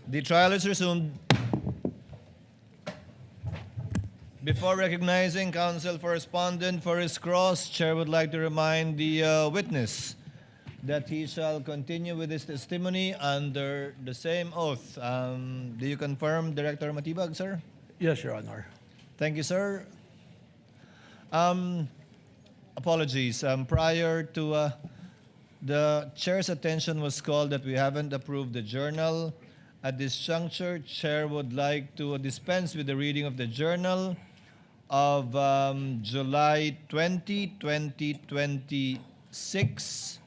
The trial is resumed. Before recognizing counsel for respondent for his cross, Chair would like to remind the witness that he shall continue with his testimony under the same oath. Do you confirm, Director Matibag, sir? Yes, Your Honor. Thank you, sir. Apologies. Prior to the Chair's attention was called that we haven't approved the journal. At this juncture, Chair would like to dispense with the reading of the journal of July 20, 2026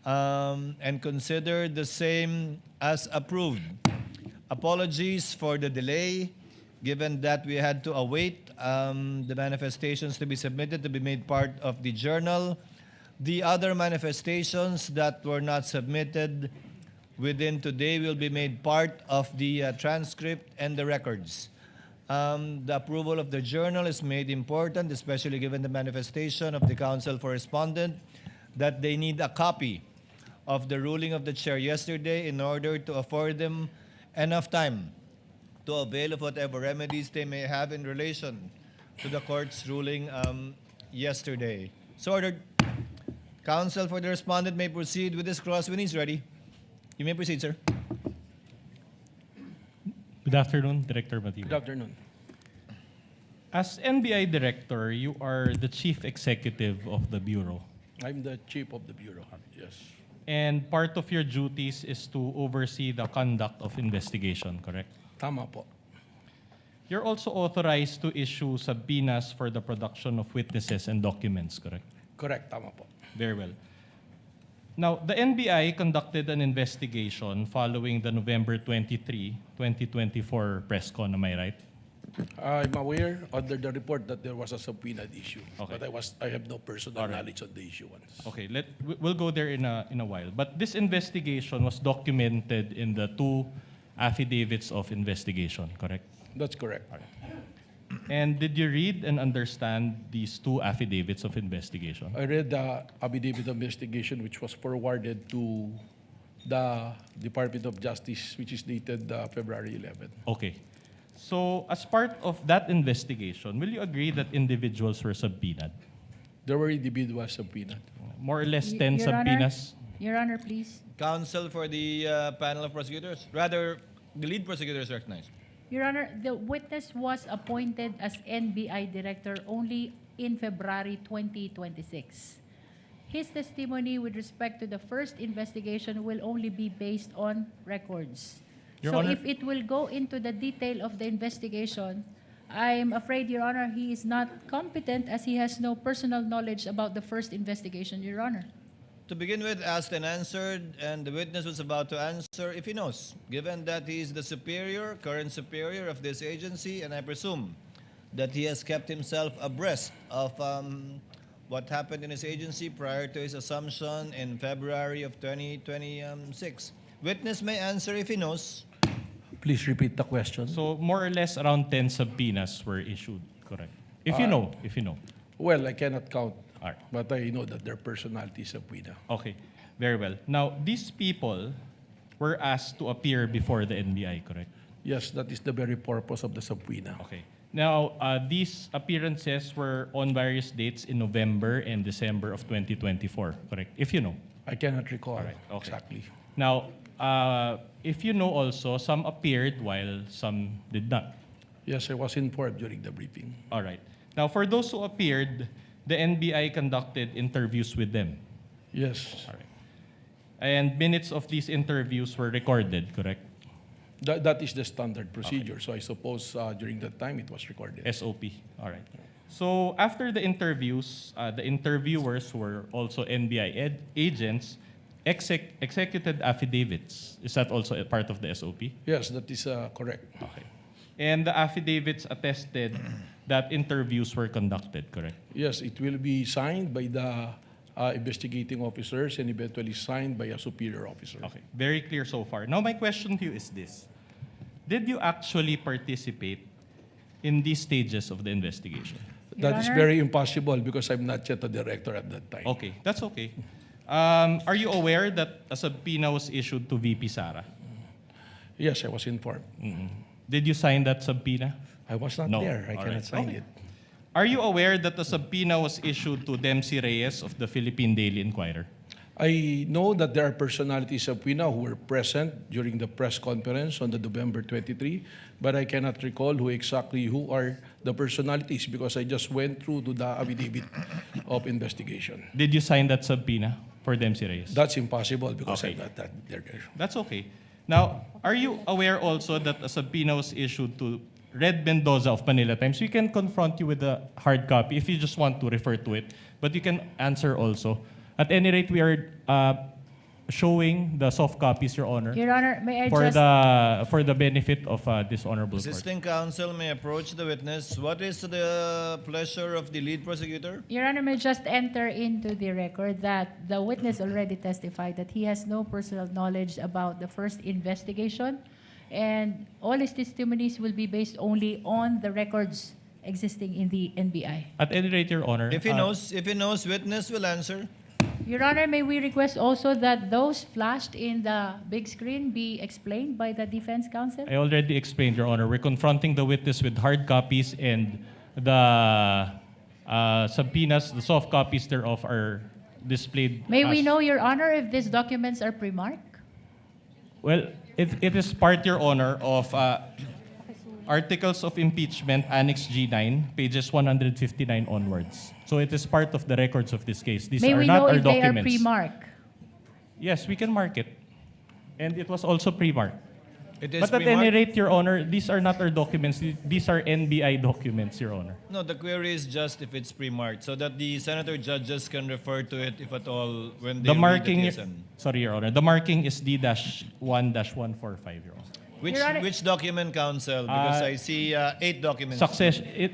and consider the same as approved. Apologies for the delay, given that we had to await the manifestations to be submitted to be made part of the journal. The other manifestations that were not submitted within today will be made part of the transcript and the records. The approval of the journal is made important, especially given the manifestation of the counsel for respondent that they need a copy of the ruling of the chair yesterday in order to afford them enough time to avail of whatever remedies they may have in relation to the court's ruling yesterday. So ordered. Counsel for the respondent may proceed with his cross when he's ready. You may proceed, sir. Good afternoon, Director Matibag. Good afternoon. As NBI Director, you are the Chief Executive of the Bureau. I'm the Chief of the Bureau. Yes. And part of your duties is to oversee the conduct of investigation, correct? Tama po. You're also authorized to issue subpoenas for the production of witnesses and documents, correct? Correct. Tama po. Very well. Now, the NBI conducted an investigation following the November 23, 2024 press con, am I right? I'm aware under the report that there was a subpoenaed issue, Okay. but I have no personal Alright. knowledge on the issue once. Okay, we'll go there in a while. But this investigation was documented in the two affidavits of investigation, correct? That's correct. And did you read and understand these two affidavits of investigation? I read the affidavit of investigation which was forwarded to the Department of Justice, which is dated February 11. Okay. So, as part of that investigation, will you agree that individuals were subpoenaed? There were individuals subpoenaed. More or less 10 Your Honor? subpoenas? Your Honor, please. Counsel for the panel of prosecutors. Rather, the lead prosecutor is recognized. Your Honor, the witness was appointed as NBI Director only in February 2026. His testimony with respect to the first investigation will only be based on records. Your So Honor- if it will go into the detail of the investigation, I'm afraid, Your Honor, he is not competent as he has no personal knowledge about the first investigation, Your Honor. To begin with, asked and answered, and the witness was about to answer if he knows, given that he is the superior, current superior of this agency, and I presume that he has kept himself abreast of what happened in his agency prior to his assumption in February of 2026. Witness may answer if he knows. Please repeat the question. So, more or less around 10 subpoenas were issued, correct? If you know. Well, I cannot count, All right. but I know that their personality is subpoena. Okay, very well. Now, these people were asked to appear before the NBI, correct? Yes, that is the very purpose of the subpoena. Okay. Now, these appearances were on various dates in November and December of 2024, correct? If you know. I cannot recall Alright, okay. exactly. Now, if you know also, some appeared while some did not. Yes, I was informed during the briefing. All right. Now, for those who appeared, the NBI conducted interviews with them. Yes, All right. And minutes of these interviews were recorded, correct? that is the standard procedure. So I suppose during that time it was recorded. SOP. All right. So after the interviews, the interviewers were also NBI agents, executed affidavits. Is that also a part of the SOP? Yes, that is correct. Okay. And the affidavits attested that interviews were conducted, correct? Yes, it will be signed by the investigating officers and eventually signed by a superior officer. Okay. Very clear so far. Now my question to you is this. Did you actually participate in these stages of the investigation? Your That is Honor? very impossible because I'm not yet a director at that time. Okay, that's okay. Are you aware that a subpoena was issued to VP Sara? Yes, I was informed. Did you sign that subpoena? I was not No. there. I All cannot right. sign Okay. it. Are you aware that the subpoena was issued to Dempsey Reyes of the Philippine Daily Inquirer? I know that there are personalities of PINA who were present during the press conference on the November 23, but I cannot recall who are the personalities because I just went through to the affidavit of investigation. Did you sign that subpoena for Dempsey Reyes? That's impossible because Okay. I'm not that there. That's okay. Now, are you aware also that a subpoena was issued to Red Mendoza of Manila Times? We can confront you with a hard copy if you just want to refer to it, but you can answer also. At any rate, we are showing the soft copies, Your Honor, Your Honor, may I for just... the benefit of this honorable court. Assisting counsel may approach the witness. What is the pleasure of the lead prosecutor? Your Honor, may just enter into the record that the witness already testified that he has no personal knowledge about the first investigation, and all his testimonies will be based only on the records existing in the NBI. At any rate, Your Honor, If he knows, witness will answer. Your Honor, may we request also that those flashed in the big screen be explained by the defense counsel? I already explained, Your Honor. We're confronting the witness with hard copies, and the subpoenas, the soft copies thereof, are displayed. May we as- know, Your Honor, if these documents are pre-marked? Well, it is part, Your Honor, of Articles of Impeachment, Annex G9, pages 159 onwards. So it is part of the records of this case. These May are we not know our if they are documents. pre-marked? Yes, we can mark it. And it was also pre-marked. It is But at any pre-marked? rate, Your Honor, these are not our documents. These are NBI documents, Your Honor. No, the query is just if it's pre-marked, so that the senator judges can refer to it if at all when they The read marking, the TSN. sorry, Your Honor, the marking is D-1-145, Your Honor. Your Honor- Which document, counsel? Because I see 8 documents.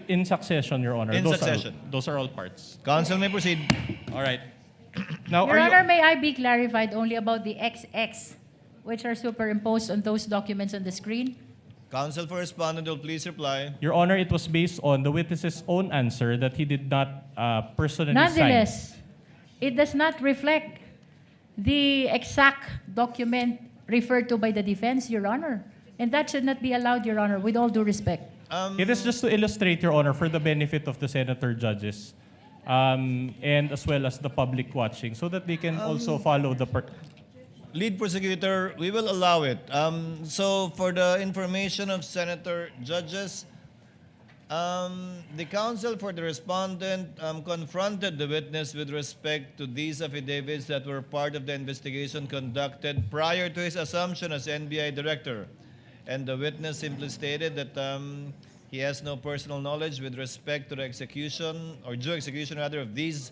In succession, Your Honor. In Those succession. Those are all parts. Counsel may proceed. All right. Now, Your are Honor, you, may I be clarified only about the XX, which are superimposed on those documents on the screen? Counsel for respondent will please reply. Your Honor, it was based on the witness's own answer that he did not personally sign. Nonetheless, it does not reflect the exact document referred to by the defense, Your Honor. And that should not be allowed, Your Honor, with all due respect. It is just to illustrate, Your Honor, for the benefit of the senator judges and as well as the public watching so that they can also follow the... Lead prosecutor, we will allow it. So for the information of senator judges, the counsel for the respondent confronted the witness with respect to these affidavits that were part of the investigation conducted prior to his assumption as NBI Director. And the witness simply stated that he has no personal knowledge with respect to the execution, or due execution rather, of these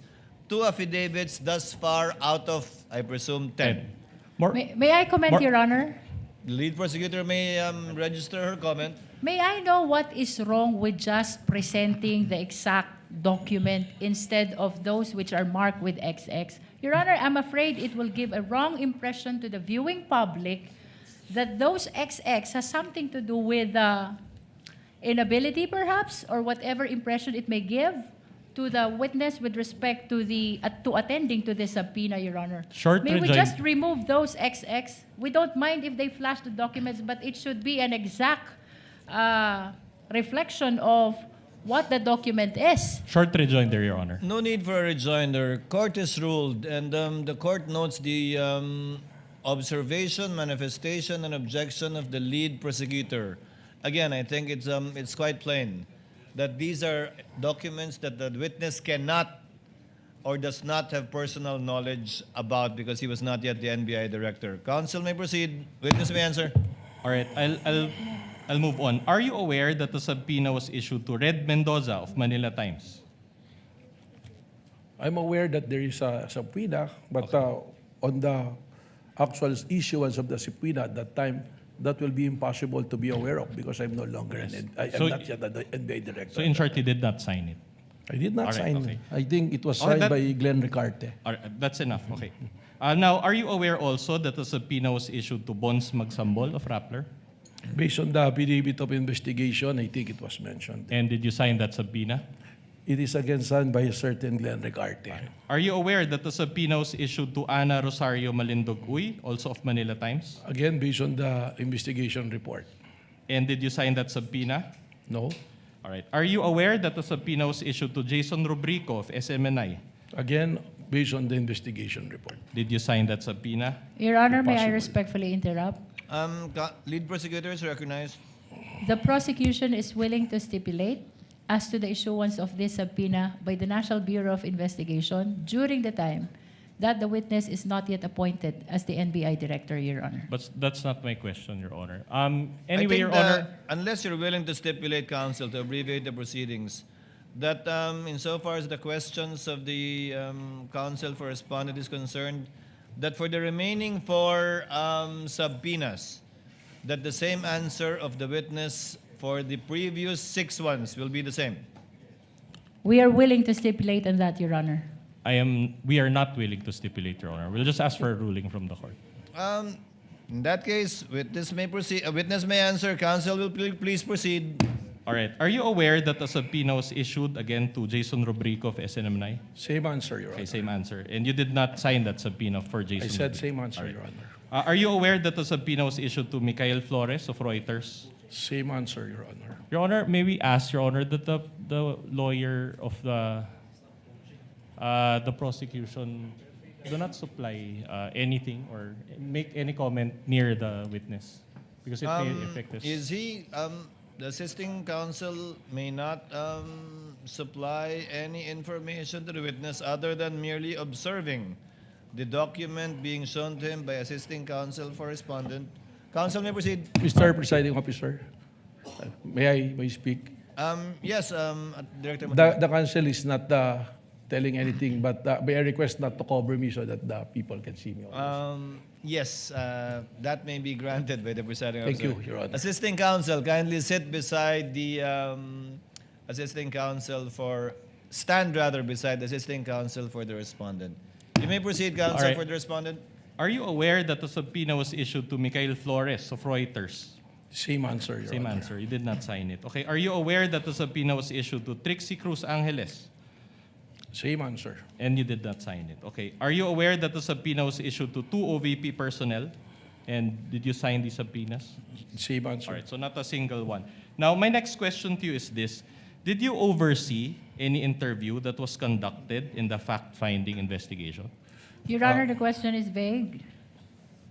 2 affidavits thus far out of, I presume, 10. More, May I comment, More- Your Honor? The lead prosecutor may register her comment. May I know what is wrong with just presenting the exact document instead of those which are marked with XX? Your Honor, I'm afraid it will give a wrong impression to the viewing public that those XX has something to do with inability, perhaps, or whatever impression it may give to the witness with respect to the to attending to the subpoena, Your Honor. Short May we rejoin- just remove those XX? We don't mind if they flash the documents, but it should be an exact reflection of what the document is. short rejoinder, Your Honor. No need for a rejoinder. Court is ruled, and the court notes the observation, manifestation, and objection of the lead prosecutor. Again, I think it's quite plain that these are documents that the witness cannot or does not have personal knowledge about because he was not yet the NBI Director. Counsel may proceed. Witness may answer. All right, I'll move on. Are you aware that the subpoena was issued to Red Mendoza of Manila Times? I'm aware that there is a subpoena, but on the actual issuance of the subpoena at that time, that will be impossible to be aware of because I'm no longer I'm So- not yet the NBI Director. So in short, he did not sign it. I did not All right, sign. okay. I think it was Okay, signed that- by Glenn Ricarte. All right, that's enough. Okay. Now, are you aware also that the subpoena was issued to Bons Magsambol of Rappler? Based on the affidavit of investigation, I think it was mentioned. And did you sign that subpoena? It is again signed by a certain Glenn Recarte. Are you aware that the subpoena was issued to Ana Rosario Malindog Uy, also of Manila Times? Again, based on the investigation report. And did you sign that subpoena? No. All right. Are you aware that the subpoena was issued to Jason Rubrico of SMNI? Again, based on the investigation report. Did you sign that subpoena? Your Honor, may I Impossible. respectfully interrupt? Lead prosecutor is recognized. The prosecution is willing to stipulate as to the issuance of this subpoena by the National Bureau of Investigation during the time that the witness is not yet appointed as the NBI Director, Your Honor. But that's not my question, Your Honor. I Anyway, think Your that Honor, unless you're willing to stipulate, counsel, to abbreviate the proceedings, that insofar as the questions of the counsel for respondent is concerned, that for the remaining 4 subpoenas, that the same answer of the witness for the previous 6 ones will be the same. We are willing to stipulate on that, Your Honor. we are not willing to stipulate, Your Honor. We'll just ask for a ruling from the court. In that case, witness may proceed. Witness may answer. Counsel will please proceed. All right. Are you aware that a subpoena was issued again to Jason Rubrico of SNMNI? Same answer, Your Okay, Honor. same answer. And you did not sign that subpoena for Jason I said Rubrico? same answer, All right. Your Honor. Are you aware that the subpoena was issued to Michael Flores of Reuters? Same answer, Your Honor. Your Honor, may we ask, Your Honor, that the lawyer of the prosecution do not supply anything or make any comment near the witness because it may affect us. Is he, the assisting counsel may not supply any information to the witness other than merely observing the document being shown to him by assisting counsel for respondent. Counsel may proceed. Mr. Presiding Officer, may I speak? Yes, Director Matibag. The counsel is not telling anything, but may I request not to cover me so that the people can see me. Yes, that may be granted by the presiding officer. Thank you, Your Honor. Assisting counsel, kindly sit beside the assisting counsel stand beside the assisting counsel for the respondent. You may proceed, counsel, All right. for the respondent. Are you aware that the subpoena was issued to Michael Flores of Reuters? Same answer, Your Same Honor. answer. You did not sign it. Okay. Are you aware that the subpoena was issued to Trixie Cruz Angeles? Same answer. And you did not sign it. Okay. Are you aware that the subpoena was issued to 2 OVP personnel? And did you sign the subpoenas? Same answer. All right. So not a single one. Now, my next question to you is this. Did you oversee any interview that was conducted in the fact-finding investigation? Your Honor, the question is vague.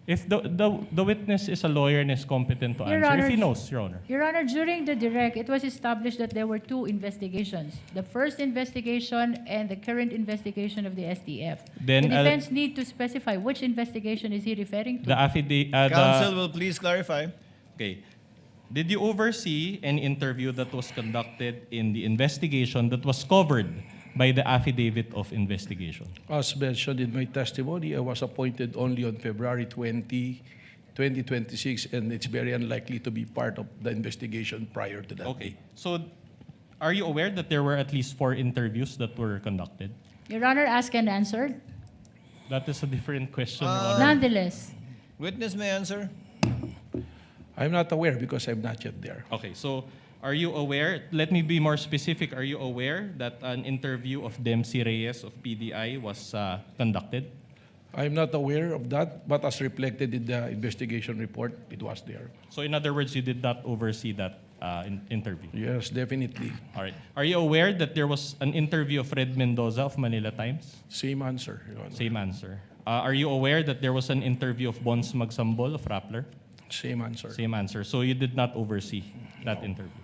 If the witness is a lawyer and is competent to Your answer, Honor, if he knows, Your Honor. Your Honor, during the direct, it was established that there were 2 investigations. The first investigation and the current investigation of the STF. Then, the defense need to specify which investigation is he referring to. The affidavit. Counsel will please clarify. Okay. Did you oversee an interview that was conducted in the investigation that was covered by the affidavit of investigation? As mentioned in my testimony, I was appointed only on February 20, 2026, and it's very unlikely to be part of the investigation prior to that. Okay. So, are you aware that there were at least 4 interviews that were conducted? Your Honor, asked and answered. That is a different question, Your Honor. Nonetheless, Witness may answer. I'm not aware because I'm not yet there. Okay, so are you aware, let me be more specific, are you aware that an interview of Dempsey Reyes of PDI was conducted? I'm not aware of that, but as reflected in the investigation report, it was there. So in other words, you did not oversee that interview? Yes, definitely. All right. Are you aware that there was an interview of Red Mendoza of Manila Times? Same answer, Your Honor. Same answer. Are you aware that there was an interview of Bons Magsambol of Rappler? Same answer. Same answer. So you did not oversee that interview.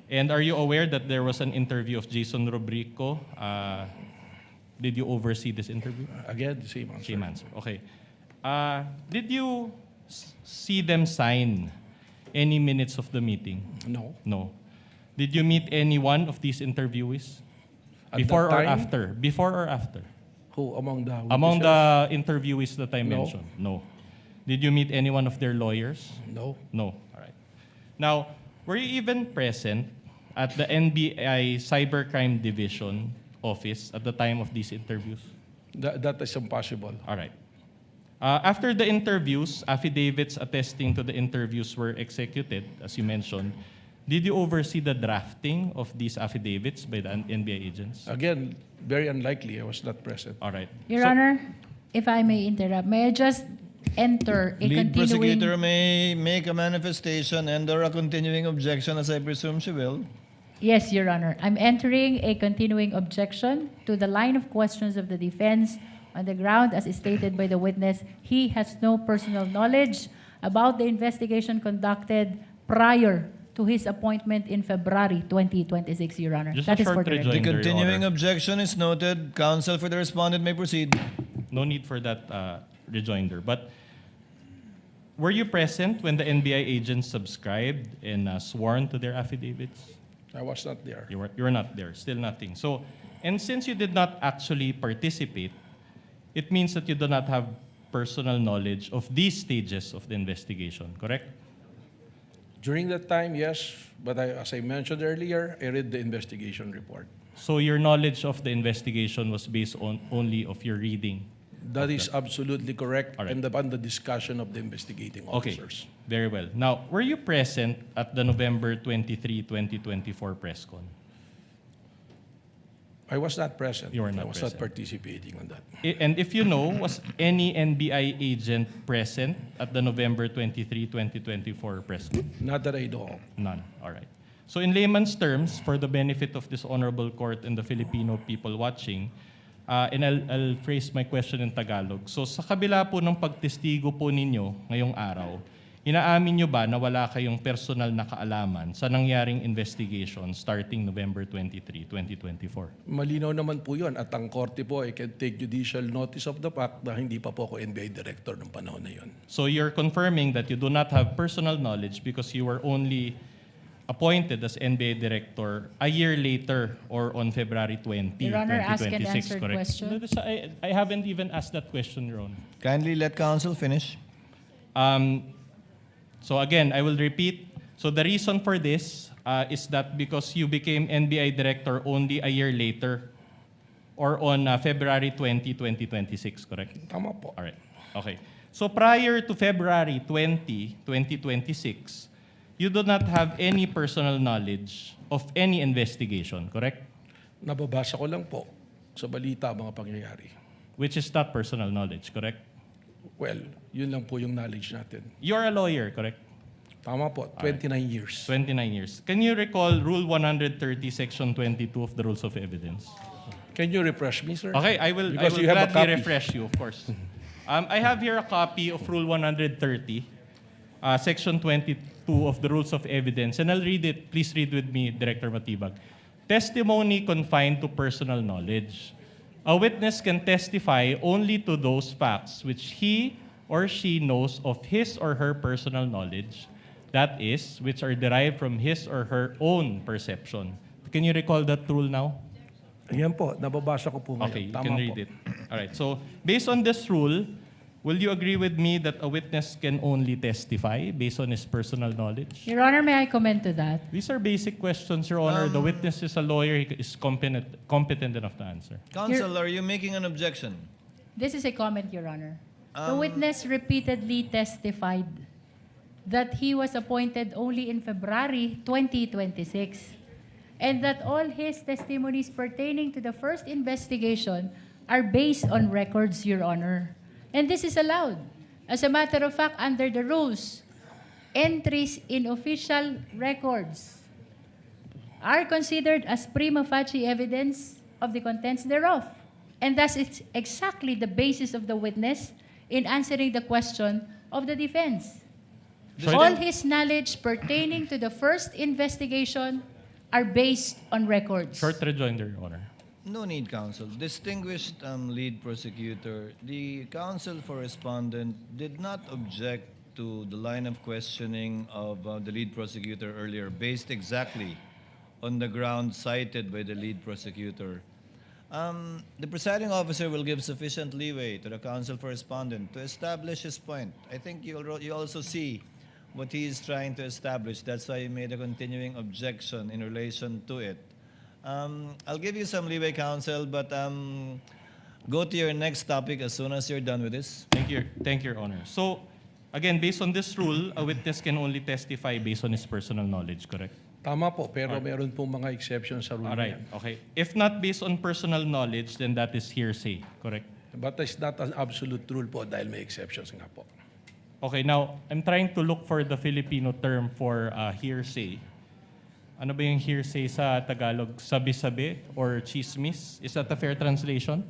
And are you aware that there was an interview of Jason Rubrico? Did you oversee this interview? Again, same answer. Same answer. Okay. Did you see them sign any minutes of the meeting? No. No. Did you meet any one of these interviewees? At Before that or time? after? Before or after? Who among the Among witnesses? the interviewees that I No. mentioned? No. Did you meet any one of their lawyers? No. No. All right. Now, were you even present at the NBI Cybercrime Division office at the time of these interviews? That is impossible. All right. After the interviews, affidavits attesting to the interviews were executed, as you mentioned. Did you oversee the drafting of these affidavits by the NBI agents? Again, very unlikely. I was not present. All right. Your So- Honor, if I may interrupt, may I just enter a Lead continuing... prosecutor may make a manifestation and or a continuing objection, as I presume she will. Yes, Your Honor. I'm entering a continuing objection to the line of questions of the defense on the ground as stated by the witness. He has no personal knowledge about the investigation conducted prior to his appointment in February 2026, Your Honor. Just That a is for short the record. The rejoinder, Your continuing Honor. objection is noted. Counsel for the respondent may proceed. No need for that rejoinder. But were you present when the NBI agents subscribed and sworn to their affidavits? I was not there. You were not there. Still nothing. So, and since you did not actually participate, it means that you do not have personal knowledge of these stages of the investigation, correct? During that time, yes, but as I mentioned earlier, I read the investigation report. So your knowledge of the investigation was based on only of your reading. That is absolutely correct, All right. and upon the discussion of the investigating Okay, officers. very well. Now, were you present at the November 23, 2024 press con? I was not present. You were not I was present. not participating on that. And if you know, was any NBI agent present at the November 23, 2024 press con? Not that I know of. None. All right. So in layman's terms, for the benefit of this honorable court and the Filipino people watching, and I'll phrase my question in Tagalog. So sa kabila po ng pagtestigo po ninyo ngayong araw, inaamin nyo ba na wala kayong personal na kaalaman sa nangyaring investigation starting November 23, 2024? Malinaw naman po yun. At ang korte po, I can take judicial notice of the fact na hindi pa po ako NBI Director ng panahon na yun. So you're confirming that you do not have personal knowledge because you were only appointed as NBI Director a year later or on February 20, Your Honor, ask and 2026, answer correct? question. No, I haven't even asked that question, Your Honor. Kindly let counsel finish. So again, I will repeat. So the reason for this is that because you became NBI Director only a year later or on February 20, 2026, correct? Tama po. All right. Okay. So prior to February 20, 2026, you do not have any personal knowledge of any investigation, correct? Nababasa ko lang po sa balita mga pangyayari. Which is not personal knowledge, correct? Well, yun lang po yung knowledge natin. You're a lawyer, correct? Tama po, 29 years. 29 years. Can you recall Rule 130, Section 22 of the Rules of Evidence? Can you refresh me, sir? Okay, I will Because you have a gladly copy. refresh you, of course. I have here a copy of Rule 130, Section 22 of the Rules of Evidence, and I'll read it. Please read with me, Director Matibag. Testimony confined to personal knowledge. A witness can testify only to those facts which he or she knows of his or her personal knowledge, that is, which are derived from his or her own perception. Can you recall that rule now? Ayan po, nababasa ko po ngayon. Okay, you Tama can po. read it. All right. So, based on this rule, will you agree with me that a witness can only testify based on his personal knowledge? Your Honor, may I comment to that? These are basic questions, Your Honor. The witness is a lawyer. He is competent enough to answer. Counsel, are you making an objection? This is a comment, Your Honor. The witness repeatedly testified that he was appointed only in February 2026 and that all his testimonies pertaining to the first investigation are based on records, Your Honor. And this is allowed. As a matter of fact, under the rules, entries in official records are considered as prima facie evidence of the contents thereof. And thus, it's exactly the basis of the witness in answering the question of the defense. So All then- his knowledge pertaining to the first investigation are based on records. Short rejoinder, Your Honor. No need, counsel. Distinguished lead prosecutor, the counsel for respondent did not object to the line of questioning of the lead prosecutor earlier, based exactly on the ground cited by the lead prosecutor. The presiding officer will give sufficient leeway to the counsel for respondent to establish his point. I think you also see what he is trying to establish. That's why he made a continuing objection in relation to it. I'll give you some leeway, counsel, but go to your next topic as soon as you're done with this. Thank you, Your Honor. So, again, based on this rule, a witness can only testify based on his personal knowledge, correct? Tama po, pero meron pong mga exceptions sa rule na Alright, yan. okay. If not based on personal knowledge, then that is hearsay, correct? But it's not an absolute rule po dahil may exceptions nga po. Okay, now, I'm trying to look for the Filipino term for hearsay. Ano ba yung hearsay sa Tagalog? Sabi-sabi or chismis? Is that a fair translation?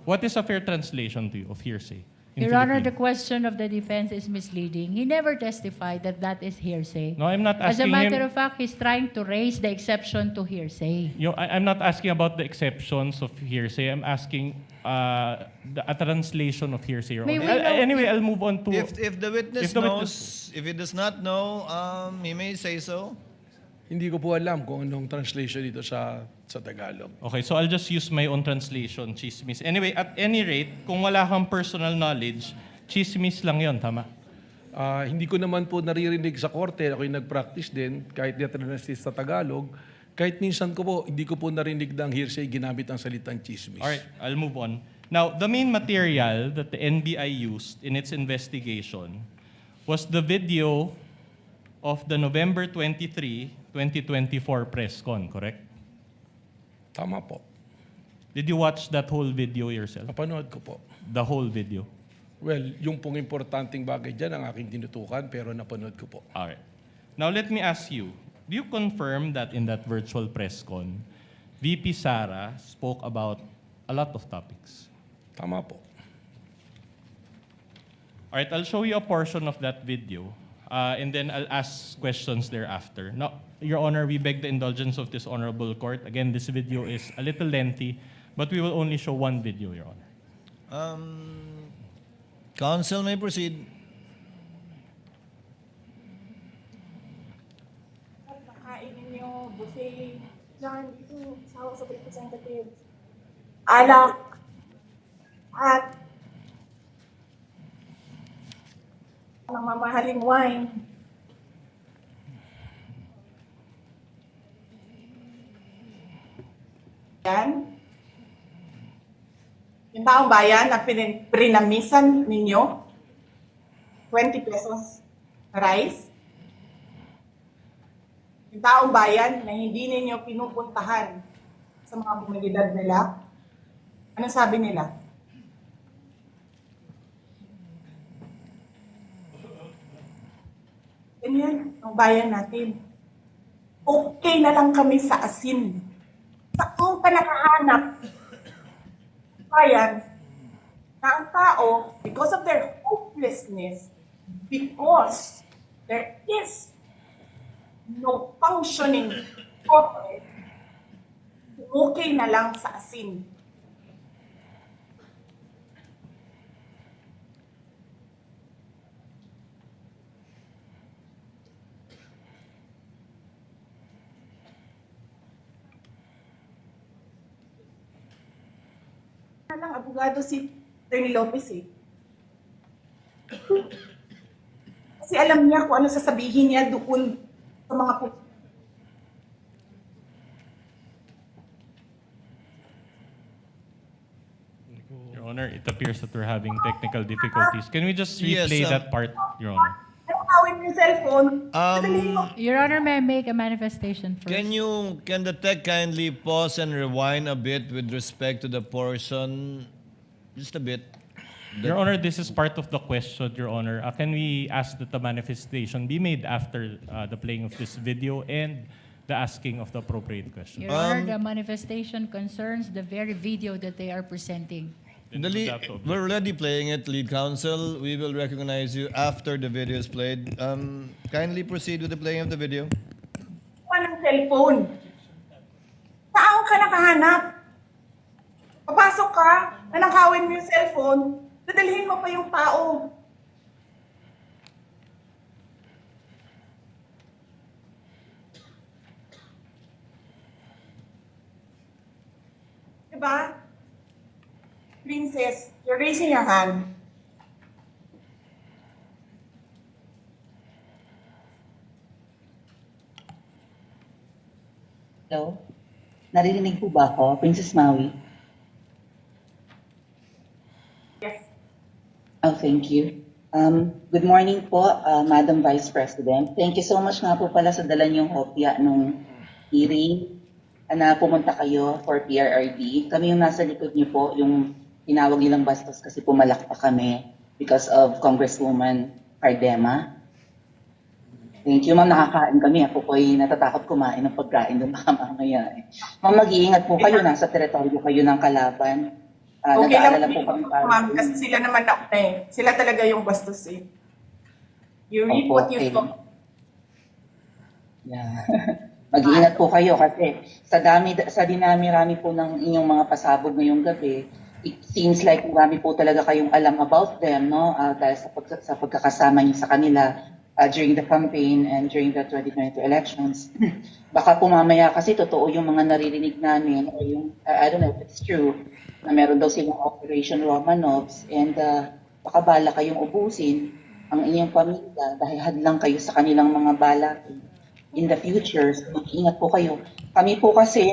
What is a fair translation to you of hearsay? in Your Honor, the Filipino? question of the defense is misleading. He never testified that that is hearsay. No, I'm not As a asking matter him. of fact, he's trying to raise the exception to hearsay. I'm not asking about the exceptions of hearsay. I'm asking a translation of hearsay. Your May Honor. we know- Anyway, I'll move on to. If the witness If the knows, if he does not know, he may say so. Hindi ko po alam kung anong translation dito sa Tagalog. Okay, so I'll just use my own translation, chismis. Anyway, at any rate, kung wala kang personal knowledge, chismis lang yon, tama? Hindi ko naman po naririnig sa korte, ako'y nag-practice din, kahit di translate sa Tagalog, kahit minsan ko po, hindi ko po narinig ng hearsay ginamit ang salitang chismis. Alright, I'll move on. Now, the main material that the NBI used in its investigation was the video of the November 23, 2024 press con, correct? Tama po. Did you watch that whole video yourself? Napanood ko po. The whole video? Well, yung pong importanteng bagay dyan ang aking tinutukan, pero napanood ko po. Alright. Now, let me ask you, do you confirm that in that virtual press con, VP Sara spoke about a lot of topics? Tama po. Alright, I'll show you a portion of that video, and then I'll ask questions thereafter. Now, Your Honor, we beg the indulgence of this honorable court. Again, this video is a little lengthy, but we will only show one video, Your Honor. Counsel may proceed. Pagkain ninyo, buffet, yan, ito, sawa sa representatives. Alak, at ang mamahaling wine. Yan. Yung taong bayan na prinamisan ninyo, 20 pesos rice. Yung taong bayan na hindi ninyo pinupuntahan sa mga komunidad nila, anong sabi nila? Ganyan, ang bayan natin. Okay na lang kami sa asin. Sa kung ka nakahanap, bayan, na ang tao, because of their hopelessness, because there is no functioning corporate, okay na lang sa asin. Lang abogado si Attorney Lopez eh. Kasi alam niya kung ano sasabihin niya doon sa mga Your Honor, it appears that we're having technical difficulties. Can we just Yes, replay that part, Your Honor? Nakawin yung cellphone. Madali mo. Your Honor, may I make a manifestation first? Can the tech kindly pause and rewind a bit with respect to the portion, just a bit? Your Honor, this is part of the question, Your Honor. Can we ask that the manifestation be made after the playing of this video and the asking of the appropriate question? Your Honor, the manifestation concerns the very video that they are presenting. We're already playing it, lead counsel. We will recognize you after the video is played. Kindly proceed with the playing of the video. Ng cellphone. Saan ka nakahanap? Papasok ka, nanakawin mo yung cellphone, dadalhin mo pa yung tao. Diba? Princess, you're raising your hand. Hello? Narinig po ba ako, Princess Maui? Yes. Oh, thank you. Good morning po, Madam Vice President. Thank you so much nga po pala sa dala niyong hopya nung hearing na pumunta kayo for PRRD. Kami yung nasa likod niyo po, yung tinawag nilang bastos kasi pumalak pa kami because of Congresswoman Cardema. Thank you, ma'am. Nakakain kami. Ako po ay natatakot kumain ng pagkain doon baka mamaya. Ma'am, mag-iingat po kayo. Nasa teritoryo kayo ng kalaban. Okay Nag-aalala lang po kami po, para ma'am, kasi sila naman na sila talaga yung bastos eh. You reap Opo, what you sow. Yeah. Mag-iingat po kayo kasi sa dinami-rami po ng inyong mga pasabog ngayong gabi, it seems like marami po talaga kayong alam about them, no? Dahil sa pagkakasama niyo sa kanila during the campaign and during the 2022 elections. Baka po mamaya kasi totoo yung mga naririnig namin o yung, I don't know if it's true, na meron daw silang Operation Romanovs and baka bala kayong ubusin ang inyong pamilya dahil hadlang kayo sa kanilang mga bala in the future. So, mag-ingat po kayo. Kami po kasi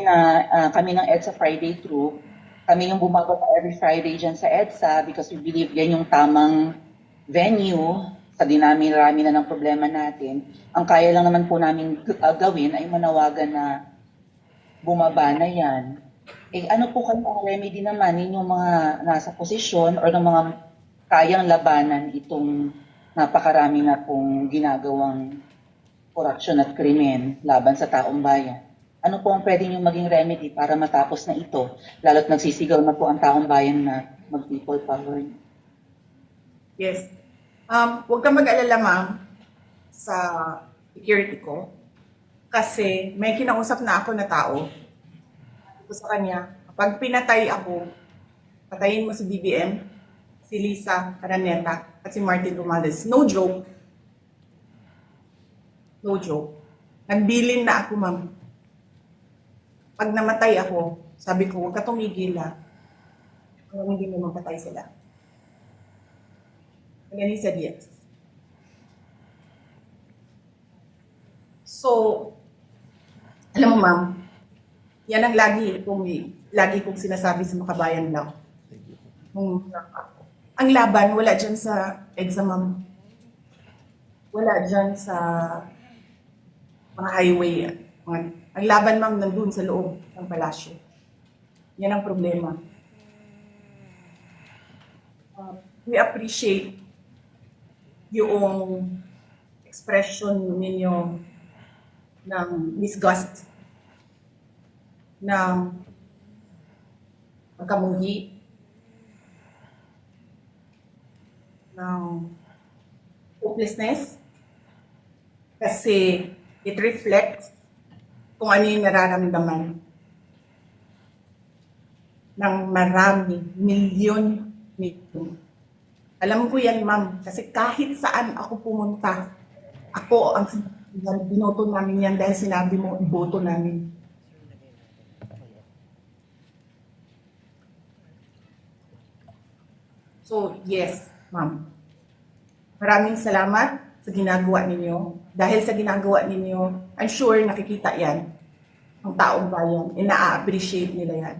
kami ng EDSA Friday Group, kami yung bumababa every Friday dyan sa EDSA because we believe yan yung tamang venue sa dinami-rami na ng problema natin. Ang kaya lang naman po namin gawin ay manawagan na bumaba na yan. Ano po kayo ang remedy naman ninyong mga nasa posisyon or ng mga kayang labanan itong napakarami na pong ginagawang korupsyon at krimen laban sa taong bayan? Ano po ang pwede nyo maging remedy para matapos na ito? Lalo't nagsisigaw na po ang taong bayan na mag-people power. Yes. Huwag kang mag-alala, ma'am, sa security ko. Kasi may kinausap na ako na tao. Ito sa kanya, kapag pinatay ako, patayin mo si BBM, si Lisa Araneta, at si Martin Romales. No joke. No joke. Nagbilin na ako, ma'am. Pag namatay ako, sabi ko, huwag ka tumigil ha. Hanggang hindi mo mapatay sila. And then he said yes. So, alam mo, ma'am, yan ang lagi kong sinasabi sa makabayan lang. Ang laban, wala dyan sa EDSA, ma'am. Wala dyan sa mga highway. Ang laban, ma'am, nandun sa loob ng palasyo. Yan ang problema. We appreciate yung expression ninyo ng disgust, ng pagkamuhi, ng hopelessness, kasi it reflects kung ano yung nararamdaman ng marami, milyon. Alam ko yan, ma'am, kasi kahit saan ako pumunta, ako ang binoto namin yan dahil sinabi mo, iboto namin. So, yes, ma'am. Maraming salamat sa ginagawa ninyo. Dahil sa ginagawa ninyo, I'm sure nakikita yan ang taong bayan. Ina-appreciate nila yan.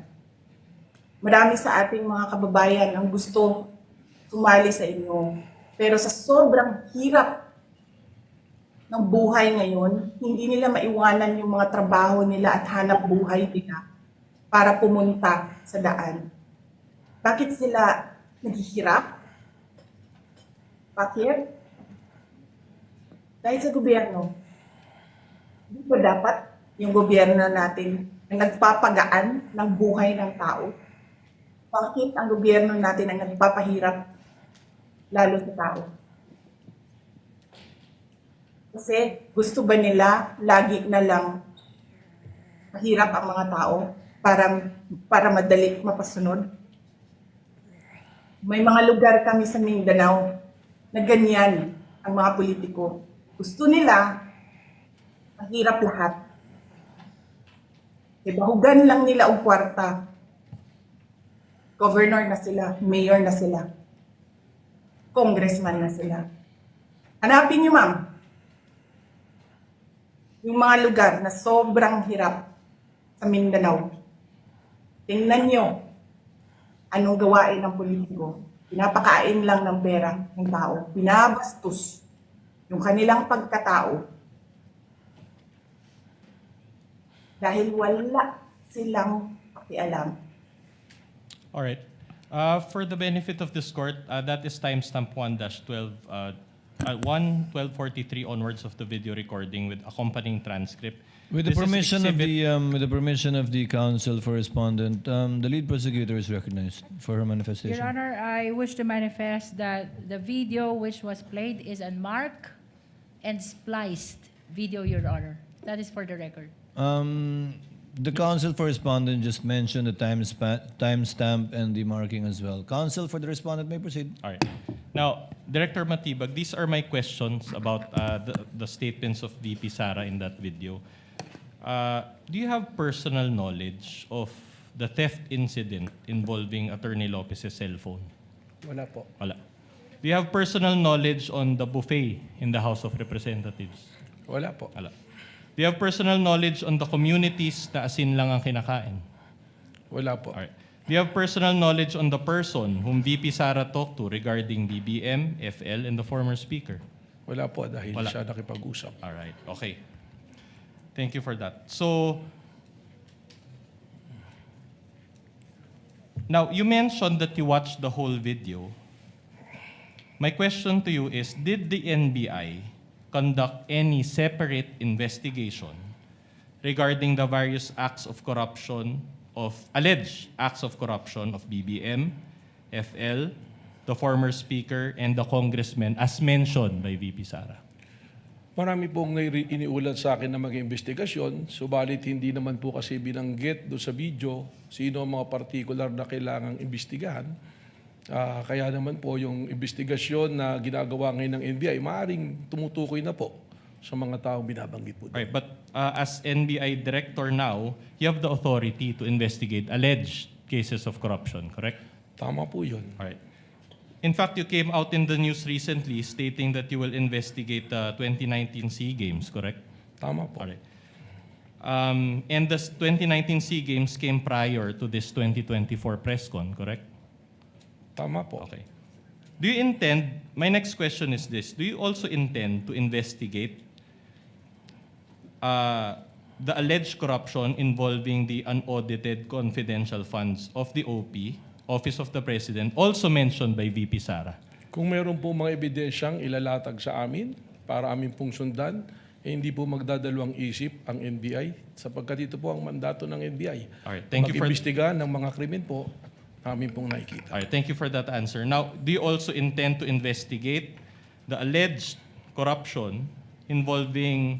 Marami sa ating mga kababayan ang gusto sumali sa inyo. Pero sa sobrang hirap ng buhay ngayon, hindi nila maiwanan yung mga trabaho nila at hanap buhay nila para pumunta sa daan. Bakit sila naghihirap? Bakit? Dahil sa gobyerno. Hindi ba dapat yung gobyerno natin ang nagpapagaan ng buhay ng tao? Bakit ang gobyerno natin ang nagpapahirap lalo sa tao? Kasi gusto ba nila lagi na lang mahirap ang mga tao para madali mapasunod? May mga lugar kami sa Mindanao na ganyan ang mga politiko. Gusto nila mahirap lahat. Ibahugan lang nila ang kwarta. Governor na sila, mayor na sila, congressman na sila. Hanapin niyo, ma'am, yung mga lugar na sobrang hirap sa Mindanao. Tingnan niyo anong gawain ng politiko. Pinapakain lang ng pera ng tao. Binabastos yung kanilang pagkatao dahil wala silang pakialam. All right. For the benefit of this court, that is timestamp 1-12, 1:12:43 onwards of the video recording with accompanying transcript. With the This is permission of exhibit- with the permission of the counsel for respondent, the lead prosecutor is recognized for her manifestation. Your Honor, I wish to manifest that the video which was played is unmarked and spliced video, Your Honor. That is for the record. The counsel for respondent just mentioned the timestamp and the marking as well. Counsel for the respondent may proceed. All right. Now, Director Matibag, these are my questions about the statements of VP Sara in that video. Do you have personal knowledge of the theft incident involving Attorney Lopez's cell phone? Wala po. Wala. Do you have personal knowledge on the buffet in the House of Representatives? Wala po. Wala. Do you have personal knowledge on the communities na asin lang ang kinakain? Wala po. Alright. Do you have personal knowledge on the person whom VP Sara talked to regarding BBM, FL, and the former speaker? Wala po dahil Wala. siya nakipag-usap. Alright, okay. Thank you for that. So, now, you mentioned that you watched the whole video. My question to you is, did the NBI conduct any separate investigation regarding the various acts of corruption alleged acts of corruption of BBM, FL, the former speaker, and the congressman as mentioned by VP Sara? Marami pong iniulat sa akin na mag-investigasyon, subalit hindi naman po kasi binanggit doon sa video sino ang mga particular na kailangang imbestigahan. Kaya naman po yung investigasyon na ginagawa ngayon ng NBI, maaaring tumutukoy na po sa mga taong binabanggit po. Right, but as NBI Director now, you have the authority to investigate alleged cases of corruption, correct? Tama po yun. All right. In fact, you came out in the news recently stating that you will investigate the 2019 SEA Games, correct? Tama po. All right. And the 2019 SEA Games came prior to this 2024 press con, correct? Tama po. Okay. Do you intend, my next question is this, do you also intend to investigate the alleged corruption involving the unaudited confidential funds of the OP, Office of the President, also mentioned by VP Sara? Kung meron po mga ebidensyang ilalatag sa amin para amin pong sundan, hindi po magdadalawang isip ang NBI sapagkat ito po ang mandato ng NBI. All right, thank you for Mag-imbestiga ng mga krimen po, amin pong nakikita. All right, thank you for that answer. Now, do you also intend to investigate the alleged corruption involving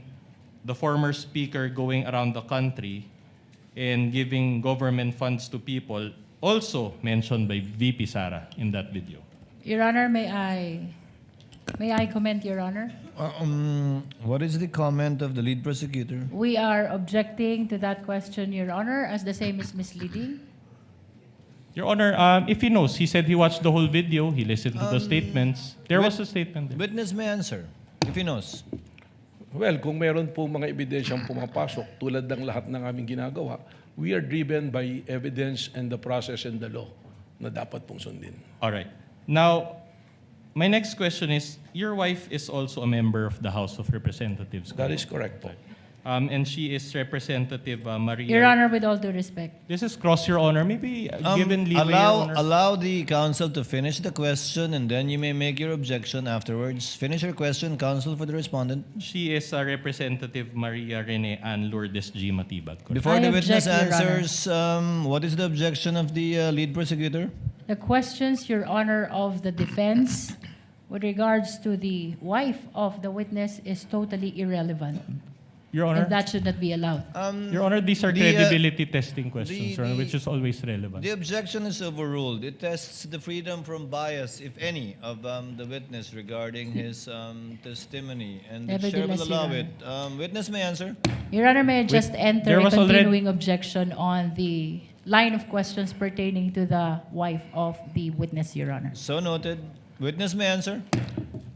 the former speaker going around the country and giving government funds to people, also mentioned by VP Sara in that video? Your Honor, may I comment, Your Honor? What is the comment of the lead prosecutor? We are objecting to that question, Your Honor, as the same is misleading. Your Honor, if he knows, he said he watched the whole video, he listened to the statements. There was a statement there. Witness may answer if he knows. Well, kung meron po mga ebidensyang pumapasok tulad ng lahat ng aming ginagawa, we are driven by evidence and the process and the law na dapat pong sundin. All right. Now, my next question is, your wife is also a member of the House of Representatives. That is correct po. And she is Representative Maria. Your Honor, with all due respect. This is cross your honor. Maybe given leeway, Your Honor. Allow the counsel to finish the question and then you may make your objection afterwards. Finish your question, counsel for the respondent. She is Representative Maria Rene Ann Lourdes G. Matibag. correct? Before I the witness object, Your Honor. answers, what is the objection of the lead prosecutor? The questions, Your Honor, of the defense with regards to the wife of the witness is totally irrelevant. Your Honor, And that should not be allowed. Your Honor, these are the, credibility testing questions, Your Honor, the- which is always relevant. The objection is overruled. It tests the freedom from bias, if any, of the witness regarding his testimony, and the chair will Nevertheless, allow Your it. Witness may answer. Your Honor, may I just enter there a was already- continuing objection on the line of questions pertaining to the wife of the witness, Your Honor. So noted. Witness may answer.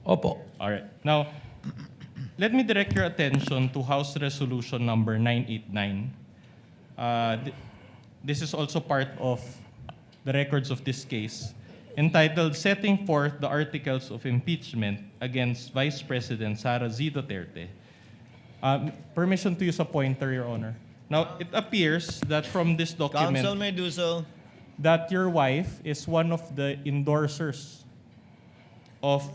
Opo. All right. Now, let me direct your attention to House Resolution number 989. This is also part of the records of this case. entitled Setting Forth the Articles of Impeachment Against Vice President Sara Duterte. Permission to use a pointer, Your Honor. Now, it appears that from this document Counsel may do so. that your wife is one of the endorsers of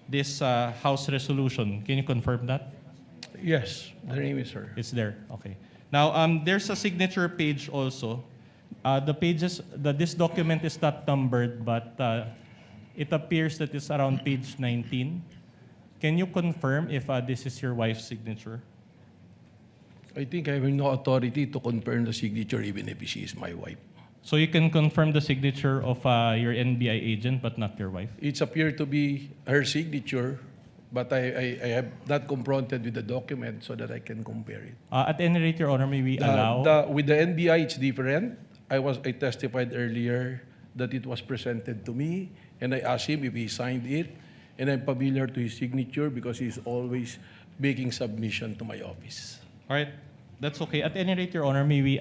this House resolution. Can you confirm that? Yes, the name is her. It's there. Okay. Now, there's a signature page also. This document is not numbered, but it appears that it's around page 19. Can you confirm if this is your wife's signature? I think I have no authority to confirm the signature even if she is my wife. So you can confirm the signature of your NBI agent, but not your wife? It's appeared to be her signature, but I have not confronted with the document so that I can compare it. At any rate, Your Honor, may we allow? With the NBI, it's different. I testified earlier that it was presented to me, and I asked him if he signed it, and I'm familiar to his signature because he's always making submission to my office. All right. That's okay. At any rate, Your Honor, may we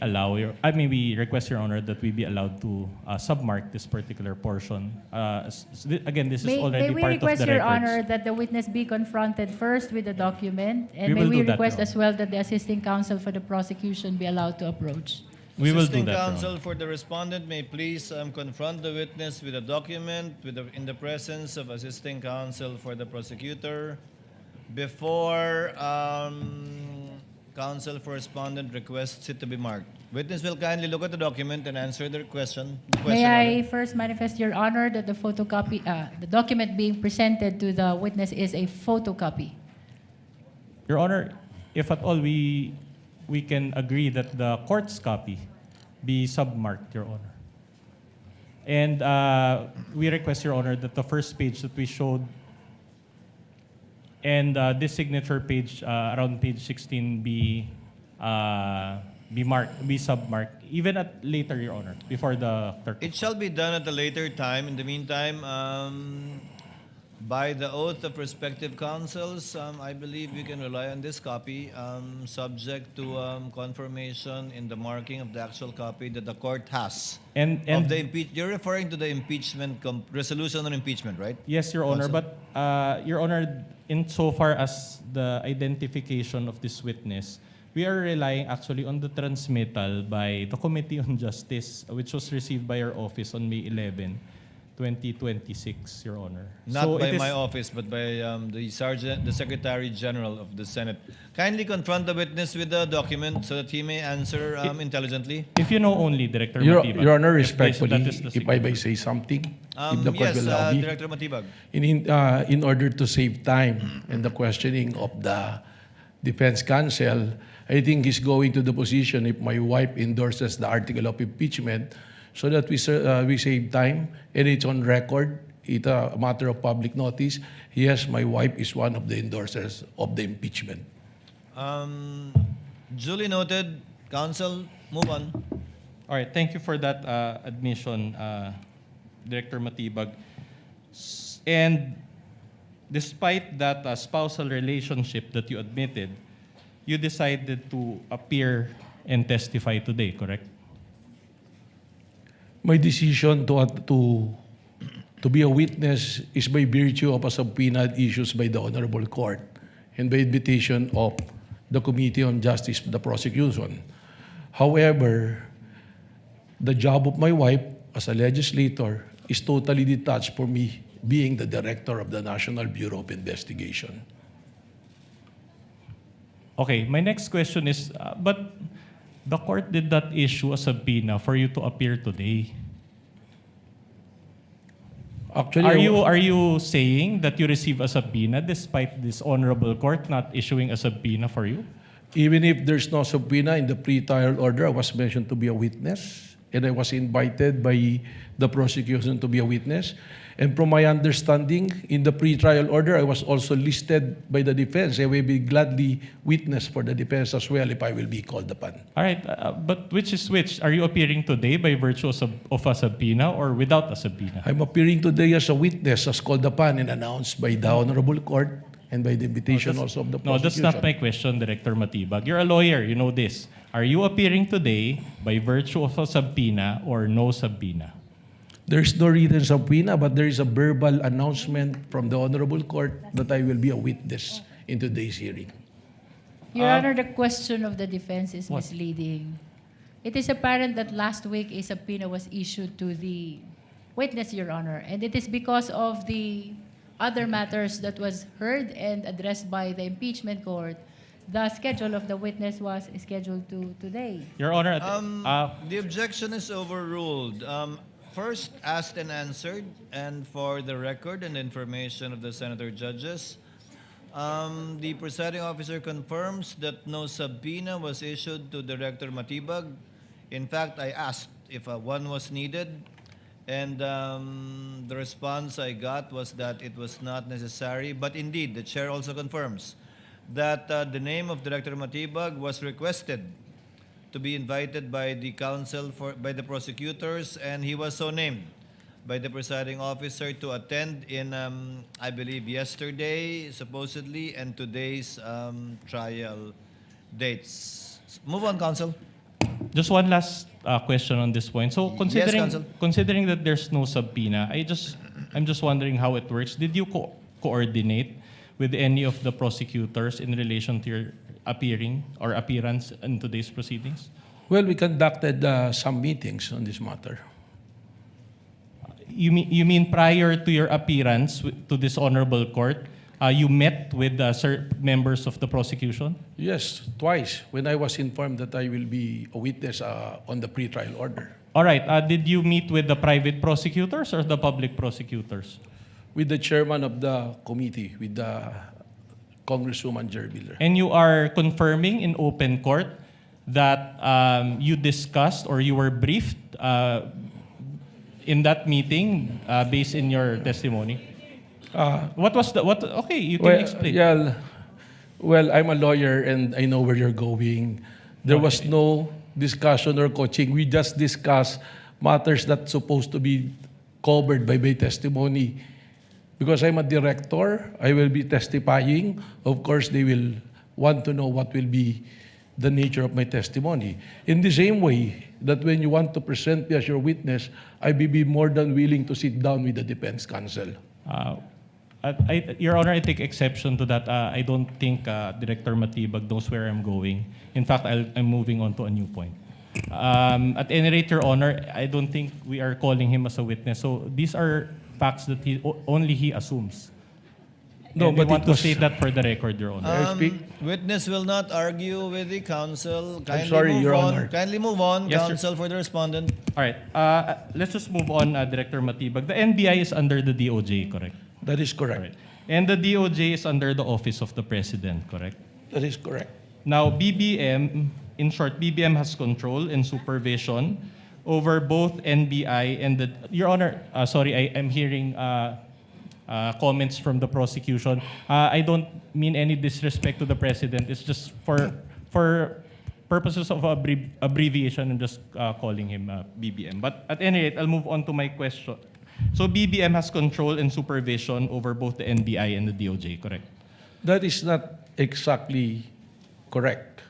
request, Your Honor, that we be allowed to submark this particular portion. Again, this is already may we part of the request, records. Your Honor, that the witness be confronted first with the document, and We may will we do that, request Your as well that the assisting counsel for the prosecution be allowed to approach. We will do Assisting that, Your counsel Honor. for the respondent may please confront the witness with a document in the presence of assisting counsel for the prosecutor before counsel for respondent requests it to be marked. Witness will kindly look at the document and answer the question. May I first manifest, Your Honor, that the the document being presented to the witness is a photocopy. Your Honor, if at all we can agree that the court's copy be submarked, Your Honor. And we request, Your Honor, that the first page that we showed and this signature page around page 16 be submarked, even at later, Your Honor, before the clerk. It shall be done at a later time. In the meantime, by the oath of respective counsels, I believe we can rely on this copy, subject to confirmation in the marking of the actual copy that the court has. And Of the you're referring to the impeachment resolution on impeachment, right? yes, Your Honor, Counsel? but Your Honor, insofar as the identification of this witness, we are relying actually on the transmittal by the Committee on Justice, which was received by our office on May 11, 2026, Your Honor. Not So by it is- my office, but by the Secretary General of the Senate. Kindly confront the witness with the document so that he may answer intelligently. If you know only, Director Your Matibag, Your Honor, if that respectfully, is the if I may say something, if the court Yes, will allow me. Director Matibag. In order to save time in the questioning of the defense counsel, I think he's going to the position if my wife endorses the article of impeachment so that we save time and it's on record. It's a matter of public notice. Yes, my wife is one of the endorsers of the impeachment. Duly noted. Counsel, move on. All right, thank you for that admission, Director Matibag. And despite that spousal relationship that you admitted, you decided to appear and testify today, correct? My decision to be a witness is by virtue of a subpoena issued by the Honorable Court and by invitation of the Committee on Justice for the prosecution. However, the job of my wife as a legislator is totally detached from me being the director of the National Bureau of Investigation. Okay, my next question is, but the court did not issue a subpoena for you to appear today. Actually, Are you saying that you receive a subpoena despite this honorable court not issuing a subpoena for you? even if there's no subpoena in the pre-trial order, I was mentioned to be a witness, and I was invited by the prosecution to be a witness. And from my understanding, in the pre-trial order, I was also listed by the defense. I will be gladly witness for the defense as well if I will be called upon. All right, but which is which? Are you appearing today by virtue of a subpoena or without a subpoena? I'm appearing today as a witness, as called upon and announced by the Honorable Court and by the invitation also of the No, that's prosecution. not my question, Director Matibag. You're a lawyer, you know this. Are you appearing today by virtue of a subpoena or no subpoena? There is no written subpoena, but there is a verbal announcement from the Honorable Court that I will be a witness in today's hearing. Your Honor, the question of the defense is What? misleading. It is apparent that last week a subpoena was issued to the witness, Your Honor, and it is because of the other matters that was heard and addressed by the impeachment court. The schedule of the witness was scheduled to today. Your Honor, The objection is overruled. First, asked and answered, and for the record and information of the senator judges, the presiding officer confirms that no subpoena was issued to Director Matibag. In fact, I asked if one was needed, and the response I got was that it was not necessary. But indeed, the chair also confirms that the name of Director Matibag was requested to be invited by the counsel by the prosecutors, and he was so named by the presiding officer to attend in, I believe, yesterday, supposedly, and today's trial dates. Move on, counsel. just one last question on this point. So Counsel. considering that there's no subpoena, I'm just wondering how it works. Did you coordinate with any of the prosecutors in relation to your appearance in today's proceedings? Well, we conducted some meetings on this matter. You mean prior to your appearance to this honorable court, you met with members of the prosecution? Yes, twice, when I was informed that I will be a witness on the pretrial order. All right. Did you meet with the private prosecutors or the public prosecutors? With the chairman of the committee, with the Congresswoman Jerviller. And you are confirming in open court that you discussed or you were briefed in that meeting based in your testimony? What was the what? Okay, you can explain. Yeah, well, I'm a lawyer and I know where you're going. There was no discussion or coaching. We just discussed matters that's supposed to be covered by my testimony. Because I'm a director, I will be testifying. Of course, they will want to know what will be the nature of my testimony. In the same way that when you want to present me as your witness, I will be more than willing to sit down with the defense counsel. Your Honor, I take exception to that. I don't think Director Matibag knows where I'm going. In fact, I'm moving on to a new point. At any rate, Your Honor, I don't think we are calling him as a witness. So these are facts that only he assumes. No, And but we want it to was- state that for the record, Your Honor. I speak? Witness will not argue with the counsel. Kindly sorry, move Your on. Honor. Kindly move on, Yes, sir. counsel, for the respondent. All right. Let's just move on, Director Matibag. The NBI is under the DOJ, correct? That is correct. All right. And the DOJ is under the Office of the President, correct? That is correct. Now, BBM, in short, BBM has control and supervision over both NBI and the... Your Honor, sorry, I'm hearing comments from the prosecution. I don't mean any disrespect to the President. It's just for purposes of abbreviation, I'm just calling him BBM. But at any rate, I'll move on to my question. So BBM has control and supervision over both the NBI and the DOJ, correct? That is not exactly correct.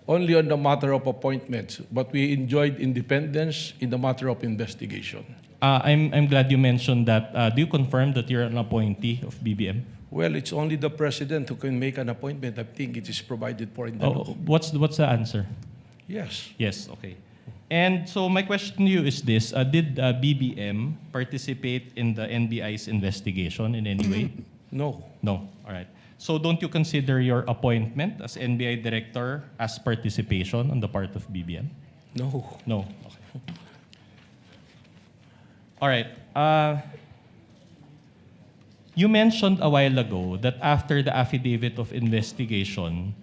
Only on the matter of appointments, but we enjoyed independence in the matter of investigation. I'm glad you mentioned that. Do you confirm that you're an appointee of BBM? Well, it's only the president who can make an appointment. I think it is provided for in the law. What's the answer? Yes. Yes, okay. And so my question to you is this. Did BBM participate in the NBI's investigation in any way? No. No. All right. So don't you consider your appointment as NBI Director as participation on the part of BBM? No. No. Okay. All right. You mentioned a while ago that after the affidavit of investigation,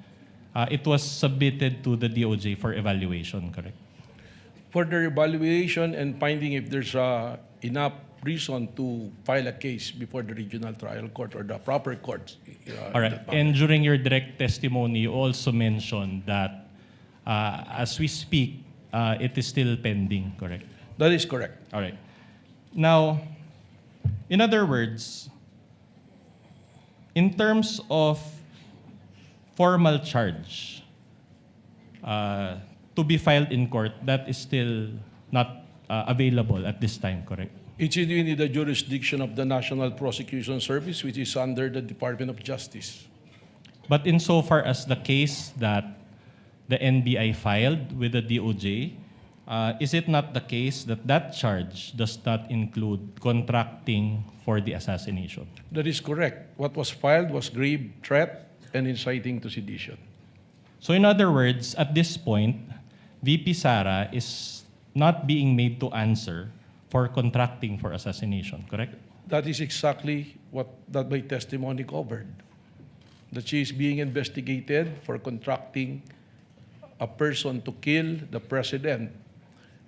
it was submitted to the DOJ for evaluation, correct? For the evaluation and finding if there's enough reason to file a case before the regional trial court or the proper courts. All right. And during your direct testimony, you also mentioned that as we speak, it is still pending, correct? That is correct. All right. Now, in other words, in terms of formal charge to be filed in court, that is still not available at this time, correct? It's in the jurisdiction of the National Prosecution Service, which is under the Department of Justice. But insofar as the case that the NBI filed with the DOJ, is it not the case that that charge does not include contracting for the assassination? That is correct. What was filed was grave threat and inciting to sedition. So in other words, at this point, VP Sara is not being made to answer for contracting for assassination, correct? That is exactly what that my testimony covered. That she is being investigated for contracting a person to kill the president.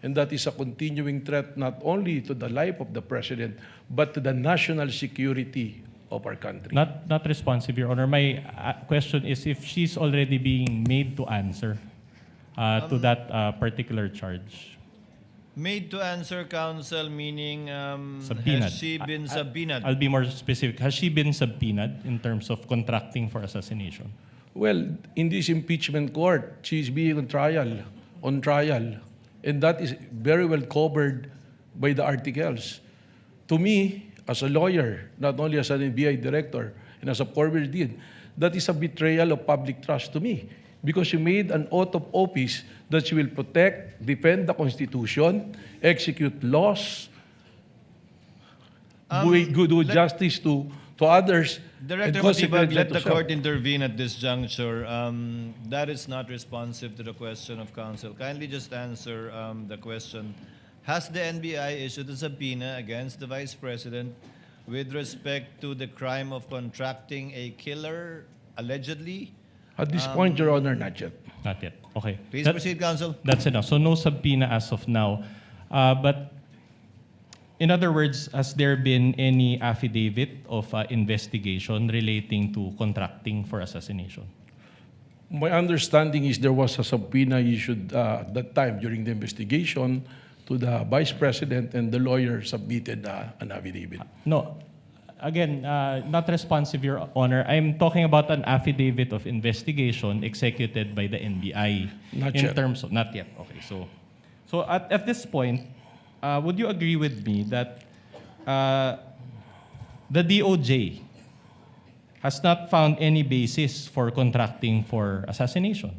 And that is a continuing threat not only to the life of the president, but to the national security of our country. Not responsive, Your Honor. My question is if she's already being made to answer to that particular charge. Made to answer, counsel, meaning Subpoenaed. has she been subpoenaed? I'll be more specific. Has she been subpoenaed in terms of contracting for assassination? Well, in this impeachment court, she is being on trial, and that is very well covered by the articles. To me, as a lawyer, not only as an NBI director and as a former dean, that is a betrayal of public trust to me, because she made an oath of office that she will protect, defend the Constitution, execute laws, do justice to others. Director and Matibag, consequently let to the self. court intervene at this juncture. That is not responsive to the question of counsel. Kindly just answer the question. Has the NBI issued a subpoena against the Vice President with respect to the crime of contracting a killer, allegedly? At this point, Your Honor, not yet. Not yet. Okay. Please proceed, counsel. That's enough. So no subpoena as of now. But in other words, has there been any affidavit of investigation relating to contracting for assassination? My understanding is there was a subpoena issued at that time during the investigation to the Vice President, and the lawyer submitted an affidavit. No. Again, not responsive, Your Honor. I'm talking about an affidavit of investigation executed by the NBI. Not in yet. terms of not yet. Okay. So at this point, would you agree with me that the DOJ has not found any basis for contracting for assassination?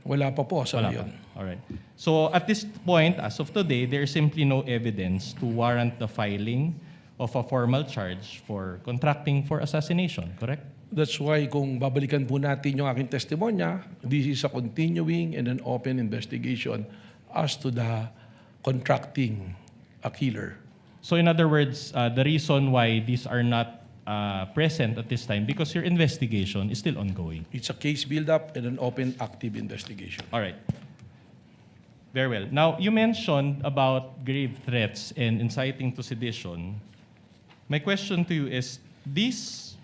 Wala pa po sa Wala ngayon. pa. All right. So at this point, as of today, there is simply no evidence to warrant the filing of a formal charge for contracting for assassination, correct? That's why kung babalikan po natin yung aking testimonya, this is a continuing and an open investigation as to the contracting a killer. So in other words, the reason why these are not present at this time because your investigation is still ongoing. It's a case build-up and an open, active investigation. All right. Very well. Now, you mentioned about grave threats and inciting to sedition. My question to you is, these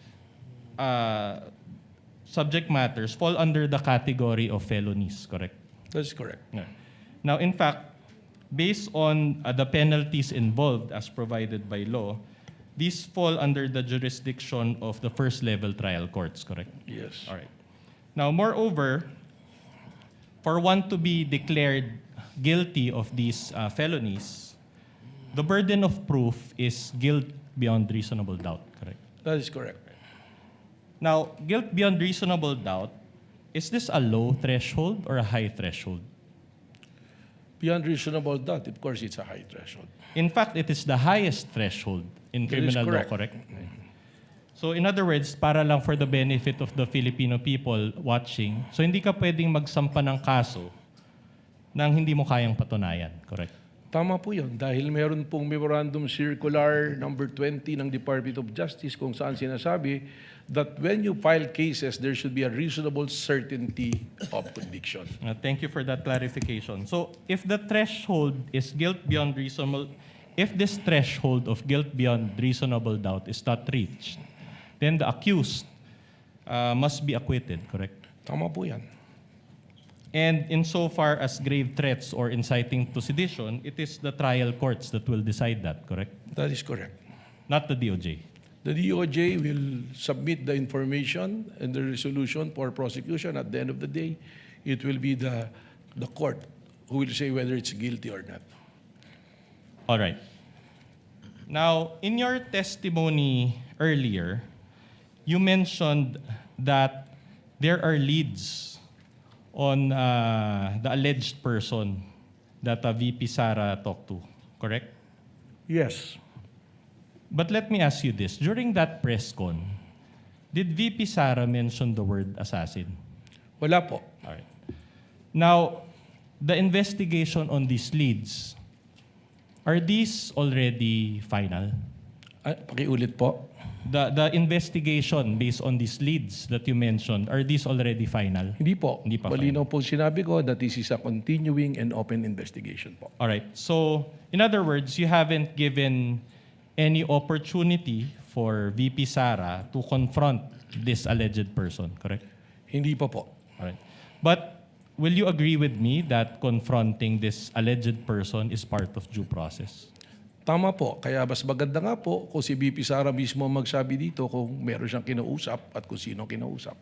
subject matters fall under the category of felonies, correct? That's correct. Yeah. Now, in fact, based on the penalties involved as provided by law, these fall under the jurisdiction of the first-level trial courts, correct? Yes. All right. Now, moreover, for one to be declared guilty of these felonies, the burden of proof is guilt beyond reasonable doubt, correct? That is correct. Now, guilt beyond reasonable doubt, is this a low threshold or a high threshold? Beyond reasonable doubt, of course, it's a high threshold. In fact, it is the highest threshold in That is criminal law, correct. correct? So in other words, para lang for the benefit of the Filipino people watching, so hindi ka pwedeng magsampa ng kaso nang hindi mo kayang patunayan, correct? Tama po yun. Dahil meron pong Memorandum Circular number 20 ng Department of Justice kung saan sinasabi that when you file cases, there should be a reasonable certainty of conviction. Thank you for that clarification. So if the threshold is guilt beyond reasonable, if this threshold of guilt beyond reasonable doubt is not reached, then the accused must be acquitted, correct? Tama po yan. And insofar as grave threats or inciting to sedition, it is the trial courts that will decide that, correct? That is correct. Not the DOJ. The DOJ will submit the information and the resolution for prosecution. At the end of the day, it will be the court who will say whether it's guilty or not. All right. Now, in your testimony earlier, you mentioned that there are leads on the alleged person that VP Sara talked to, correct? Yes. But let me ask you this. During that press con, did VP Sara mention the word assassin? Wala po. All right. Now, the investigation on these leads, are these already final? Pakiulit po. The investigation based on these leads that you mentioned, are these already final? Hindi po. Hindi pa Malinaw po sinabi ko that this is a continuing and open investigation po. All right. So, in other words, you haven't given any opportunity for VP Sara to confront this alleged person, correct? Hindi pa po. All right. But will you agree with me that confronting this alleged person is part of due process? Tama po. Kaya mas maganda nga po kung si VP Sara mismo ang magsabi dito kung meron siyang kinausap at kung sino ang kinausap.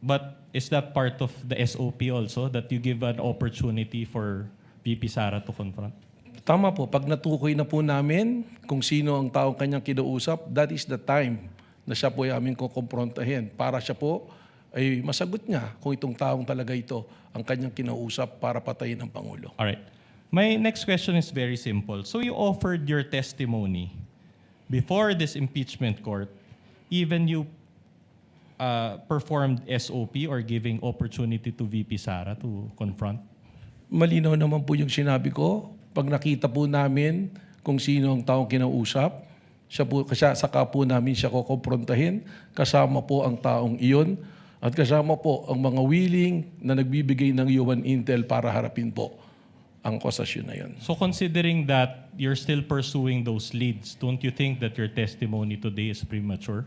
But is that part of the SOP also, that you give an opportunity for VP Sara to confront? Tama po. Pag natukoy na po namin kung sino ang taong kanyang kinausap, that is the time na siya po ay aming kukomprontahin para siya po ay masagot niya kung itong taong talaga ito ang kanyang kinausap para patayin ang Pangulo. All right. My next question is very simple. So you offered your testimony before this impeachment court, even you performed SOP or giving opportunity to VP Sara to confront? Malinaw naman po yung sinabi ko. Pag nakita po namin kung sino ang taong kinausap, saka po namin siya kukomprontahin, kasama po ang taong iyon, at kasama po ang mga willing na nagbibigay ng UN Intel para harapin po ang akusasyon na yun. So considering that you're still pursuing those leads, don't you think that your testimony today is premature?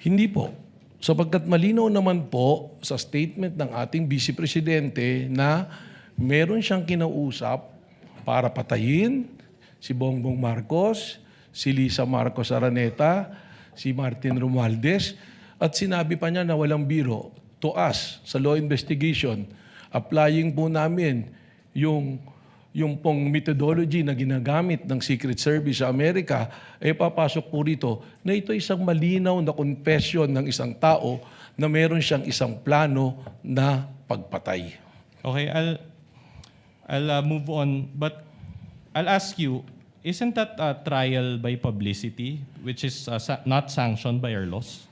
Hindi po. Sapagkat malinaw naman po sa statement ng ating Vice Presidente na meron siyang kinausap para patayin si Bongbong Marcos, si Lisa Marcos Araneta, si Martin Romualdez, at sinabi pa niya na walang biro to us sa law investigation, applying po namin yung pong methodology na ginagamit ng Secret Service sa Amerika, ay papasok po rito na ito isang malinaw na confession ng isang tao na meron siyang isang plano na pagpatay. Okay, I'll move on, but I'll ask you, isn't that a trial by publicity, which is not sanctioned by our laws?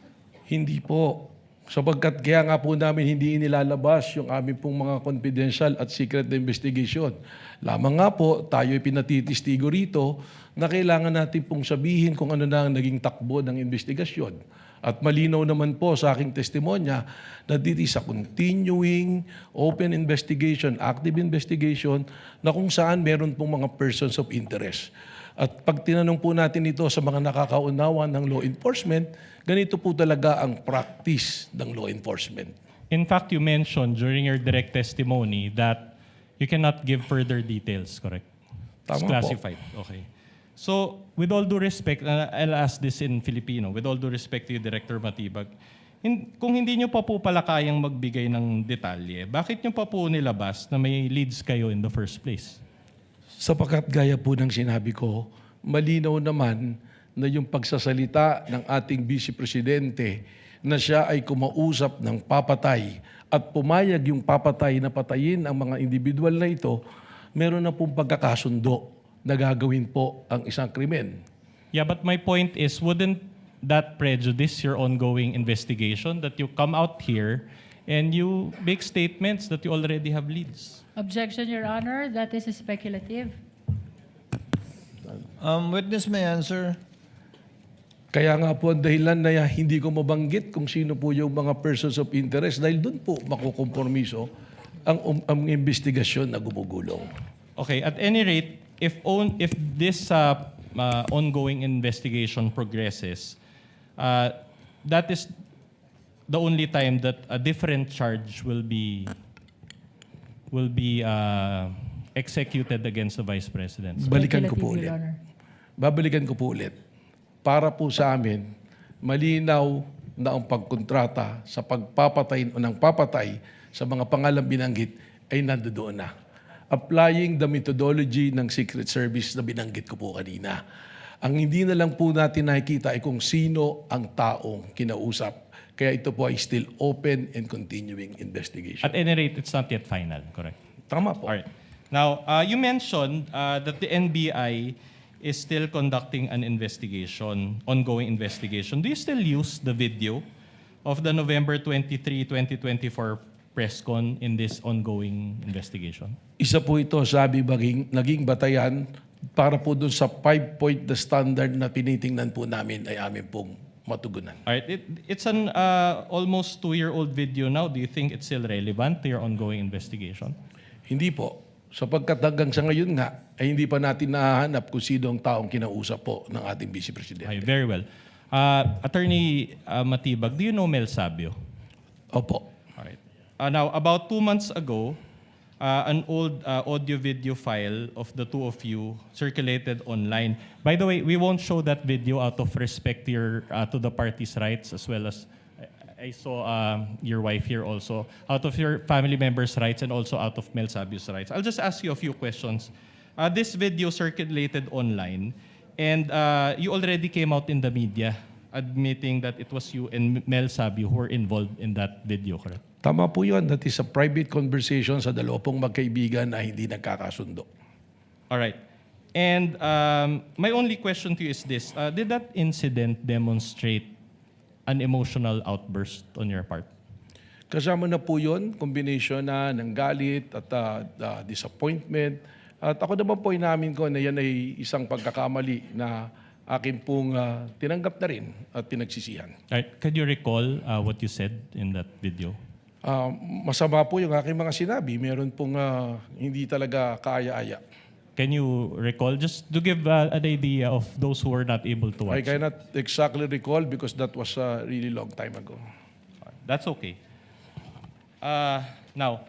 Hindi po. Sapagkat kaya nga po namin hindi inilalabas yung aming pong mga confidential at secret na investigation. Lamang nga po, tayo'y pinatitistigo rito na kailangan natin pong sabihin kung ano na ang naging takbo ng investigasyon. At malinaw naman po sa aking testimonya na dito sa continuing open investigation, active investigation, na kung saan meron pong mga persons of interest. At pag tinanong po natin ito sa mga nakakaunawa ng law enforcement, ganito po talaga ang practice ng law enforcement. In fact, you mentioned during your direct testimony that you cannot give further details, correct? It's Tama po. classified. Okay. So, with all due respect, I'll ask this in Filipino, with all due respect to you, Director Matibag, kung hindi nyo pa po pala kayang magbigay ng detalye, bakit nyo pa po nilabas na may leads kayo in the first place? Sapagkat gaya po ng sinabi ko, malinaw naman na yung pagsasalita ng ating Vice Presidente na siya ay kumausap ng papatay at pumayag yung papatay na patayin ang mga individual na ito, meron na pong pagkakasundo na gagawin po ang isang krimen. Yeah, but my point is, wouldn't that prejudice your ongoing investigation that you come out here and you make statements that you already have leads? Objection, Your Honor. That is speculative. Witness may answer. Kaya nga po ang dahilan na hindi ko mabanggit kung sino po yung mga persons of interest dahil doon po makukompromiso ang investigasyon na gumugulong. Okay, at any rate, if this ongoing investigation progresses, that is the only time that a different charge will be executed against the Vice President. Balikan ko po Speculative, ulit. Your Honor. Babalikan ko po ulit. Para po sa amin, malinaw na ang pagkontrata sa pagpapatay o ng papatay sa mga pangalang binanggit ay nandoon na. applying the methodology ng Secret Service na binanggit ko po kanina. Ang hindi na lang po natin nakikita ay kung sino ang taong kinausap. Kaya ito po ay still open and continuing investigation. At any rate, it's not yet final, correct? Tama po. All right. Now, you mentioned that the NBI is still conducting an investigation, ongoing investigation. Do you still use the video of the November 23, 2024 press con in this ongoing investigation? Isa po ito, sabi, naging batayan para po dun sa 5-point the standard na tinitingnan po namin ay amin pong matugunan. All right. It's an almost 2-year-old video now. Do you think it's still relevant to your ongoing investigation? Hindi po. Sapagkat hanggang sa ngayon nga, ay hindi pa natin nahahanap kung sino ang taong kinausap po ng ating Vice Presidente. Okay, very well. Attorney Matibag, do you know Mel Sabio? Opo. All right. Now, about 2 months ago, an old audio-video file of the two of you circulated online. By the way, we won't show that video out of respect to your to the party's rights, as well as I saw your wife here also, out of your family members' rights and also out of Mel Sabio's rights. I'll just ask you a few questions. This video circulated online, and you already came out in the media admitting that it was you and Mel Sabio who were involved in that video, correct? Tama po yun. That is a private conversation sa dalawa pong magkaibigan na hindi nagkakasundo. All right. And my only question to you is this. Did that incident demonstrate an emotional outburst on your part? Kasama na po yun, combination na ng galit at disappointment. At ako naman po inamin ko na yan ay isang pagkakamali na akin pong tinanggap na rin at pinagsisihan. All right. Can you recall what you said in that video? Masama po yung aking mga sinabi. Meron pong hindi talaga kaaya-aya. Can you recall, just to give an idea of those who were not able to I watch? cannot exactly recall because that was a really long time ago. That's okay. Now,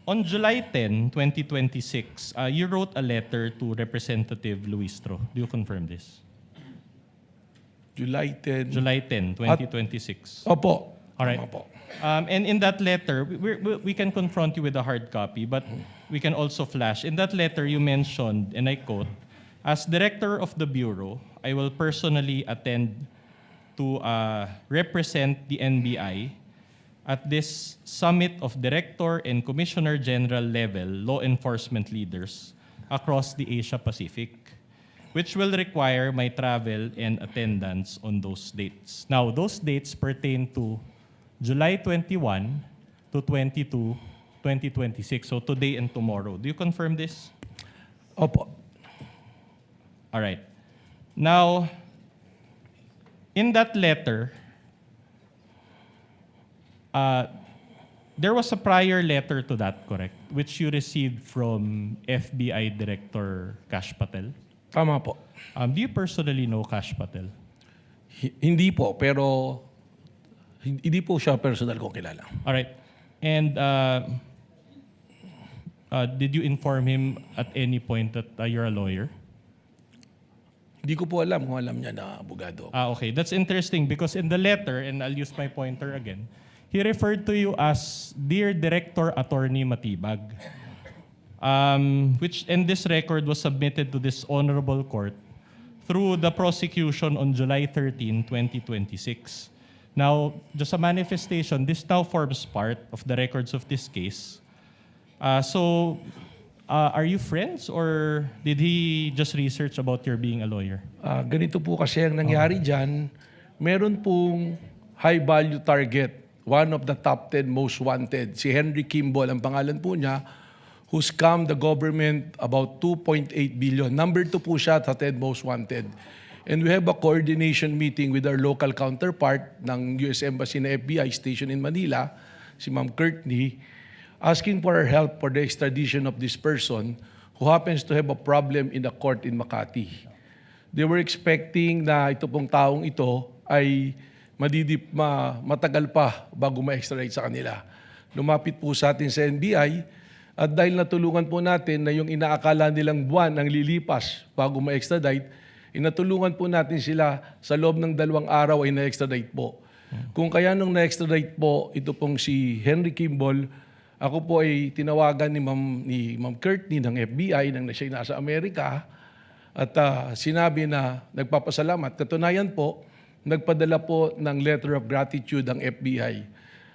on July 10, 2026, you wrote a letter to Representative Luistro. Do you confirm this? July 10. July 10, 2026. Opo. All right. Tama po. And in that letter, we can confront you with a hard copy, but we can also flash. In that letter, you mentioned, and I quote, "As Director of the Bureau, I will personally attend to represent the NBI at this summit of Director and Commissioner General level law enforcement leaders across the Asia-Pacific, which will require my travel and attendance on those dates." Now, those dates pertain to July 21 to 22, 2026. So today and tomorrow. Do you confirm this? Opo. All right. Now, in that letter, there was a prior letter to that, correct? Which you received from FBI Director Kash Patel. Tama po. Do you personally know Kash Patel? Hindi po, pero hindi po siya personal kong kilala. All right. And did you inform him at any point that you're a lawyer? Hindi ko po alam kung alam niya na abogado. Okay. That's interesting because in the letter, and I'll use my pointer again, he referred to you as Dear Director Attorney Matibag, and this record was submitted to this honorable court through the prosecution on July 13, 2026. Now, just a manifestation, this now forms part of the records of this case. Are you friends or did he just research about your being a lawyer? Ganito po kasi ang nangyari dyan, meron pong high-value target, one of the top 10 most wanted, si Henry Kimball, ang pangalan po niya, who scammed the government about 2.8 billion. Number 2 po siya sa 10 most wanted. And we have a coordination meeting with our local counterpart ng US Embassy na FBI station in Manila, si Ma'am Courtney, asking for our help for the extradition of this person who happens to have a problem in the court in Makati. They were expecting na ito pong taong ito ay matagal pa bago ma-extradite sa kanila. Lumapit po sa atin sa NBI at dahil natulungan po natin na yung inaakala nilang buwan ang lilipas bago ma-extradite, inatulungan po natin sila sa loob ng 2 araw ay na-extradite po. Kung kaya nung na-extradite po, ito pong si Henry Kimball Ako po ay tinawagan ni Ma'am Courtney ng FBI nang siya nasa Amerika at sinabi na nagpapasalamat. Katunayan po, nagpadala po ng letter of gratitude ang FBI.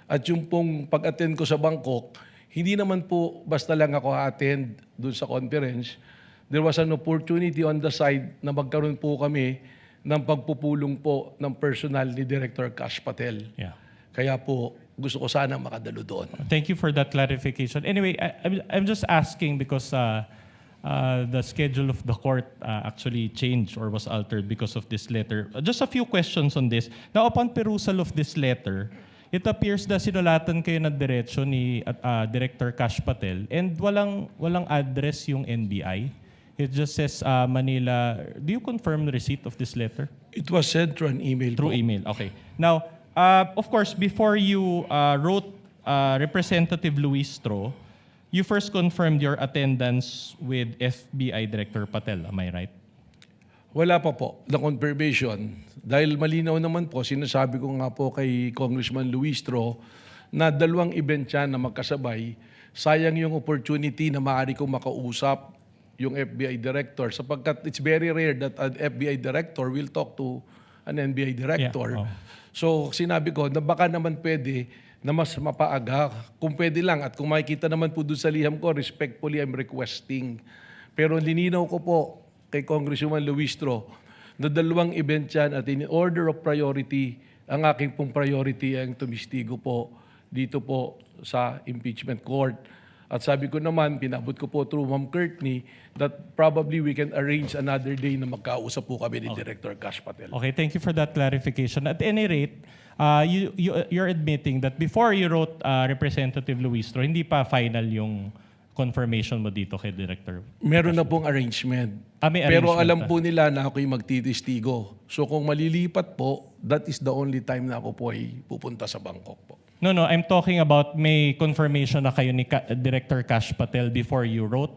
At yung pong pag-attend ko sa Bangkok, hindi naman po basta lang ako attend doon sa conference. There was an opportunity on the side na magkaroon po kami ng pagpupulong po ng personal ni Director Kash Patel. Yeah. Kaya po, gusto ko sana makadalo doon. Thank you for that clarification. Anyway, I'm just asking because the schedule of the court actually changed or was altered because of this letter. Just a few questions on this. Now, upon perusal of this letter, it appears na sinulatan kayo na diretsyo ni Director Kash Patel and walang address yung NBI. It just says Manila. Do you confirm the receipt of this letter? It was sent through an email Through po. email, okay. Now, of course, before you wrote Representative Luistro, you first confirmed your attendance with FBI Director Patel. Am I right? Wala pa po na confirmation. Dahil malinaw naman po, sinasabi ko nga po kay Congressman Luistro na 2 event siya na magkasabay. Sayang yung opportunity na maaari kong makausap yung FBI Director sapagkat it's very rare that an FBI Director will talk to an NBI Director. Yeah. Oh. So sinabi ko na baka naman pwede na mas mapaaga. Kung pwede lang at kung makikita naman po doon sa liham ko, respectfully I'm requesting. Pero lininaw ko po kay Congresswoman Luistro na 2 event yan at in order of priority, ang aking pong priority ang tumistigo po dito po sa impeachment court. At sabi ko naman, pinabot ko po through Ma'am Courtney that probably we can arrange another day na magkausap po kami ni Director Kash Patel. Okay, thank you for that clarification. At any rate, you're admitting that before you wrote Representative Luistro, hindi pa final yung confirmation mo dito kay Director. Meron na pong arrangement. May Pero arrangement alam na. po nila na ako'y magtitistigo. So kung malilipat po, that is the only time na ako po ay pupunta sa Bangkok po. No, I'm talking about may confirmation na kayo ni Director Kash Patel before you wrote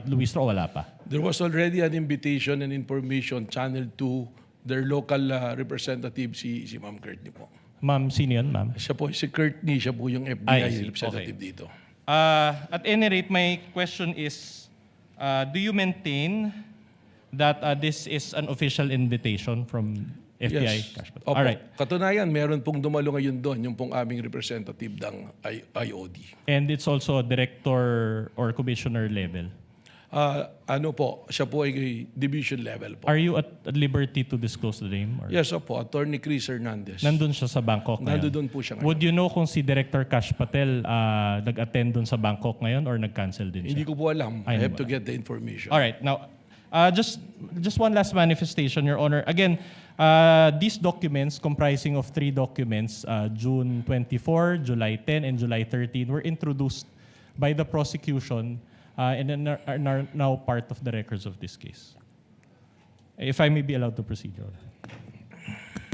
Luistro, wala pa? There was already an invitation and information channeled to their local representative, si Ma'am Courtney po. Ma'am, sino yun, ma'am? Siya po, si Courtney, siya po yung I FBI see. representative Okay. dito. At any rate, my question is, do you maintain that this is an official invitation from FBI? Yes. Kash Patel? Opo. All right. Katunayan, meron pong dumalo ngayon doon, yung pong aming representative ng IOD. And it's also director or commissioner level. Ano po, siya po ay division level po. Are you at liberty to disclose the name? Or? Yes, opo, Attorney Chris Hernandez. Nandun siya sa Bangkok ngayon? Nandun po siya ngayon. Would you know kung si Director Kash Patel nag-attend dun sa Bangkok ngayon or nag-cancel din siya? Hindi ko po alam. I Ay, have hindi to get the information. All right. Now, just one last manifestation, Your Honor. Again, these documents comprising of 3 documents, June 24, July 10, and July 13, were introduced by the prosecution and are now part of the records of this case. If I may be allowed to proceed, Your Honor.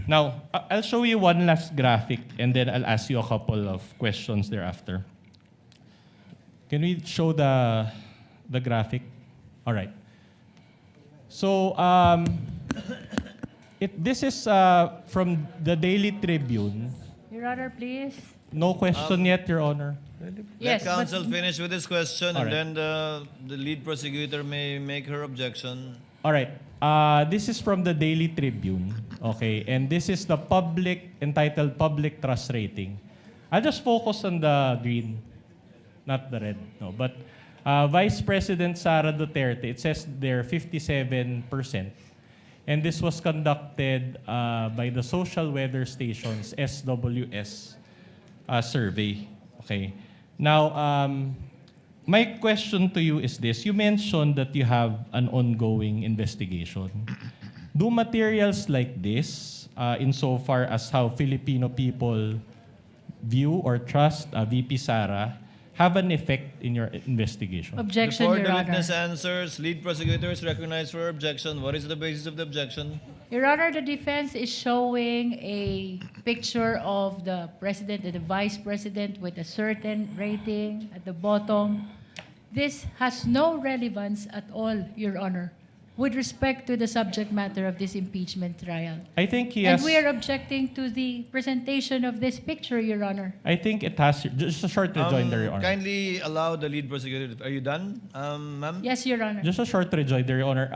Now, I'll show you one last graphic and then I'll ask you a couple of questions thereafter. Can we show the graphic? All right. So, this is from the Daily Tribune. Your Honor, please. No question yet, Your Honor. Yes, Let but- counsel finish with his question, All and right. then the lead prosecutor may make her objection. All right. This is from the Daily Tribune. Okay. And this is the entitled Public Trust Rating. I'll just focus on the green, not the red. No, but Vice President Sara Duterte, it says there 57%. And this was conducted by the Social Weather Station's SWS survey. Okay. Now, my question to you is this. You mentioned that you have an ongoing investigation. Do materials like this, insofar as how Filipino people view or trust VP Sara, have an effect in your investigation? Objection, Before Your the Honor. witness answers, lead prosecutor is recognized for objection. What is the basis of the objection? Your Honor, the defense is showing a picture of the president and the vice president with a certain rating at the bottom. This has no relevance at all, Your Honor. with respect to the subject matter of this impeachment trial. I think he And has... we are objecting to the presentation of this picture, Your Honor. I think it has... Just a short rejoinder, Your Honor. Kindly allow the lead prosecutor. Are you done, ma'am? Yes, Your Honor. Just a short rejoinder, Your Honor.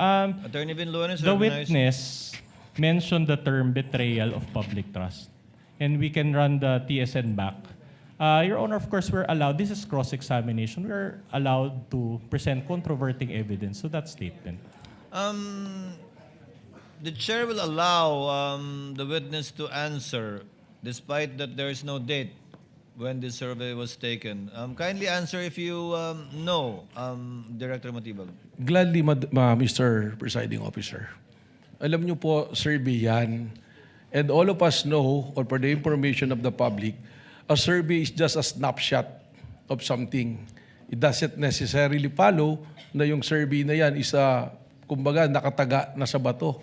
Attorney Villanueva is The recognized. witness mentioned the term betrayal of public trust. And we can run the TSN back. Your Honor, of course, we're allowed, this is cross-examination, we're allowed to present controverting evidence to that statement. The chair will allow the witness to answer despite that there is no date when the survey was taken. Kindly answer if you know, Director Matibag. Gladly, Mr. Presiding Officer. Alam niyo po, survey yan. And all of us know, or for the information of the public, a survey is just a snapshot of something. It doesn't necessarily follow na yung survey na yan is kumbaga nakataga na sa bato.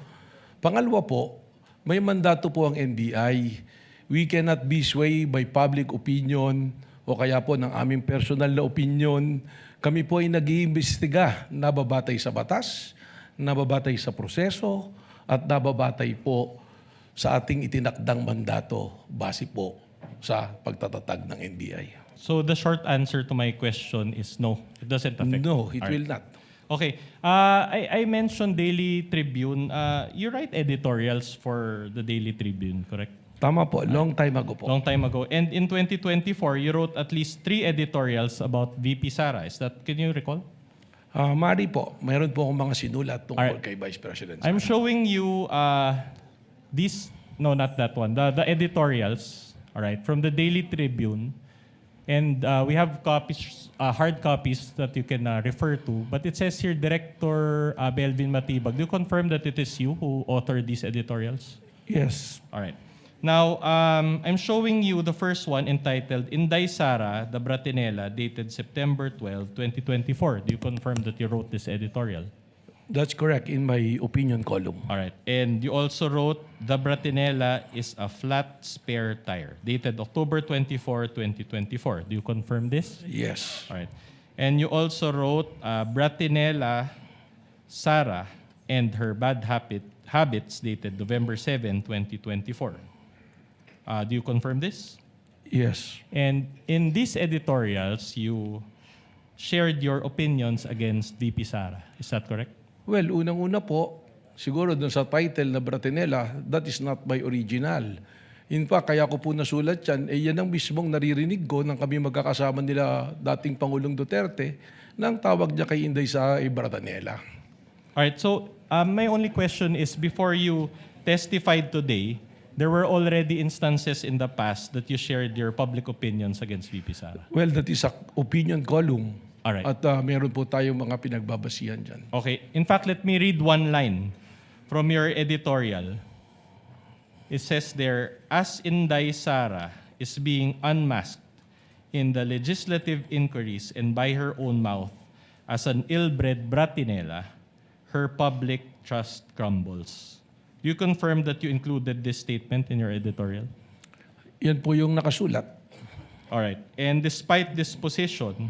Pangalawa po, may mandato po ang NBI. We cannot be swayed by public opinion o kaya po ng aming personal na opinion. Kami po ay nag-iimbestiga, nababatay sa batas, nababatay sa proseso, at nababatay po sa ating itinakdang mandato base po sa pagtatatag ng NBI. So the short answer to my question is no, it doesn't affect. No, it All right. will not. Okay. I mentioned Daily Tribune. You write editorials for the Daily Tribune, correct? Tama po, long time ago po. Long time ago. And in 2024, you wrote at least 3 editorials about VP Sara. Can you recall? Mari po, mayroon po akong mga sinulat tungkol Alright. kay Vice President. I'm showing you not that one, the editorials, all right, from the Daily Tribune. And we have copies, hard copies that you can refer to. But it says here, Director Melvin Matibag. Do you confirm that it is you who authored these editorials? Yes. All right. Now, I'm showing you the first one entitled Inday Sara, the Bratinela, dated September 12, 2024. Do you confirm that you wrote this editorial? That's correct in my opinion column. All right. And you also wrote, the Bratinela is a flat spare tire, dated October 24, 2024. Do you confirm this? Yes. All right. And you also wrote, Bratinela, Sara, and her bad habits, dated November 7, 2024. Do you confirm this? Yes. And in these editorials, you shared your opinions against VP Sara. Is that correct? Well, unang-una po, siguro dun sa title na Bratinela, that is not my original. In fact, kaya ko po nasulat yan, yan ang mismong naririnig ko nang kami magkakasama nila dating Pangulong Duterte nang tawag niya kay Inday Sara ay Bratinela. Alright, so my only question is, before you testified today, there were already instances in the past that you shared your public opinions against VP Sara. Well, that is a opinion column. Alright. At meron po tayong mga pinagbabasihan dyan. Okay. In fact, let me read one line from your editorial. It says there, as Inday Sara is being unmasked in the legislative inquiries and by her own mouth as an ill-bred Bratinela, her public trust crumbles. Do you confirm that you included this statement in your editorial? Yan po yung nakasulat. All right. And despite this position,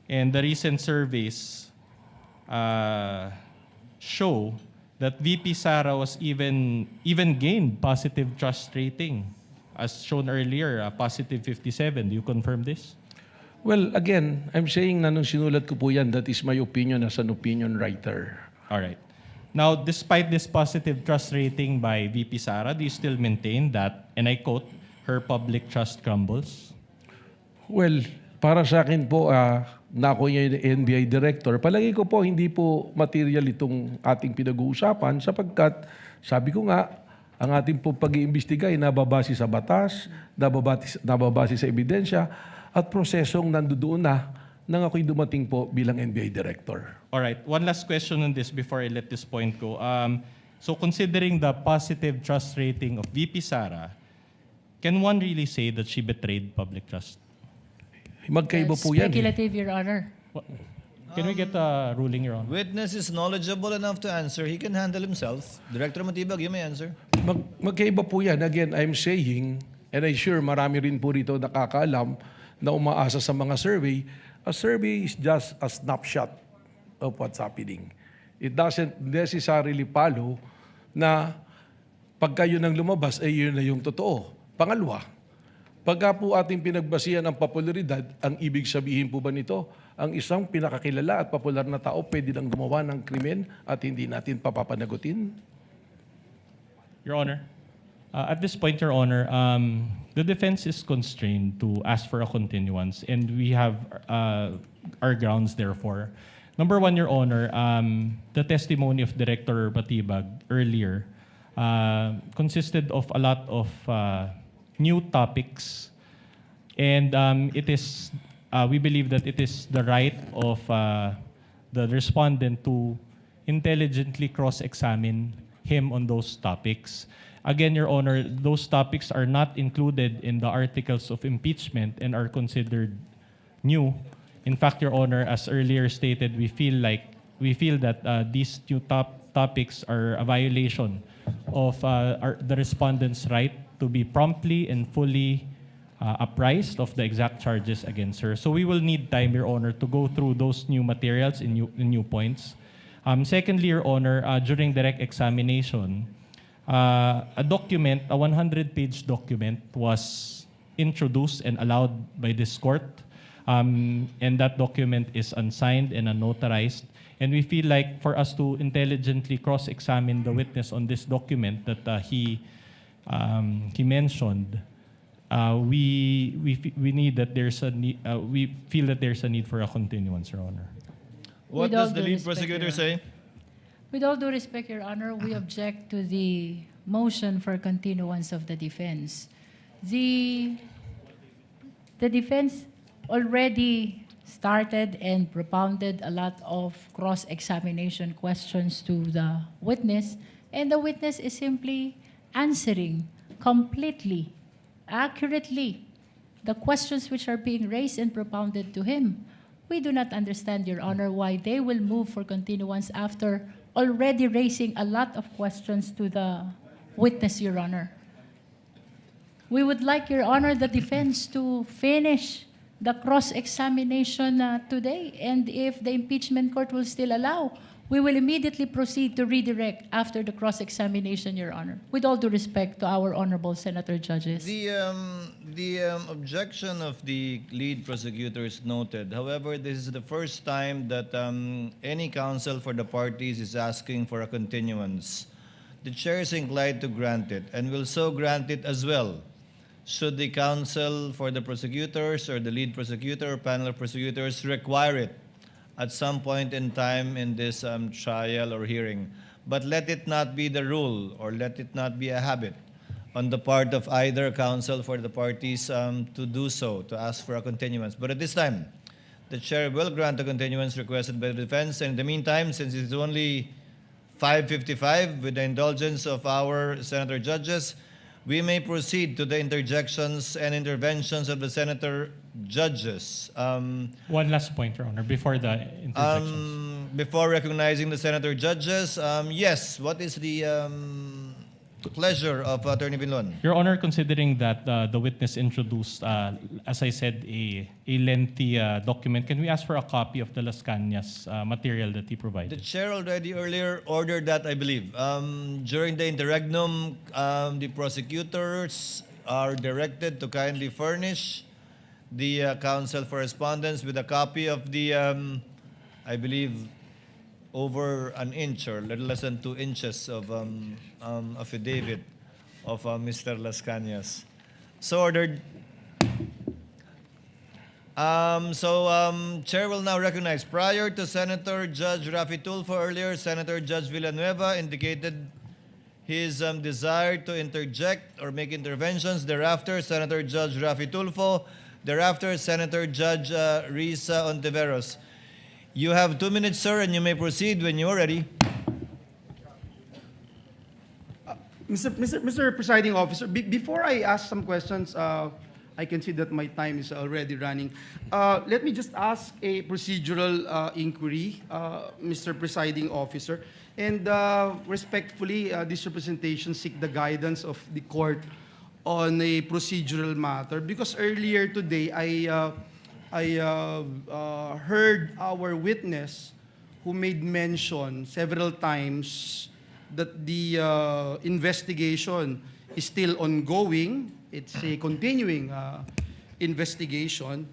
and the recent surveys show that VP Sara was even gained positive trust rating, as shown earlier, positive 57. Do you confirm this? Well, again, I'm saying na nung sinulat ko po yan, that is my opinion as an opinion writer. All right. Now, despite this positive trust rating by VP Sara, do you still maintain that, and I quote, her public trust crumbles? Well, para sa akin po, na ako yung NBI Director, palagi ko po hindi po material itong ating pinag-uusapan sapagkat sabi ko nga, ang ating po pag-iimbestiga ay nababase sa batas, nababase sa ebidensya at prosesong nandoon na nang ako'y dumating po bilang NBI Director. All right. One last question on this before I let this point go. So considering the positive trust rating of VP Sara, can one really say that she betrayed public trust? Magkaiba po yan. Speculative, Your Honor. Can we get a ruling, Your Honor? Witness is knowledgeable enough to answer. He can handle himself. Director Matibag, you may answer. Magkaiba po yan. Again, I'm saying, and I'm sure marami rin po rito nakakaalam na umaasa sa mga survey, a survey is just a snapshot of what's happening. It doesn't necessarily follow na pagka yun ang lumabas, yun na yung totoo. Pangalawa, pagka po ating pinagbasihan ang popularidad, ang ibig sabihin po ba nito, ang isang pinakakilala at popular na tao pwede lang gumawa ng krimen at hindi natin papapanagutin? Your Honor, at this point, Your Honor, the defense is constrained to ask for a continuance, and we have our grounds, therefore. Number one, Your Honor, the testimony of Director Matibag earlier consisted of a lot of new topics, and we believe that it is the right of the respondent to intelligently cross-examine him on those topics. Again, Your Honor, those topics are not included in the articles of impeachment and are considered new. In fact, Your Honor, as earlier stated, we feel that these new topics are a violation of the respondent's right to be promptly and fully apprised of the exact charges against her. So we will need time, Your Honor, to go through those new materials and new points. Secondly, Your Honor, during direct examination, a 100-page document was introduced and allowed by this court, and that document is unsigned and unnotarized. And we feel like for us to intelligently cross-examine the witness on this document that he mentioned, we need that there's a need, we feel that there's a need for a continuance, Your Honor. What With all does the due lead respect, prosecutor Your say? With all due respect, Your Honor, we object to the motion for continuance of the defense. The defense already started and propounded a lot of cross-examination questions to the witness, and the witness is simply answering completely, accurately, the questions which are being raised and propounded to him. We do not understand, Your Honor, why they will move for continuance after already raising a lot of questions to the witness, Your Honor. We would like, Your Honor, the defense to finish the cross-examination today, and if the impeachment court will still allow, we will immediately proceed to redirect after the cross-examination, Your Honor. With all due respect to our honorable senator judges. The objection of the lead prosecutor is noted. However, this is the first time that any counsel for the parties is asking for a continuance. The chair is inclined to grant it and will so grant it as well, should the counsel for the prosecutors or the lead prosecutor or panel of prosecutors require it at some point in time in this trial or hearing. But let it not be the rule, or let it not be a habit on the part of either counsel for the parties to do so, to ask for a continuance. But at this time, the chair will grant a continuance requested by the defense. And in the meantime, since it's only 5:55, with the indulgence of our senator judges, we may proceed to the interjections and interventions of the senator judges. One last point, Your Honor, before the interjections. Before recognizing the senator judges, yes, what is the pleasure of Attorney Binlon? Your Honor, considering that the witness introduced, as I said, a lengthy document, can we ask for a copy of the Las Cañas material that he The provided? chair already earlier ordered that, I believe. During the interregnum, the prosecutors are directed to kindly furnish the counsel for respondents with a copy of the, I believe, over an inch or little less than 2 inches of affidavit of Mr. Las Cañas. So ordered. Chair will now recognize, prior to Senator Judge Raffy Tulfo earlier, Senator Judge Villanueva indicated his desire to interject or make interventions. Thereafter, Senator Judge Raffy Tulfo. Thereafter, Senator Judge Risa Hontiveros. You have 2 minutes, sir, and you may proceed when you are ready. Mr. Presiding Officer, before I ask some questions, I can see that my time is already running. Let me just ask a procedural inquiry, Mr. Presiding Officer. And respectfully, this representation seek the guidance of the court on a procedural matter. Because earlier today, I heard our witness who made mention several times that the investigation is still ongoing. It's a continuing investigation.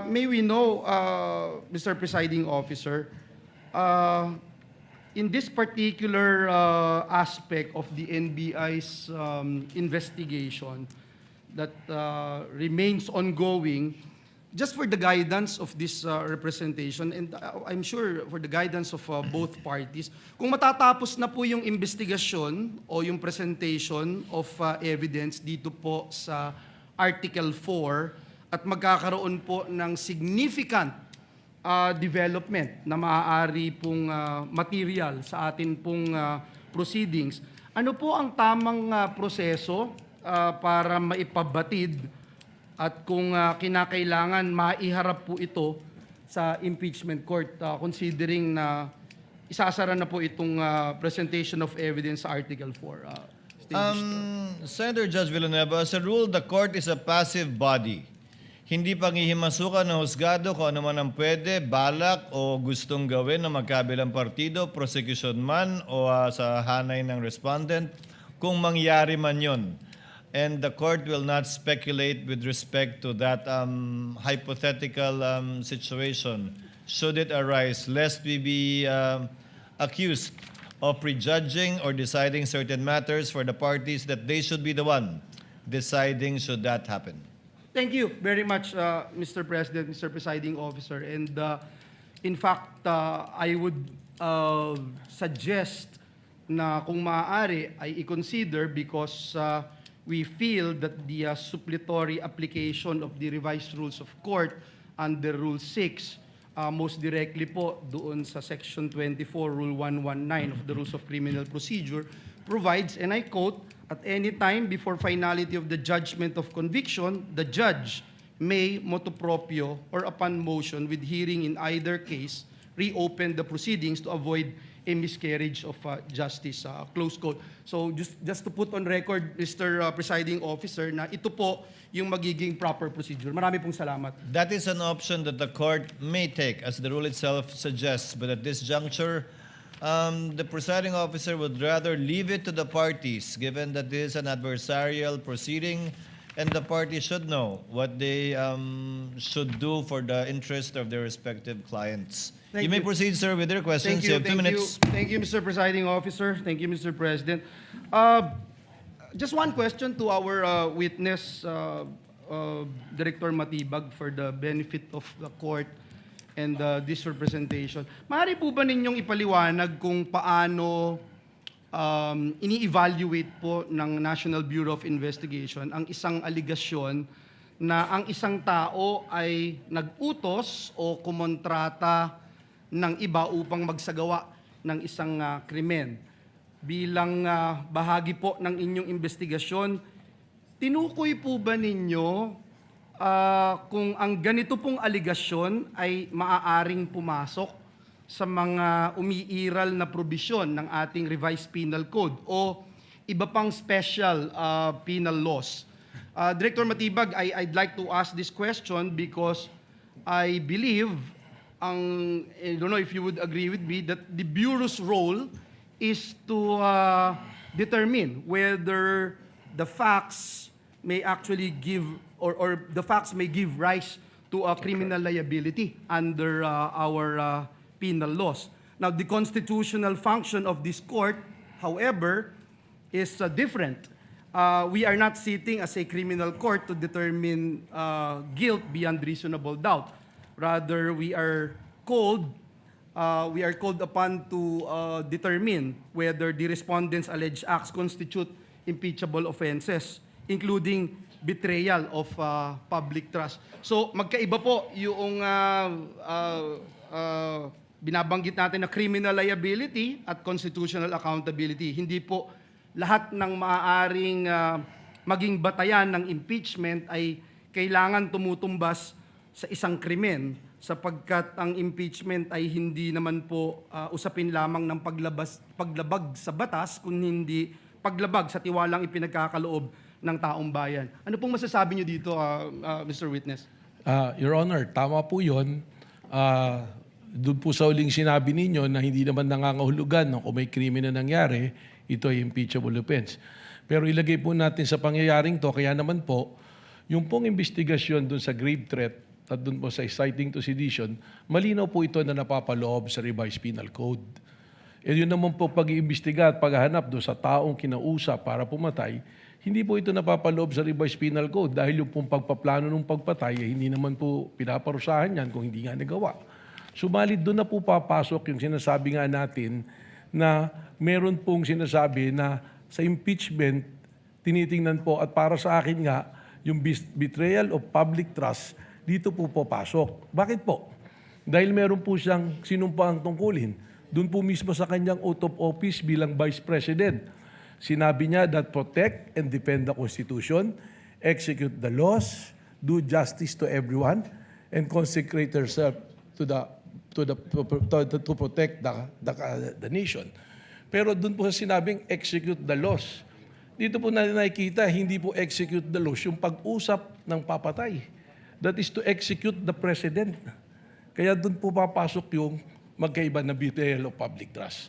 May we know, Mr. Presiding Officer, in this particular aspect of the NBI's investigation that remains ongoing, just for the guidance of this representation, and I'm sure for the guidance of both parties, kung matatapos na po yung investigasyon o yung presentation of evidence dito po sa Article 4 at magkakaroon po ng significant development na maaari pong material sa atin pong proceedings, ano po ang tamang proseso para maipabatid at kung kinakailangan maiharap po ito sa impeachment court, considering na isasara na po itong presentation of evidence sa Article 4. Senator Judge Villanueva, as a rule, the court is a passive body. Hindi panghihimasukan ng husgado kung ano man ang pwede, balak o gustong gawin ng magkabilang partido, prosecution man o sa hanay ng respondent, kung mangyari man yon. And the court will not speculate with respect to that hypothetical situation, should it arise, lest we be accused of prejudging or deciding certain matters for the parties that they should be the one deciding should that happen. Thank you very much, Mr. President, Mr. Presiding Officer. And in fact, I would suggest na kung maaari ay i-consider, because we feel that the suppletory application of the revised rules of court under Rule 6, most directly po doon sa Section 24, Rule 119 of the Rules of Criminal Procedure, provides, and I quote, "At any time before finality of the judgment of conviction, the judge may motu proprio or upon motion with hearing in either case reopen the proceedings to avoid a miscarriage of justice," close quote. So just to put on record, Mr. Presiding Officer, na ito po yung magiging proper procedure. Marami pong salamat. That is an option that the court may take, as the rule itself suggests. But at this juncture, the presiding officer would rather leave it to the parties, given that this is an adversarial proceeding, and the parties should know what they should do for the interest of their respective clients. Thank You may you. proceed, sir, with your questions. You have 2 minutes. Thank you, Mr. Presiding Officer. Thank you, Mr. President. Just one question to our witness, Director Matibag, for the benefit of the court and this representation. Maaari po ba ninyong ipaliwanag kung paano ini-evaluate po ng National Bureau of Investigation ang isang aligasyon na ang isang tao ay nag-utos o kumontrata ng iba upang magsagawa ng isang krimen? Bilang bahagi po ng inyong investigasyon, tinukoy po ba ninyo kung ang ganito pong aligasyon ay maaaring pumasok sa mga umiiral na probisyon ng ating revised penal code o iba pang special penal laws? Director Matibag, I'd like to ask this question because I believe, I don't know if you would agree with me, that the Bureau's role is to determine whether the facts may actually give or the facts may give rise to a criminal liability under our penal laws. Now, the constitutional function of this court, however, is different. We are not sitting as a criminal court to determine guilt beyond reasonable doubt. Rather, we are called upon to determine whether the respondents' alleged acts constitute impeachable offenses, including betrayal of public trust. So, magkaiba po yung binabanggit natin na criminal liability at constitutional accountability. Hindi po lahat ng maaaring maging batayan ng impeachment ay kailangan tumutumbas sa isang krimen, sapagkat ang impeachment ay hindi naman po usapin lamang ng paglabag sa batas, kundi paglabag sa tiwalang ipinagkakaloob ng taong bayan. Ano pong masasabi niyo dito, Mr. Witness? Your Honor, tama po yun. Doon po sa uling sinabi ninyo na hindi naman nangangahulugan no, kung may krimen na nangyari, ito ay impeachable offense. Pero ilagay po natin sa pangyayaring to, kaya naman po, yung pong investigasyon doon sa grave threat at doon po sa inciting to sedition, malinaw po ito na napapaloob sa revised penal code. E yun naman po pag-iimbestiga at paghahanap doon sa taong kinausap para pumatay, hindi po ito napapaloob sa revised penal code dahil yung pong pagpaplano ng pagpatay, hindi naman po pinaparusahan yan kung hindi nga nagawa. Subalit doon na po papasok yung sinasabi nga natin na meron pong sinasabi na sa impeachment, tinitingnan po at para sa akin nga, yung betrayal of public trust, dito po papasok. Bakit po? Dahil meron po siyang sinumpaang tungkulin. Doon po mismo sa kanyang oath of office bilang Vice President. Sinabi niya that protect and defend the Constitution, execute the laws, do justice to everyone, and consecrate herself to protect the nation. Pero doon po sa sinabing execute the laws. Dito po natin nakikita, hindi po execute the laws yung pag-usap ng papatay. That is to execute the president. Kaya doon po papasok yung magkaiba na betrayal of public trust.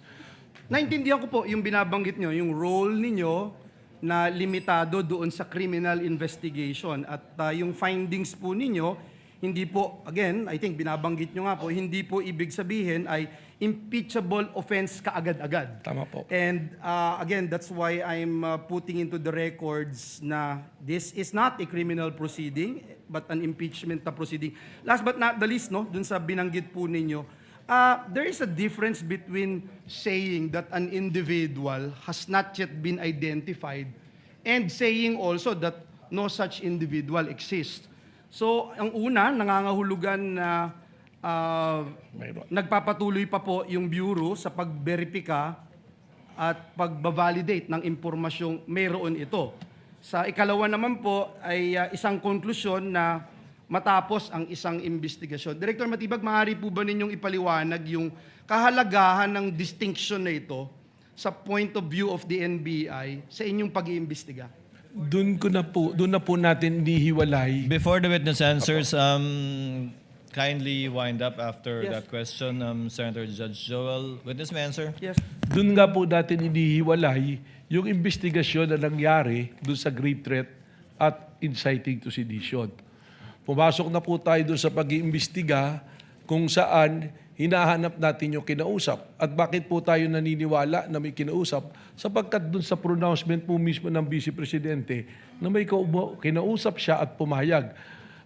Naintindihan ko po yung binabanggit nyo, yung role ninyo na limitado doon sa criminal investigation. At yung findings po ninyo, hindi po, again, I think binabanggit nyo nga po, hindi po ibig sabihin ay impeachable offense kaagad-agad. Tama po. And again, that's why I'm putting into the records na this is not a criminal proceeding, but an impeachment na proceeding. Last but not the least, no, dun sa binanggit po ninyo, there is a difference between saying that an individual has not yet been identified and saying also that no such individual exists. So, ang una, nangangahulugan na nagpapatuloy pa po yung Bureau sa pagberipika at pagbavalidate ng impormasyong mayroon ito. Sa ikalawa naman po ay isang konklusyon na matapos ang isang investigasyon. Director Matibag, maaari po ba ninyong ipaliwanag yung kahalagahan ng distinction na ito sa point of view of the NBI sa inyong pag-iimbestiga? Doon na po natin inihiwalay. Before the witness answers, kindly wind up after that question, Senator Judge Joel. Witness may answer? Yes. Doon nga po natin inihiwalay yung investigasyon na nangyari doon sa grave threat at inciting to sedition. Pumasok na po tayo doon sa pag-iimbestiga kung saan hinahanap natin yung kinausap. At bakit po tayo naniniwala na may kinausap? Sapagkat doon sa pronouncement po mismo ng Vice Presidente na may kinausap siya at pumayag.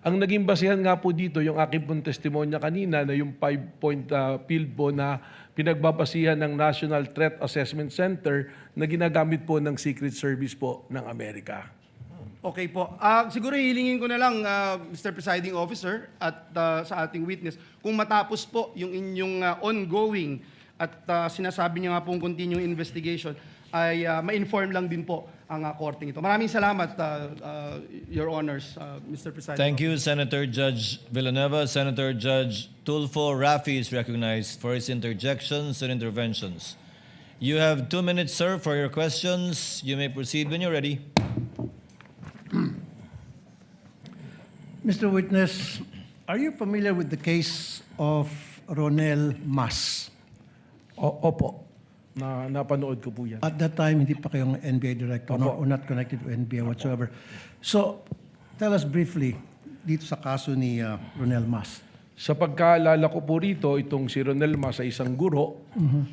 Ang naging basehan nga po dito, yung aking pong testimonya kanina na yung 5-point field po na pinagbabasihan ng National Threat Assessment Center na ginagamit po ng Secret Service po ng Amerika. Okay po. Siguro hilingin ko na lang, Mr. Presiding Officer, at sa ating witness, kung matapos po yung inyong ongoing at sinasabi niyo nga pong continuing investigation, ay ma-inform lang din po ang korting ito. Maraming salamat, Your Honors, Mr. Presiding Thank you, Senator Judge Villanueva. Senator Judge Tulfo Raffy is recognized for his interjections and interventions. You have 2 minutes, sir, for your questions. You may proceed when you're ready. Mr. Witness, are you familiar with the case of Ronel Mas? Opo, napanood ko po yan. At that time, hindi pa kayong NBI Director or not connected to NBI whatsoever. So, tell us briefly dito sa kaso ni Ronel Mas. Sa pagkaalala ko po rito, itong si Ronel Mas ay isang guro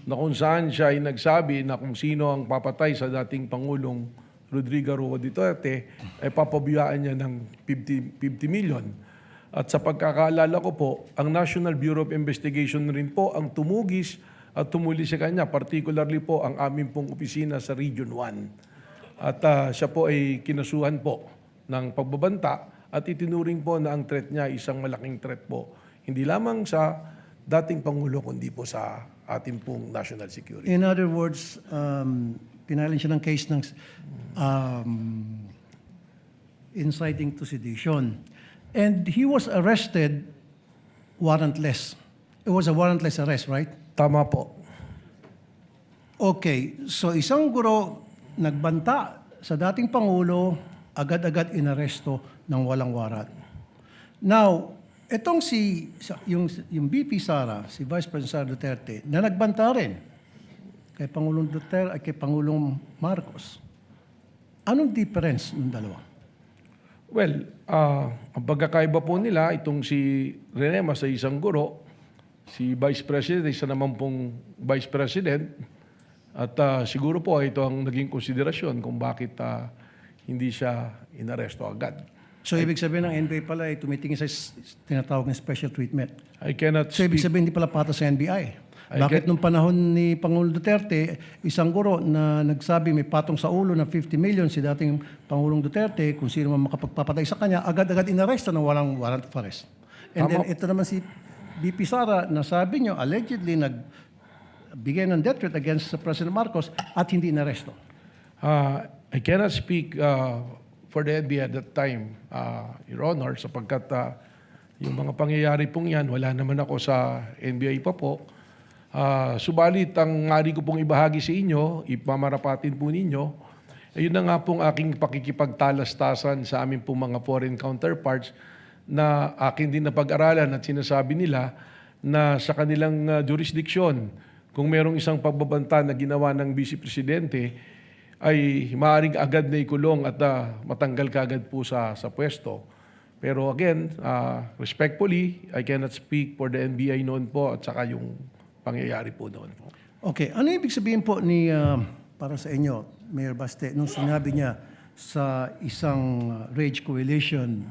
na kung saan siya ay nagsabi na kung sino ang papatay sa dating Pangulong Rodrigo Duterte, ay papabiyaan niya ng 50 million. At sa pagkakaalala ko po, ang National Bureau of Investigation rin po ang tumugis at tumuli sa kanya, particularly po ang aming pong opisina sa Region 1. At siya po ay kinasuhan po ng pagbabanta at itinuring po na ang threat niya isang malaking threat po. Hindi lamang sa dating Pangulo, kundi po sa ating pong national security. In other words, pinalin siya ng case ng inciting to sedition. And he was arrested warrantless. It was a warrantless arrest, right? Tama po. Okay, so isang guro nagbanta sa dating Pangulo, agad-agad inaresto ng walang warrant. Now, Itong yung VP Sara, si Vice President Sara Duterte, na nagbanta rin kay Pangulong Duterte at kay Pangulong Marcos. Anong difference ng dalawa? Well, ang pagkakaiba po nila, itong si Renema sa isang guro, si Vice President, isa naman pong Vice President, at siguro po ito ang naging konsiderasyon kung bakit hindi siya inaresto agad. So, ibig sabihin ng NBI pala ay tumitingin sa tinatawag na special treatment. I cannot So, ibig speak. sabihin hindi pala patas sa NBI. Bakit nung panahon ni Pangulong Duterte, isang guro na nagsabi may patong sa ulo na 50 million si dating Pangulong Duterte, kung sino man makapagpapatay sa kanya, agad-agad inaresto na walang warrant of arrest. And then ito naman si VP Sara na sabi nyo, allegedly nagbigay ng death threat against President Marcos at hindi inaresto. I cannot speak for the NBI at that time, Your Honor, sapagkat yung mga pangyayari pong yan, wala naman ako sa NBI pa po. Subalit, ang maaari ko pong ibahagi sa inyo, ipamarapatin po ninyo, ayun na nga pong aking pakikipagtalastasan sa aming pong mga foreign counterparts na akin din napag-aralan at sinasabi nila na sa kanilang jurisdiction, kung merong isang pagbabanta na ginawa ng Vice Presidente, ay maaaring agad na ikulong at matanggal kaagad po sa pwesto. Pero again, respectfully, I cannot speak for the NBI noon po at saka yung pangyayari po noon po. Okay, ano ibig sabihin po ni, para sa inyo, Mayor Baste, nung sinabi niya sa isang Rage Coalition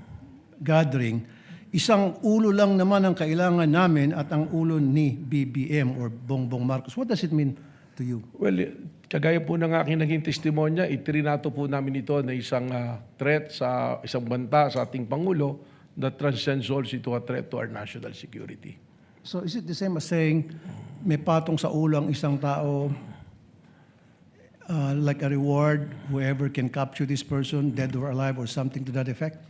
gathering, isang ulo lang naman ang kailangan namin at ang ulo ni BBM or Bongbong Marcos. What does it mean to you? Well, kagaya po ng aking naging testimonya, itrinato po namin ito na isang threat sa isang banta sa ating Pangulo that transcends also to a threat to our national security. So is it the same as saying may patong sa ulo ang isang tao, like a reward, whoever can capture this person, dead or alive or something to that effect?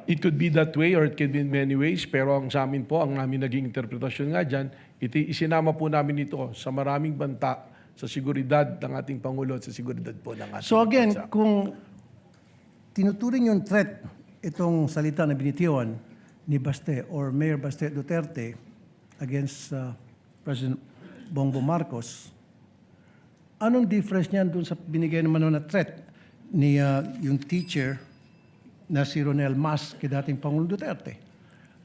It could be that way or it can be in many ways, pero ang sa amin po, ang namin naging interpretasyon nga dyan, isinama po namin ito sa maraming banta sa seguridad ng ating Pangulo at sa seguridad po ng ating So again, bansa. kung tinuturing yung threat, itong salita na binitiwan ni Baste or Mayor Baste Duterte against President Bongbong Marcos, anong difference niyan dun sa binigay naman na threat ni yung teacher na si Ronel Mas kay dating Pangulong Duterte?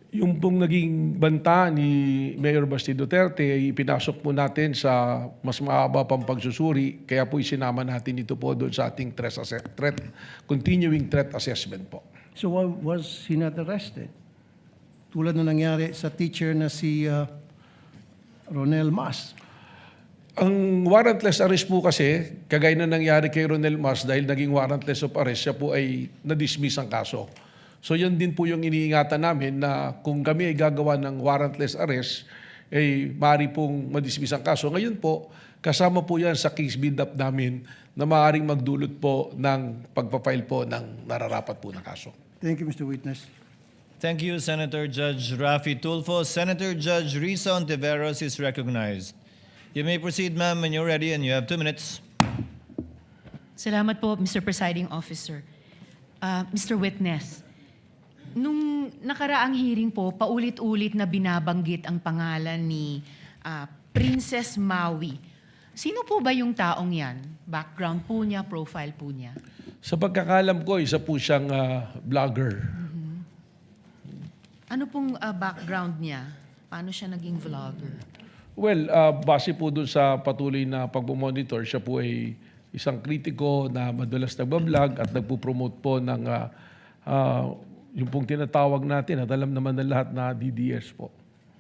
Yung pong naging banta ni Mayor Basti Duterte ay pinasok po natin sa mas mahaba pang pagsusuri, kaya po isinama natin ito po doon sa ating continuing threat assessment po. So why was he not arrested? Tulad na nangyari sa teacher na si Ronel Mas. Ang warrantless arrest po kasi, kagaya na nangyari kay Ronel Mas dahil naging warrantless of arrest, siya po ay na-dismiss ang kaso. So yan din po yung iniingatan namin na kung kami ay gagawa ng warrantless arrest, ay maaari pong ma-dismiss ang kaso. Ngayon po, kasama po yan sa case build-up namin na maaaring magdulot po ng pagpapile po ng nararapat po ng kaso. Thank you, Mr. Witness. Thank you, Senator Judge Raffy Tulfo. Senator Judge Risa Hontiveros is recognized. You may proceed, ma'am, when you're ready, and you have 2 minutes. Salamat po, Mr. Presiding Officer. Mr. Witness, nung nakaraang hearing po, paulit-ulit na binabanggit ang pangalan ni Princess Maui. Sino po ba yung taong yan? Background po niya, profile po niya? Sa pagkakalam ko, isa po siyang vlogger. Ano pong background niya? Paano siya naging vlogger? Well, base po dun sa patuloy na pagmamonitor, siya po ay isang kritiko na madalas nagbablog at nagpo-promote po ng yung pong tinatawag natin at alam naman ng lahat na DDS po.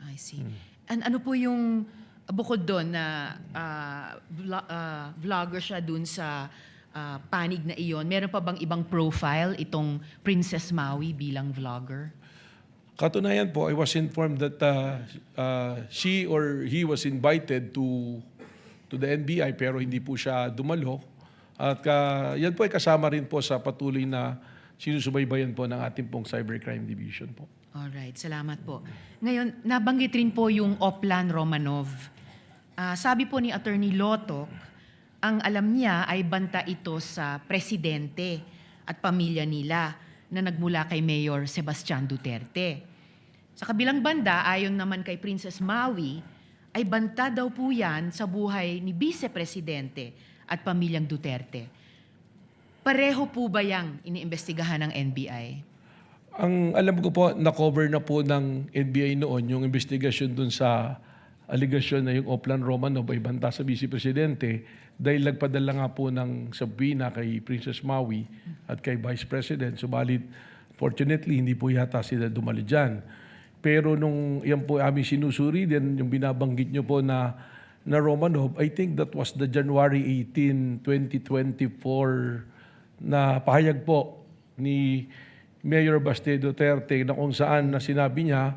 I see. And ano po yung bukod doon na vlogger siya dun sa panig na iyon? Meron pa bang ibang profile itong Princess Maui bilang vlogger? Katunayan po, I was informed that she or he was invited to the NBI pero hindi po siya dumalo. At yan po ay kasama rin po sa patuloy na sinusubaybayan po ng ating pong Cybercrime Division po. Alright, salamat po. Ngayon, nabanggit rin po yung Oplan Romanov. Sabi po ni Attorney Lotok, ang alam niya ay banta ito sa presidente at pamilya nila na nagmula kay Mayor Sebastian Duterte. Sa kabilang banda, ayon naman kay Princess Maui, ay banta daw po yan sa buhay ni Vice Presidente at pamilyang Duterte. Pareho po ba yang iniimbestigahan ng NBI? Ang alam ko po, na-cover na po ng NBI noon yung investigasyon dun sa allegation na yung Oplan Romanov ay banta sa Vice Presidente dahil nagpadala nga po ng subpoena kay Princess Maui at kay Vice President. Subalit, fortunately, hindi po yata sila dumali dyan. Pero nung yan po aming sinusuri din, yung binabanggit nyo po na Romanov, I think that was the January 18, 2024 na pahayag po ni Mayor Baste Duterte na kung saan na sinabi niya,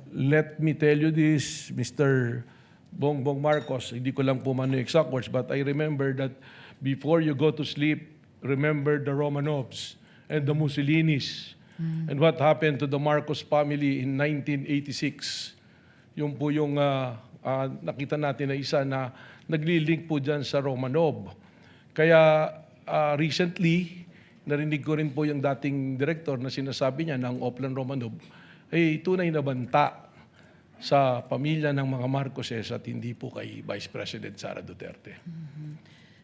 let me tell you this, Mr. Bongbong Marcos, hindi ko lang po man yung exact words, but I remember that before you go to sleep, remember the Romanovs and the Mussolinis and what happened to the Marcos family in 1986. Yung po yung nakita natin na isa na naglilink po dyan sa Romanov. Kaya recently, narinig ko rin po yung dating director na sinasabi niya ng Oplan Romanov ay tunay na banta sa pamilya ng mga Marcoses at hindi po kay Vice President Sara Duterte.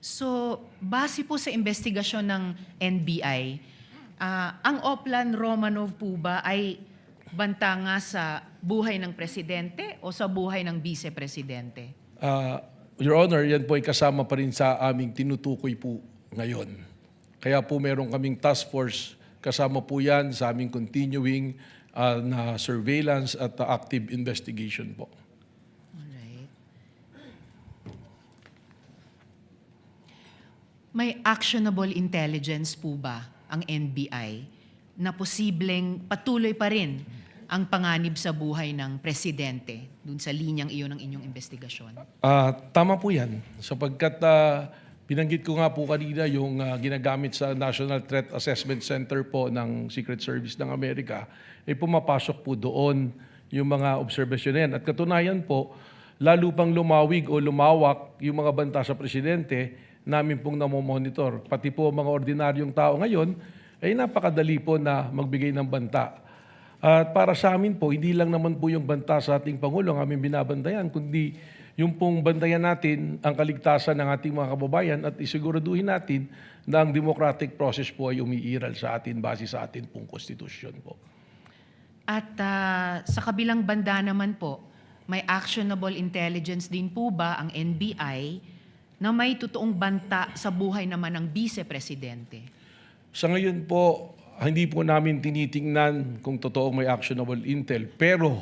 So, base po sa investigasyon ng NBI, ang Oplan Romanov po ba ay banta nga sa buhay ng presidente o sa buhay ng Vice Presidente? Your Honor, yan po ay kasama pa rin sa aming tinutukoy po ngayon. Kaya po meron kaming task force, kasama po yan sa aming continuing na surveillance at active investigation po. Alright. May actionable intelligence po ba ang NBI na posibleng patuloy pa rin ang panganib sa buhay ng presidente dun sa linyang iyon ng inyong investigasyon? Tama po yan, sapagkat binanggit ko nga po kanina yung ginagamit sa National Threat Assessment Center po ng Secret Service ng Amerika, ay pumapasok po doon yung mga obserbasyon na yan. At katunayan po, lalo pang lumawig o lumawak yung mga banta sa presidente, namin pong namomonitor. Pati po mga ordinaryong tao ngayon, ay napakadali po na magbigay ng banta. At para sa amin po, hindi lang naman po yung banta sa ating Pangulo ang aming binabantayan, kundi yung pong bantayan natin ang kaligtasan ng ating mga kababayan at isiguraduhin natin na ang democratic process po ay umiiral sa atin base sa atin pong konstitusyon po. At sa kabilang banda naman po, may actionable intelligence din po ba ang NBI na may totoong banta sa buhay naman ng Vice Presidente? Sa ngayon po, hindi po namin tinitingnan kung totoong may actionable intel. Pero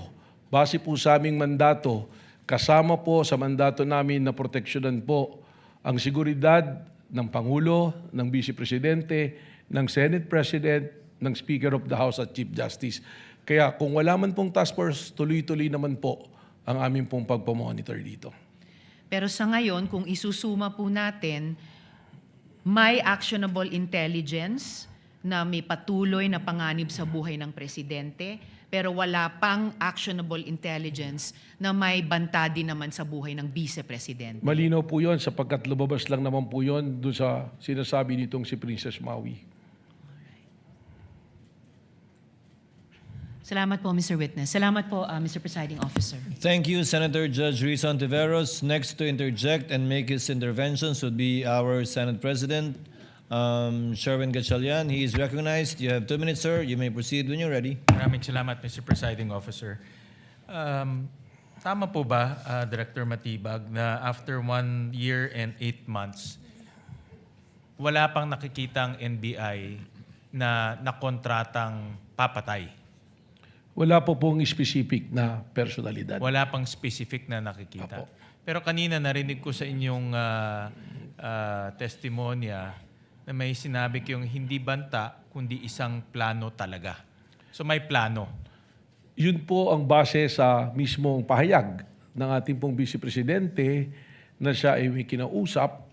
base po sa aming mandato, kasama po sa mandato namin na proteksyonan po ang seguridad ng Pangulo, ng Vice Presidente, ng Senate President, ng Speaker of the House at Chief Justice. Kaya kung wala man pong task force, tuloy-tuloy naman po ang aming pong pagpamonitor dito. Pero sa ngayon, kung isusuma po natin, may actionable intelligence na may patuloy na panganib sa buhay ng presidente, pero wala pang actionable intelligence na may banta din naman sa buhay ng Vice Presidente. Malinaw po yun sapagkat lumabas lang naman po yun doon sa sinasabi nitong si Princess Maui. Salamat po, Mr. Witness. Salamat po, Mr. Presiding Officer. Thank you, Senator Judge Risa Hontiveros. Next to interject and make his interventions would be our Senate President, Sherwin Gatchalian. He is recognized. You have 2 minutes, sir. You may proceed when you're ready. Maraming salamat, Mr. Presiding Officer. Tama po ba, Director Matibag, na after 1 year and 8 months, wala pang nakikitang NBI na nakontratang papatay? Wala po pong specific na personalidad. Wala pang specific na nakikita. Apo. Pero kanina narinig ko sa inyong testimonya na may sinabi kayong hindi banta, kundi isang plano talaga. So may plano. Yun po ang base sa mismong pahayag ng ating pong Vice Presidente na siya ay may kinausap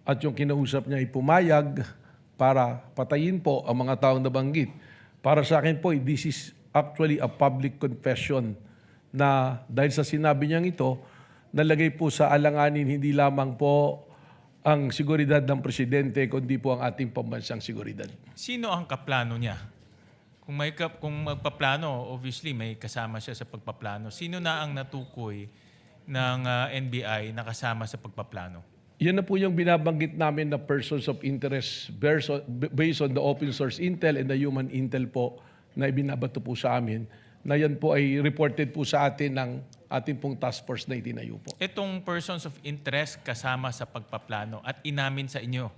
at yung kinausap niya ay pumayag para patayin po ang mga taong nabanggit. Para sa akin po, this is actually a public confession na dahil sa sinabi niyang ito, nalagay po sa alanganin hindi lamang po ang seguridad ng presidente, kundi po ang ating pambansang seguridad. Sino ang kaplano niya? Kung magpaplano, obviously may kasama siya sa pagpaplano. Sino na ang natukoy ng NBI na kasama sa pagpaplano? Yan na po yung binabanggit namin na persons of interest based on the open source intel and the human intel po na ibinabato po sa amin, na yan po ay reported po sa atin ng ating pong task force na itinayo po. Itong persons of interest kasama sa pagpaplano at inamin sa inyo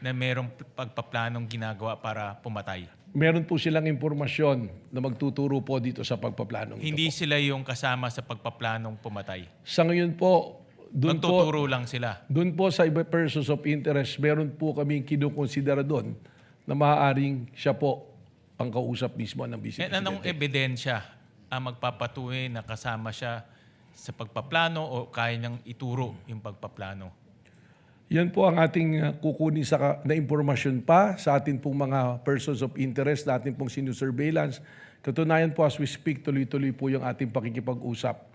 na merong pagpaplanong ginagawa para pumatay. Meron po silang impormasyon na magtuturo po dito sa pagpaplanong ito Hindi po. sila yung kasama sa pagpaplanong pumatay. Sa ngayon po, Magtuturo lang sila. doon po sa iba persons of interest, meron po kaming kinukonsidera doon na maaaring siya po ang kausap mismo ng Vice And anong Presidente. ebidensya ang magpapatuloy na kasama siya sa pagpaplano o kaya niyang ituro yung pagpaplano? Yan po ang ating kukunin na impormasyon pa sa ating pong mga persons of interest na ating pong sinusurveillance. Katunayan po, as we speak, tuloy-tuloy po yung ating pakikipag-usap.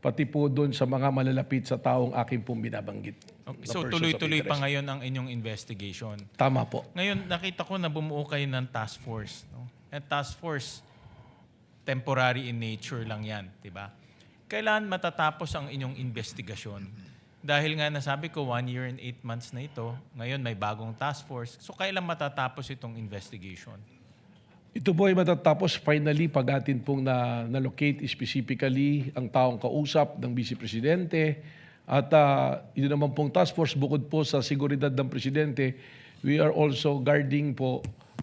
Pati po doon sa mga malalapit sa taong aking pong binabanggit. Okay. na So persons of tuloy-tuloy pa interest. ngayon ang inyong investigation. Tama po. Ngayon, nakita ko na bumuo kayo ng task force. No? At task force, temporary in nature lang yan, di ba? Kailan matatapos ang inyong investigasyon? Dahil nga nasabi ko, 1 year and 8 months na ito. Ngayon, may bagong task force. So, kailan matatapos itong investigation? Ito po ay matatapos finally pag atin pong na-locate specifically ang taong kausap ng Vice Presidente. At ito naman pong task force, bukod po sa seguridad ng Presidente, we are also guarding po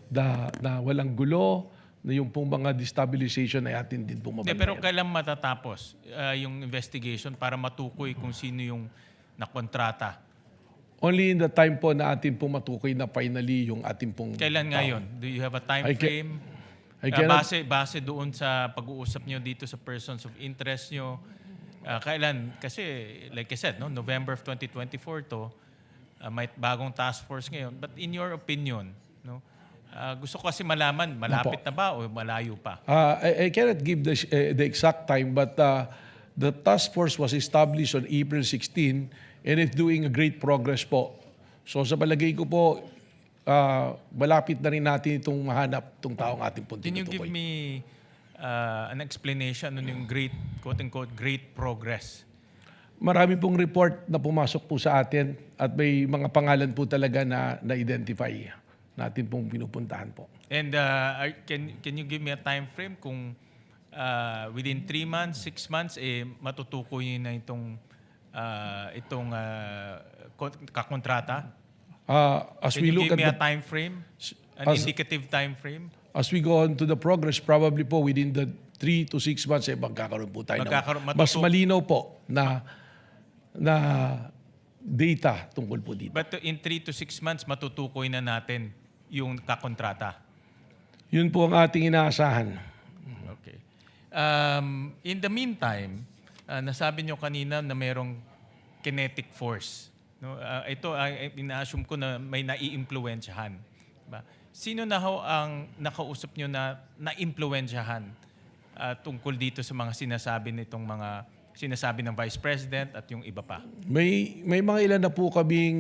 na walang gulo, na yung pong mga destabilization ay atin din pong Hindi, mabantayan. pero kailan matatapos yung investigation para matukoy kung sino yung nakontrata? Only in the time po na atin pong matukoy na finally yung ating pong Kailan tao. ngayon? Do you have a time I ca- frame? I cannot- Base doon sa pag-uusap nyo dito sa persons of interest nyo, kailan? Kasi, like I said, no, November of 2024 to, may bagong task force ngayon. But in your opinion, no, gusto ko kasi malaman, malapit na ba o malayo pa? I cannot give the exact time, but the task force was established on April 16 and it's doing a great progress po. So sa palagay ko po, malapit na rin natin itong mahanap itong taong ating pong Can you give tinutukoy. me an explanation ano yung great, quote-unquote, great progress? Marami pong report na pumasok po sa atin at may mga pangalan po talaga na-identify natin pong pinupuntahan po. And can you give me a time frame kung within 3 months, 6 months, matutukoy na itong kakontrata? As Can we you look give me at a time frame? An indicative time frame? as we go on to the progress, probably po within the 3 to 6 months, magkakaroon po tayo ng mas malinaw po na data tungkol po dito. But in 3 to 6 months, matutukoy na natin yung kakontrata. Yun po ang ating inaasahan. Okay. In the meantime, nasabi nyo kanina na merong kinetic force. No? Ito, ina-assume ko na may nai-impluwensyahan. Diba? Sino na ho ang nakausap nyo na na-impluwensyahan tungkol dito sa mga sinasabi nitong mga sinasabi ng Vice President at yung iba pa? May mga ilan na po kaming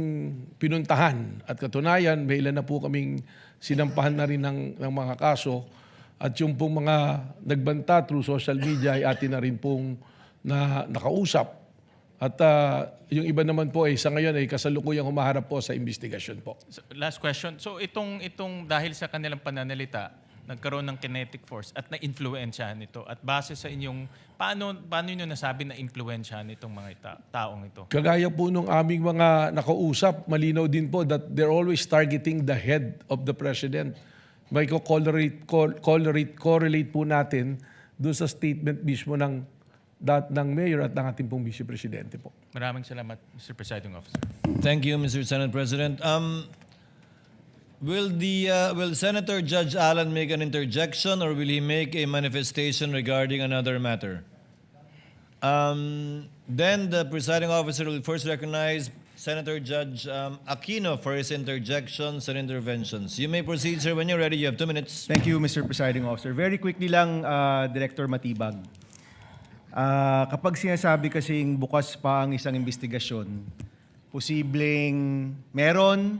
pinuntahan at katunayan, may ilan na po kaming sinampahan na rin ng mga kaso at yung pong mga nagbanta through social media ay atin na rin pong nakausap. At yung iba naman po ay sa ngayon ay kasalukuyang humaharap po sa investigasyon po. So, last question. So itong dahil sa kanilang pananalita, nagkaroon ng kinetic force at na-influensyahan ito. At base sa inyong, paano nyo nasabi na influensyahan itong mga taong ito? Kagaya po nung aming mga nakausap, malinaw din po that they're always targeting the head of the president. May correlate po natin doon sa statement mismo ng mayor at ng ating pong vice presidente po. Maraming salamat, Mr. Presiding Officer. Thank you, Mr. Senate President. Will Senator Judge Allen make an interjection or will he make a manifestation regarding another matter? Then the presiding officer will first recognize Senator Judge Aquino for his interjections and interventions. You may proceed, sir. When you're ready, you have 2 minutes. Thank you, Mr. Presiding Officer. Very quickly lang, Director Matibag. Kapag sinasabi kasing bukas pa ang isang investigasyon, posibleng meron,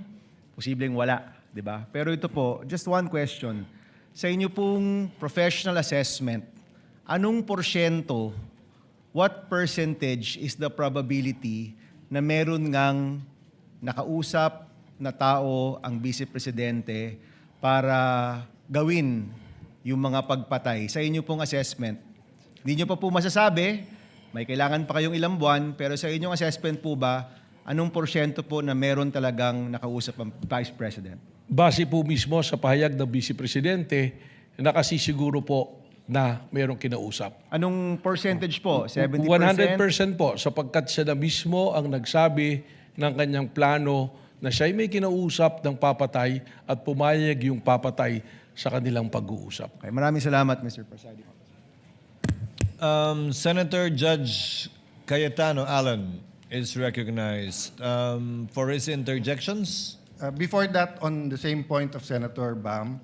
posibleng wala, di ba? Pero ito po, just one question. sa inyo pong professional assessment, anong porsyento, what percentage is the probability na meron ngang nakausap na tao ang Vice Presidente para gawin yung mga pagpatay sa inyo pong assessment? Hindi nyo pa po masasabi, may kailangan pa kayong ilang buwan, pero sa inyong assessment po ba, anong porsyento po na meron talagang nakausap ang Vice President? Base po mismo sa pahayag ng Vice Presidente, nakasisiguro po na merong kinausap. Anong percentage po? 70%? 100% po, sapagkat siya na mismo ang nagsabi ng kanyang plano na siya'y may kinausap ng papatay at pumayag yung papatay sa kanilang pag-uusap. Okay, maraming salamat, Mr. Presiding. Senator Judge Cayetano Allen is recognized for his interjections. Before that, on the same point of Senator Bam,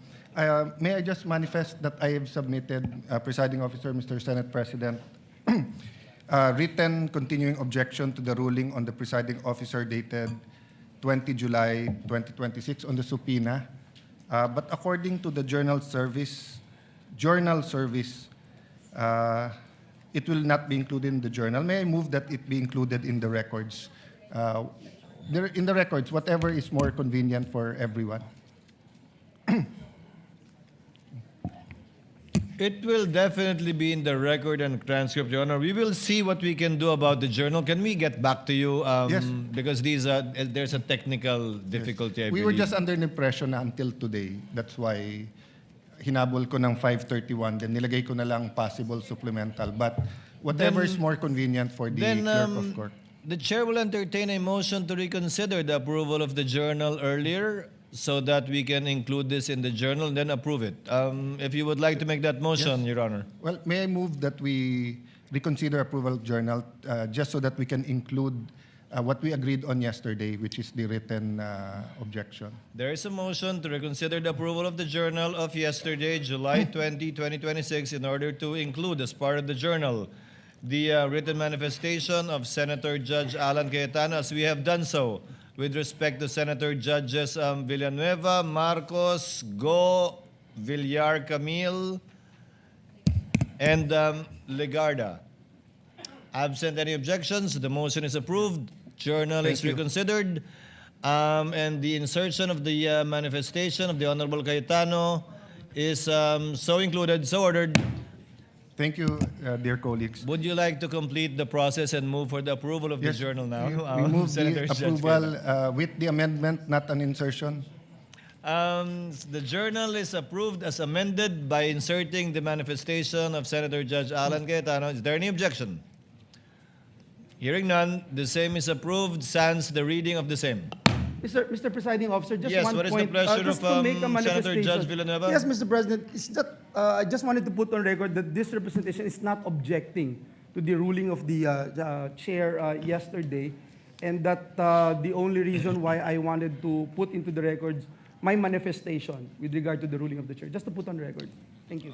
may I just manifest that I have submitted, Presiding Officer, Mr. Senate President, written continuing objection to the ruling on the Presiding Officer dated 20 July 2026 on the subpoena. But according to the journal service, it will not be included in the journal. May I move that it be included in the records? In the records, whatever is more convenient for everyone. It will definitely be in the record and transcript, Your Honor. We will see what we can do about the journal. Can we get back to you? Yes. Because there's a technical difficulty, I We believe. were just under the impression na until today. That's why hinabol ko ng 5:31, then nilagay ko na lang possible supplemental. But whatever is more convenient for the clerk of court. The chair will entertain a motion to reconsider the approval of the journal earlier so that we can include this in the journal and then approve it. If you would like to make that motion, Your Honor. Well, may I move that we reconsider approval of journal just so that we can include what we agreed on yesterday, which is the written objection. There is a motion to reconsider the approval of the journal of yesterday, July 20, 2026, in order to include as part of the journal the written manifestation of Senator Judge Alan Cayetano, as we have done so with respect to Senator Judges Villanueva, Marcos, Go, Villar Camille, and Legarda. Absent any objections, the motion is approved. Journal is reconsidered. And the insertion of the manifestation of the Honorable Cayetano is so included, so ordered. Thank you, dear colleagues. Would you like to complete the process and move for the approval of the Yes, journal now? we move Senator the Judge approval Cayetano. with the amendment, not an insertion. The journal is approved as amended by inserting the manifestation of Senator Judge Alan Cayetano. Is there any objection? Hearing none, the same is approved, sans the reading of the same. Mr. Presiding Officer, just Yes, one what is the point. pleasure Just of to make a Senator manifestation. Judge Villanueva? Yes, Mr. President. It's that, I just wanted to put on record that this representation is not objecting to the ruling of the chair yesterday, and that the only reason why I wanted to put into the records my manifestation with regard to the ruling of the chair. Just to put on record. Thank you.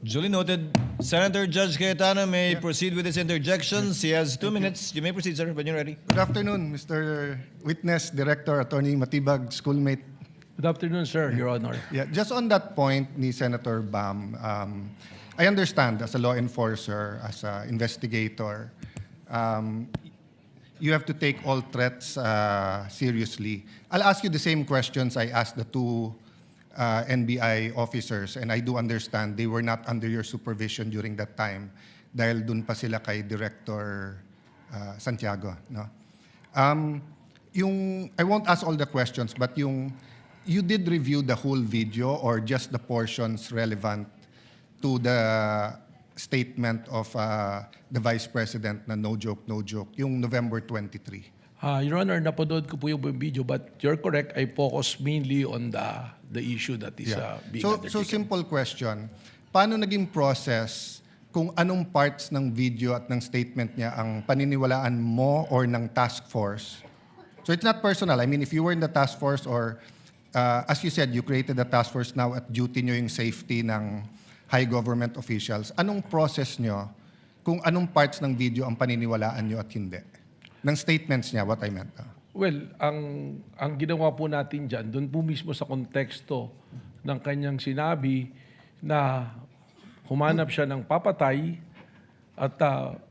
Duly noted. Senator Judge Cayetano may proceed with his interjections. He has 2 minutes. You may proceed, sir, when you're ready. Good afternoon, Mr. Witness, Director, Attorney Matibag, schoolmate. Good afternoon, sir, Your Honor. Yeah, just on that point ni Senator Bam, I understand as a law enforcer, as an investigator, you have to take all threats seriously. I'll ask you the same questions I asked the two NBI officers, and I do understand they were not under your supervision during that time dahil dun pa sila kay Director Santiago. No? I won't ask all the questions, but you did review the whole video or just the portions relevant to the statement of the Vice President na no joke, yung November 23. Your Honor, napanood ko po yung video, but you're correct, I focus mainly on the issue that is being So undertaken. simple question, paano naging process kung anong parts ng video at ng statement niya ang paniniwalaan mo or ng task force? So it's not personal. I mean, if you were in the task force or as you said, you created the task force now at duty nyo yung safety ng high government officials, anong process nyo kung anong parts ng video ang paniniwalaan nyo at hindi? Ng statements niya, what I meant. Well, ang ginawa po natin dyan, doon po mismo sa konteksto ng kanyang sinabi na humanap siya ng papatay at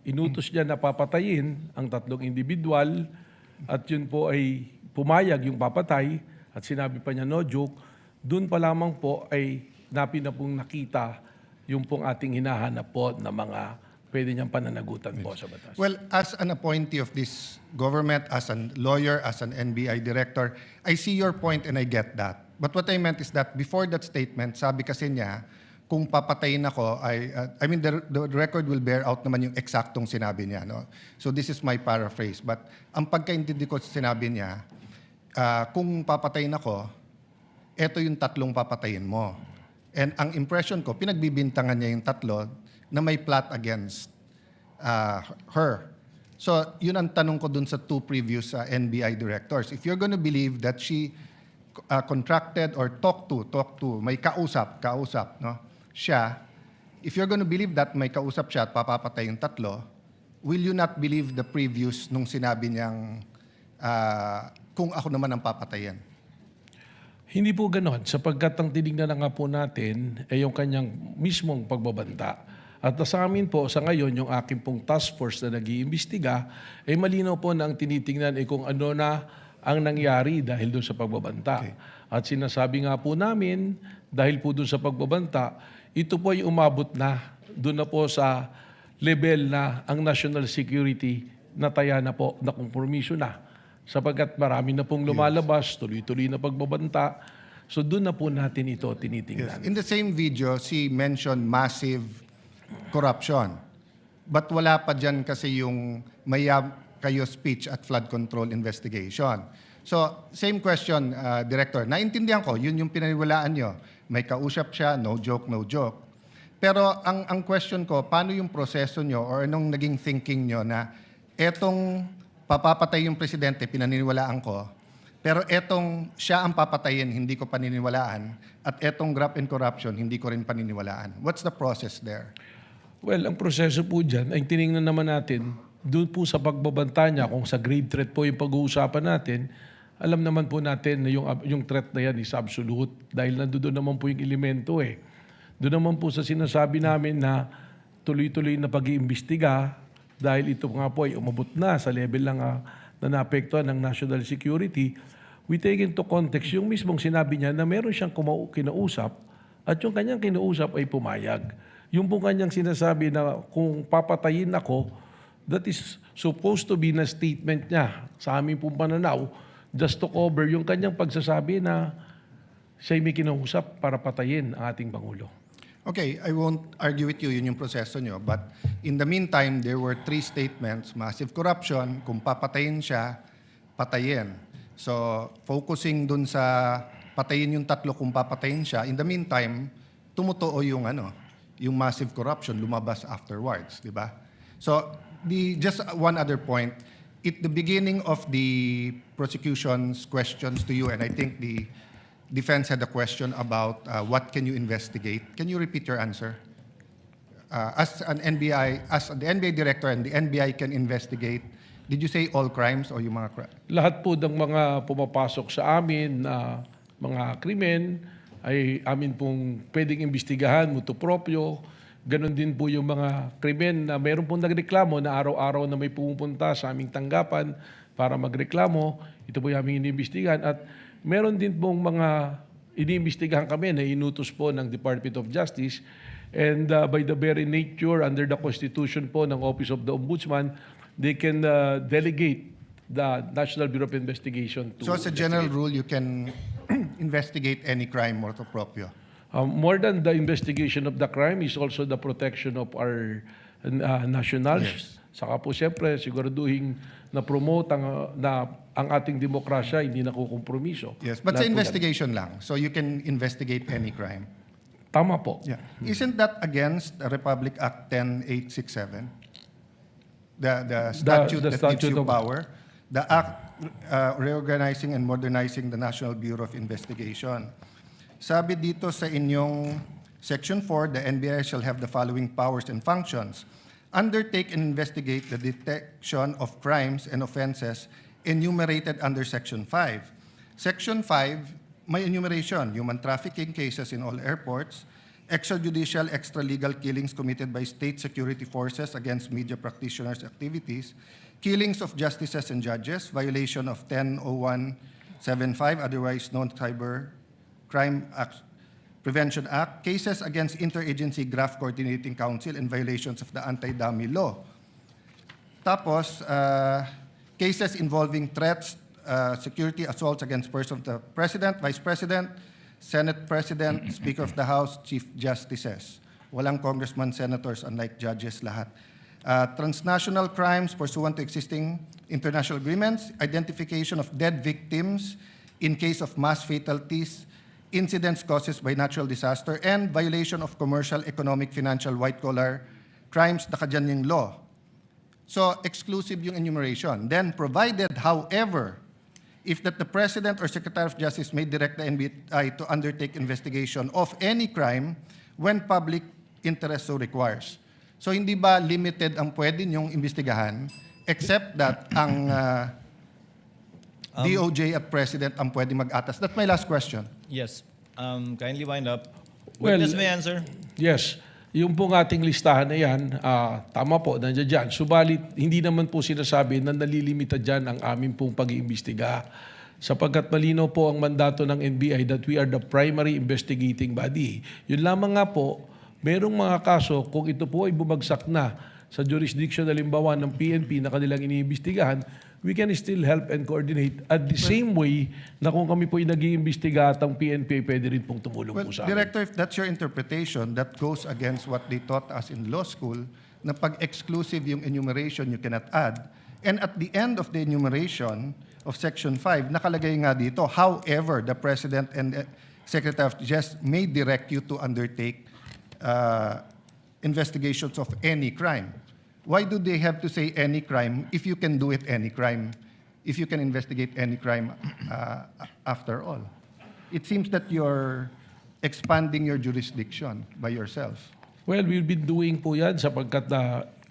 inutos niya na papatayin ang 3 individual at yun po ay pumayag yung papatay at sinabi pa niya no joke, doon pa lamang po ay pong nakita yung pong ating hinahanap po na mga pwede niyang pananagutan po sa batas. Well, as an appointee of this government, as a lawyer, as an NBI director, I see your point and I get that. But what I meant is that before that statement, sabi kasi niya, kung papatayin ako, I mean, the record will bear out naman yung eksaktong sinabi niya. No? So this is my paraphrase. But ang pagkaintindi ko sa sinabi niya, kung papatayin ako, eto yung 3 papatayin mo. And ang impression ko, pinagbibintangan niya yung 3 na may plot against her. So, yun ang tanong ko dun sa 2 previous NBI directors. If you're going to believe that she contracted or talked to, may kausap, no? Siya, if you're going to believe that may kausap siya at papapatay yung 3, will you not believe the previous nung sinabi niyang kung ako naman ang papatayin? Hindi po ganon, sapagkat ang tinignan na nga po natin ay yung kanyang mismong pagbabanta. At sa amin po, sa ngayon, yung aking pong task force na nag-iimbestiga, ay malinaw po na ang tinitingnan ay kung ano na ang nangyari dahil doon sa pagbabanta. Okay. At sinasabi nga po namin, dahil po doon sa pagbabanta, ito po ay umabot na, doon na po sa level na ang national security nataya na po, na kompromiso na. Sapagkat marami na pong lumalabas, tuloy-tuloy na pagbabanta. So doon na po natin ito tinitingnan. Yes. In the same video, she mentioned massive corruption. But wala pa dyan kasi yung mayab kayo speech at flood control investigation. So, same question, Director. Naintindihan ko, yun yung pinaniwalaan nyo. May kausap siya, no joke, no joke. Pero ang question ko, paano yung proseso nyo or anong naging thinking nyo na etong papapatay yung presidente, pinaniniwalaan ko, pero etong siya ang papatayin, hindi ko paniniwalaan, at etong graft and corruption, hindi ko rin paniniwalaan. What's the process there? Well, ang proseso po dyan ay tinignan naman natin doon po sa pagbabanta niya, kung sa grave threat po yung pag-uusapan natin, alam naman po natin na yung threat na yan is absolute dahil nandoon naman po yung elemento eh. Doon naman po sa sinasabi namin na tuloy-tuloy na pag-iimbestiga dahil ito nga po ay umabot na sa level lang na naapektuhan ng national security, we take into context yung mismong sinabi niya na meron siyang kinausap at yung kanyang kinausap ay pumayag. Yung po kanyang sinasabi na kung papatayin ako, that is supposed to be na statement niya sa aming pong pananaw just to cover yung kanyang pagsasabi na siya'y may kinausap para patayin ang ating Pangulo. Okay, I won't argue with you, yun yung proseso nyo. But in the meantime, there were 3 statements, massive corruption, kung papatayin siya, patayin. So, focusing dun sa patayin yung 3 kung papatayin siya, in the meantime, tumutuo yung yung massive corruption lumabas afterwards, di ba? So, just one other point, at the beginning of the prosecution's questions to you, and I think the defense had a question about what can you investigate. Can you repeat your answer? As the NBI director and the NBI can investigate, did you say all crimes o yung mga crimes? Lahat po ng mga pumapasok sa amin na mga krimen ay amin pong pwedeng imbestigahan, mutuo proprio. Ganon din po yung mga krimen na meron pong nagreklamo na araw-araw na may pumupunta sa aming tanggapan para magreklamo. Ito po yung aming iniimbestigahan. At meron din pong mga iniimbestigahan kami na inutos po ng Department of Justice. And by the very nature, under the Constitution po ng Office of the Ombudsman, they can delegate the National Bureau of Investigation to... So as a general rule, you can investigate any crime motu proprio? More than the investigation of the crime is also the protection of our nationals. Yes. Saka po siyempre siguraduhin na promote ang ating demokrasya hindi nakukompromiso. Yes, but sa investigation lang. So you can investigate any crime. Tama po. Yeah. Isn't that against the Republic Act 10867? The statute that gives you power? The Act Reorganizing and Modernizing the National Bureau of Investigation. Sabi dito sa inyong Section 4, the NBI shall have the following powers and functions. Undertake and investigate the detection of crimes and offenses enumerated under Section 5. Section 5 may enumeration, human trafficking cases in all airports, extrajudicial, extralegal killings committed by state security forces against media practitioners' activities, killings of justices and judges, violation of 100175, otherwise known Cyber Crime Prevention Act, cases against Interagency Graft Coordinating Council, and violations of the anti-dummy law. Tapos, cases involving threats, security assaults against persons of the President, Vice President, Senate President, Speaker of the House, Chief Justices. Walang congressman, senators, unlike judges lahat. Transnational crimes pursuant to existing international agreements, identification of dead victims in case of mass fatalities, incidents caused by natural disaster, and violation of commercial, economic, financial, white-collar crimes, Gatchalian law. So, exclusive yung enumeration. Then, provided, however, if that the President or Secretary of Justice may direct the NBI to undertake investigation of any crime when public interest so requires. So, hindi ba limited ang pwede niyong imbestigahan except that ang DOJ at President ang pwede mag-atas? That's my last question. Yes. Kindly wind up. Well, Witness may answer. Yes. Yung pong ating listahan na yan, tama po, nandiyan dyan. Subalit, hindi naman po sinasabi na nalilimita dyan ang aming pong pag-iimbestiga. Sapagkat malinaw po ang mandato ng NBI that we are the primary investigating body. Yun lamang nga po, merong mga kaso, kung ito po ay bumagsak na sa jurisdiction halimbawa ng PNP na kanilang iniimbestigahan, we can still help and coordinate at the same way na kung kami po ay nag-iimbestiga at ang PNP pwede rin pong tumulong Well, po sa amin. Director, if that's your interpretation, that goes against what they taught us in law school, na pag exclusive yung enumeration, you cannot add. And at the end of the enumeration of Section 5, nakalagay nga dito, however, the President and Secretary of Justice may direct you to undertake investigations of any crime. Why do they have to say any crime if you can do it any crime, if you can investigate any crime after all? It seems that you're expanding your jurisdiction by yourself. Well, we've been doing po yan sapagkat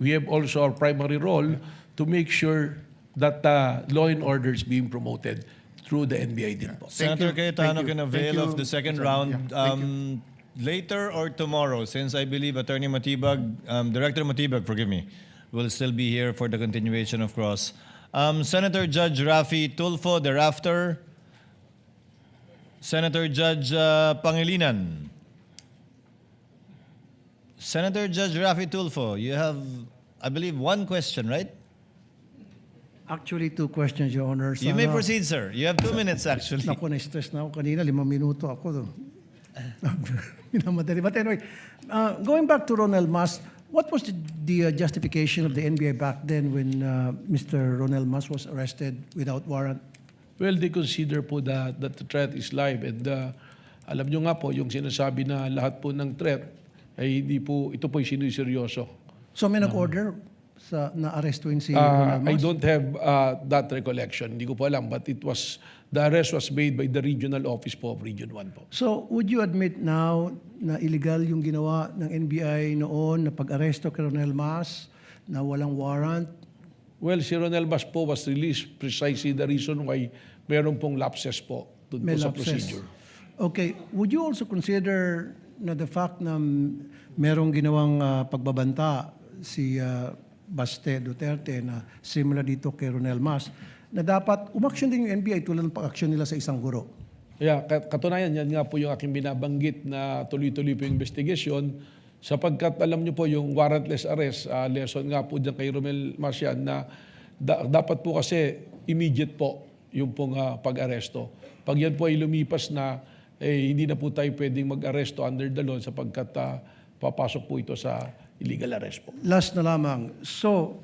we have also our primary role to make sure that law and order is being promoted through the NBI din po. Senator Cayetano Thank you. can avail Thank of the you, second Mr. round Yeah, thank you. later or tomorrow, since I believe Attorney Matibag, Director Matibag, forgive me, will still be here for the continuation of cross. Senator Judge Raffy Tulfo thereafter. Senator Judge Pangilinan. Senator Judge Raffy Tulfo, you have, I believe, one question, right? Actually, 2 questions, Your Honor. You may proceed, sir. You have 2 minutes, actually. Naku, na-stress na ako kanina. 5 minuto ako. Minamadali. But anyway, going back to Ronel Mas, what was the justification of the NBI back then when Mr. Ronel Mas was arrested without warrant? Well, they consider po that the threat is live and alam nyo nga po, yung sinasabi na lahat po ng threat ay hindi po, ito po ay sinuseryoso. So may nag-order na arrestuin si Ronel Mas? I don't have that recollection. Hindi ko po alam, but the arrest was made by the regional office po of Region 1 po. So would you admit now na illegal yung ginawa ng NBI noon na pag-aresto kay Ronel Mas na walang warrant? Well, si Ronel Mas po was released precisely the reason why meron pong lapses po doon po sa procedure. Okay. Would you also consider na the fact na merong ginawang pagbabanta si Baste Duterte na similar dito kay Ronel Mas, na dapat umaksyon din yung NBI tulad ng pag-aksyon nila sa isang guro? Yeah, katunayan, yan nga po yung aking binabanggit na tuloy-tuloy po yung investigation sapagkat alam nyo po yung warrantless arrest, lesson nga po dyan kay Ronel Mas yan na dapat po kasi immediate po yung pong pag-aresto. Pag yan po ay lumipas na, hindi na po tayo pwedeng mag-aresto under the law sapagkat papasok po ito sa illegal arrest po. Last na lamang. So,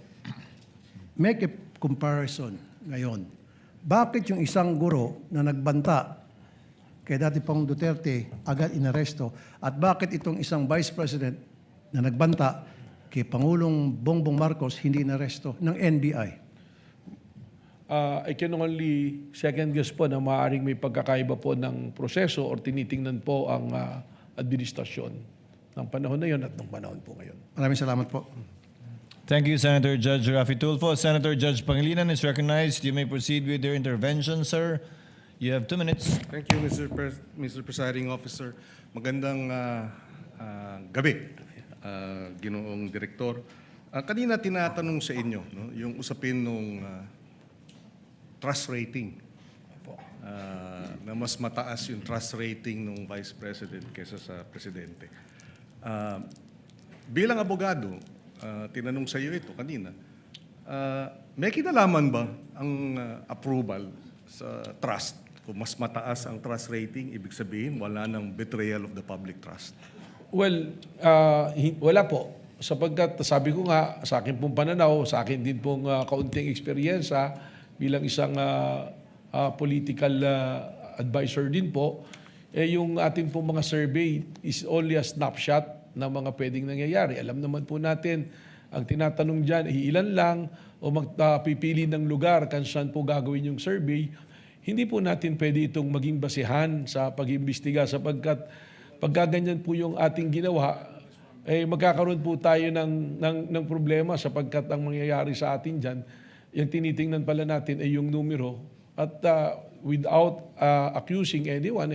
make a comparison ngayon. Bakit yung isang guro na nagbanta kay dati Pangulong Duterte agad inaresto at bakit itong isang Vice President na nagbanta kay Pangulong Bongbong Marcos hindi inaresto ng NBI? I can only second guess po na maaaring may pagkakaiba po ng proseso or tinitingnan po ang administrasyon ng panahon na yun at ng panahon po ngayon. Maraming salamat po. Thank you, Senator Judge Raffy Tulfo. Senator Judge Pangilinan is recognized. You may proceed with your intervention, sir. You have 2 minutes. Thank you, Mr. Presiding Officer. Magandang gabi, Ginoong Direktor. Kanina tinatanong sa inyo yung usapin ng trust rating. Na mas mataas yung trust rating ng Vice President kaysa sa Presidente. Bilang abogado, tinanong sa iyo ito kanina, may kinalaman ba ang approval sa trust? Kung mas mataas ang trust rating, ibig sabihin wala nang betrayal of the public trust. Well, wala po. Sapagkat sabi ko nga, sa akin pong pananaw, sa akin din pong kaunting eksperyensya bilang isang political advisor din po, yung ating pong mga survey is only a snapshot ng mga pwedeng nangyayari. Alam naman po natin, ang tinatanong dyan, ilan lang o magpipili ng lugar kung saan po gagawin yung survey. Hindi po natin pwede itong maging basihan sa pag-imbestiga sapagkat pagkaganyan po yung ating ginawa, magkakaroon po tayo ng problema sapagkat ang mangyayari sa atin dyan, yung tinitingnan pala natin ay yung numero at without accusing anyone,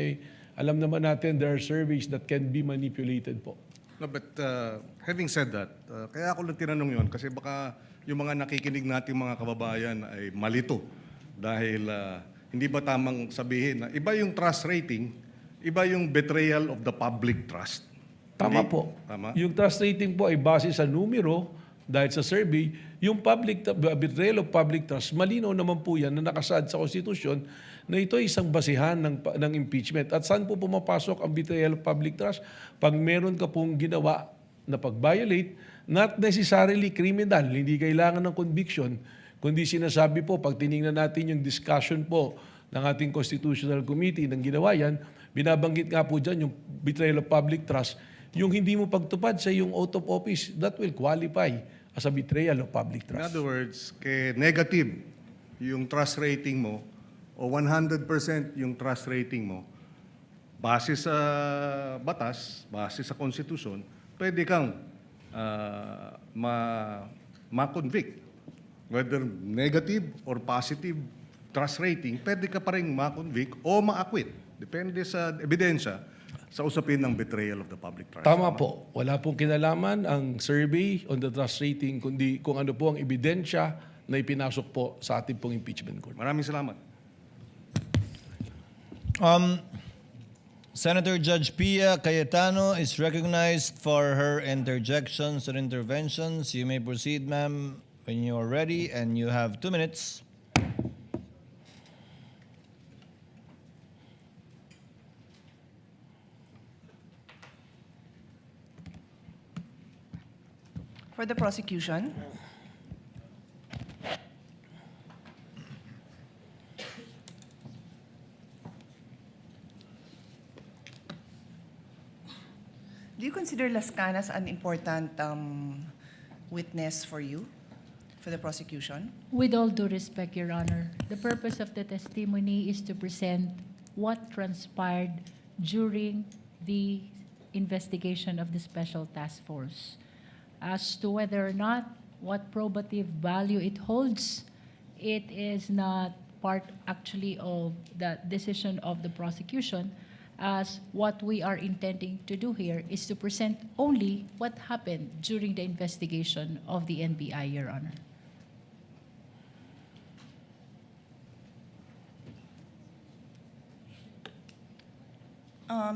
alam naman natin there are surveys that can be manipulated po. No, but having said that, kaya ako lang tinanong yun kasi baka yung mga nakikinig nating mga kababayan ay malito dahil hindi ba tamang sabihin na iba yung trust rating, iba yung betrayal of the public trust? Tama Hindi? po. Tama? Yung trust rating po ay base sa numero dahil sa survey. Yung betrayal of public trust, malinaw naman po yan na nakasaad sa konstitusyon na ito ay isang basihan ng impeachment. At saan po pumapasok ang betrayal of public trust? Pag meron ka pong ginawa na pag-violate, not necessarily criminal, hindi kailangan ng conviction, kundi sinasabi po, pag tinignan natin yung discussion po ng ating Constitutional Committee ng ginawa yan, binabanggit nga po dyan yung betrayal of public trust, yung hindi mo pagtupad sa yung oath of office, that will qualify as a betrayal of public trust. In other words, negative yung trust rating mo o 100% yung trust rating mo, base sa batas, base sa konstitusyon, pwede kang ma-convict. Whether negative or positive trust rating, pwede ka pa rin ma-convict o ma-acquit. Depende sa ebidensya sa usapin ng betrayal of the public trust. Tama po. Wala pong kinalaman ang survey on the trust rating, kundi kung ano po ang ebidensya na ipinasok po sa ating pong impeachment court. Maraming salamat. Senator Judge Pia Cayetano is recognized for her interjections and interventions. You may proceed, ma'am, when you are ready, and you have 2 minutes. For the prosecution, do you consider Las Canas an important witness for you, for the prosecution? With all due respect, Your Honor, the purpose of the testimony is to present what transpired during the investigation of the Special Task Force. As to whether or not what probative value it holds, it is not part actually of the decision of the prosecution, as what we are intending to do here is to present only what happened during the investigation of the NBI, Your Honor.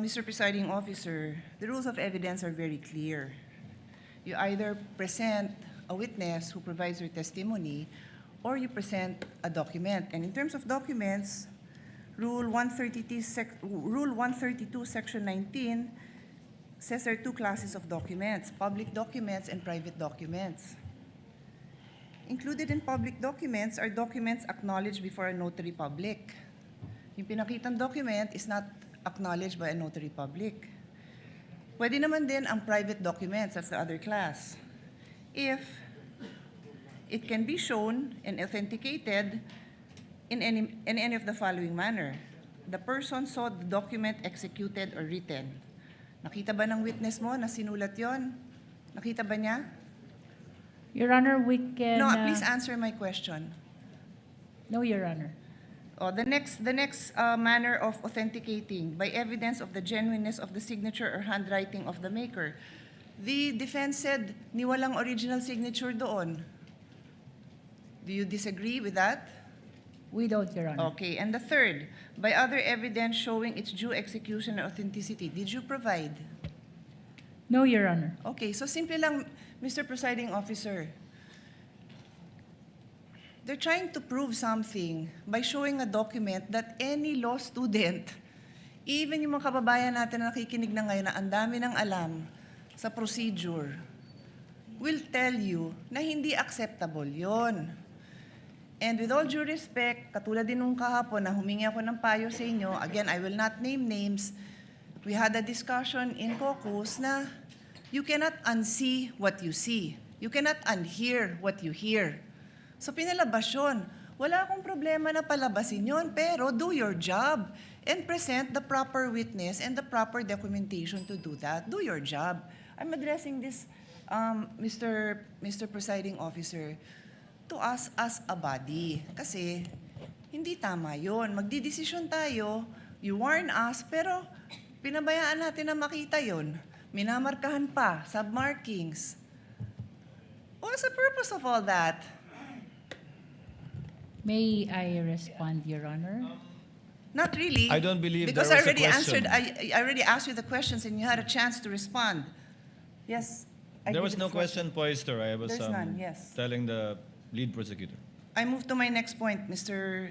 Mr. Presiding Officer, the rules of evidence are very clear. You either present a witness who provides your testimony, or you present a document. And in terms of documents, Rule 132, Section 19, says there are two classes of documents, public documents and private documents. Included in public documents are documents acknowledged before a notary public. Yung pinakitang document is not acknowledged by a notary public. Pwede naman din ang private documents, that's the other class. If it can be shown and authenticated in any of the following manner. The person saw the document executed or written. Nakita ba ng witness mo na sinulat yon? Nakita ba niya? Your Honor, we can... No, please answer my question. No, Your Honor. The next manner of authenticating by evidence of the genuineness of the signature or handwriting of the maker. The defense said ni walang original signature doon. Do you disagree with that? We don't, Your Honor. Okay, and the third, by other evidence showing its due execution and authenticity, did you provide? No, Your Honor. Okay, so simple lang, Mr. Presiding Officer. They're trying to prove something by showing a document that any law student, even yung mga kababayan natin na nakikinig na ngayon na ang dami ng alam sa procedure, will tell you na hindi acceptable yon. And with all due respect, katulad din nung kahapon na humingi ako ng payo sa inyo, again, I will not name names, we had a discussion in caucus na you cannot unsee what you see. You cannot unhear what you hear. So pinalabas yun. Wala akong problema na palabasin yun, pero do your job and present the proper witness and the proper documentation to do that. Do your job. I'm addressing this, Mr. Presiding Officer, to us as a body. Kasi hindi tama yun. Magdidesisyon tayo, you warn us, pero pinabayaan natin na makita yun. Minamarkahan pa, submarkings. What's the purpose of all that? May I respond, Your Honor? Not really. I don't believe because there I was a already question. answered. I already asked you the questions, and you had a chance to respond. Yes. There was no question posed, or I was There's none, yes. telling the lead prosecutor. I move to my next point, Mr.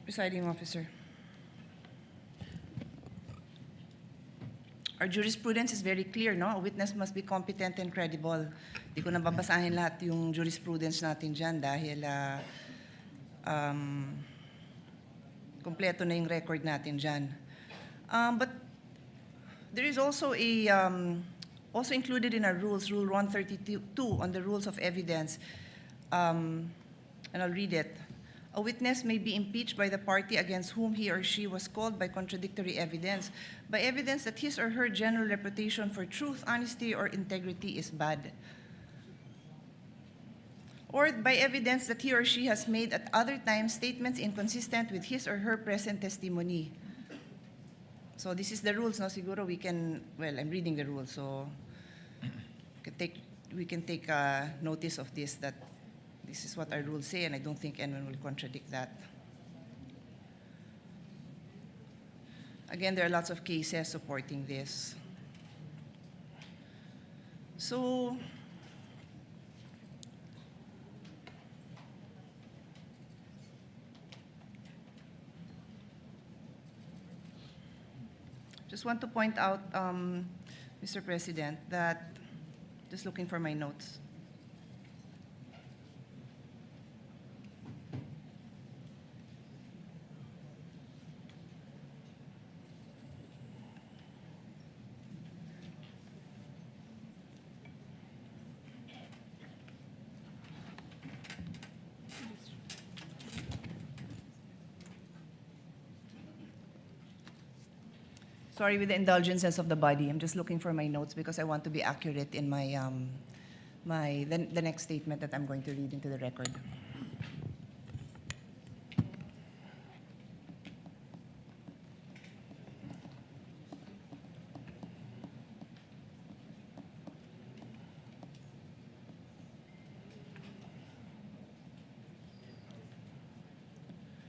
Presiding Officer. Our jurisprudence is very clear, no? A witness must be competent and credible. Di ko na babasahin lahat yung jurisprudence natin dyan dahil kompleto na yung record natin dyan. But there is also also included in our rules, Rule 132 on the rules of evidence, and I'll read it. A witness may be impeached by the party against whom he or she was called by contradictory evidence, by evidence that his or her general reputation for truth, honesty, or integrity is bad, or by evidence that he or she has made at other times statements inconsistent with his or her present testimony. So this is the rules, no? Siguro we can, well, I'm reading the rules, so we can take notice of this, that this is what our rules say, and I don't think anyone will contradict that. Again, there are lots of cases supporting this. So, just want to point out, Mr. President, that, just looking for my notes. Sorry, with the indulgences of the body, I'm just looking for my notes because I want to be accurate in my, the next statement that I'm going to read into the record.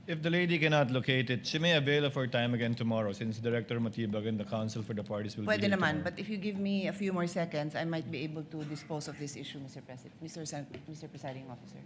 If the lady cannot locate it, she may avail of her time again tomorrow, since Director Matibag and the counsel for the parties will be Pwede here naman, tomorrow. but if you give me a few more seconds, I might be able to dispose of this issue, Mr. President, Mr. Presiding Officer.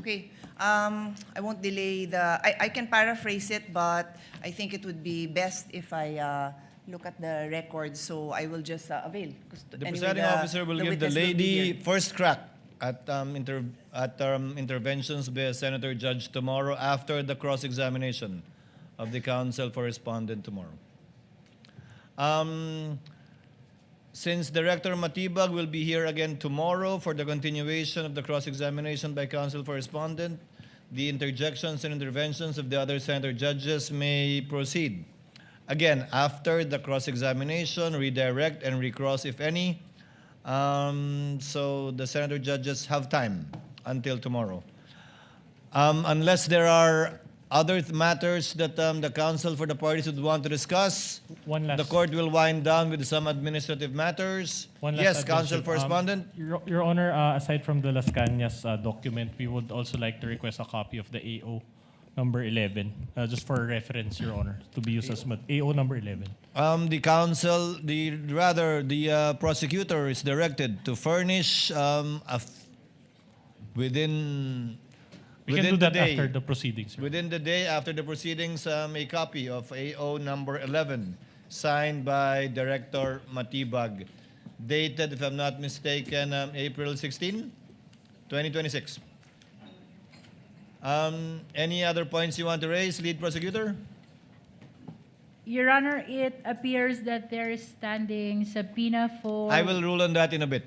Okay, I won't delay I can paraphrase it, but I think it would be best if I look at the records, so I will just avail. The presiding officer will give the witness will be lady here. first crack at interventions by Senator Judge tomorrow after the cross-examination of the counsel for respondent tomorrow. Since Director Matibag will be here again tomorrow for the continuation of the cross-examination by counsel for respondent, the interjections and interventions of the other senator judges may proceed. Again, after the cross-examination, redirect and recross if any. So the senator judges have time until tomorrow. Unless there are other matters that the counsel for the parties would want to discuss, One last. the court will wind down with some administrative matters. One last Yes, counsel addition. for respondent. Your Honor, aside from the Las Cañas document, we would also like to request a copy of the AO number 11, just for reference, Your Honor, to be used as AO number 11. The counsel, the prosecutor is directed to furnish within We can do the that day. after the proceedings. Sir. Within the day after the proceedings, a copy of AO number 11, signed by Director Matibag, dated, if I'm not mistaken, April 16, 2026. Any other points you want to raise, lead prosecutor? Your Honor, it appears that there is standing subpoena for... I will rule on that in a bit.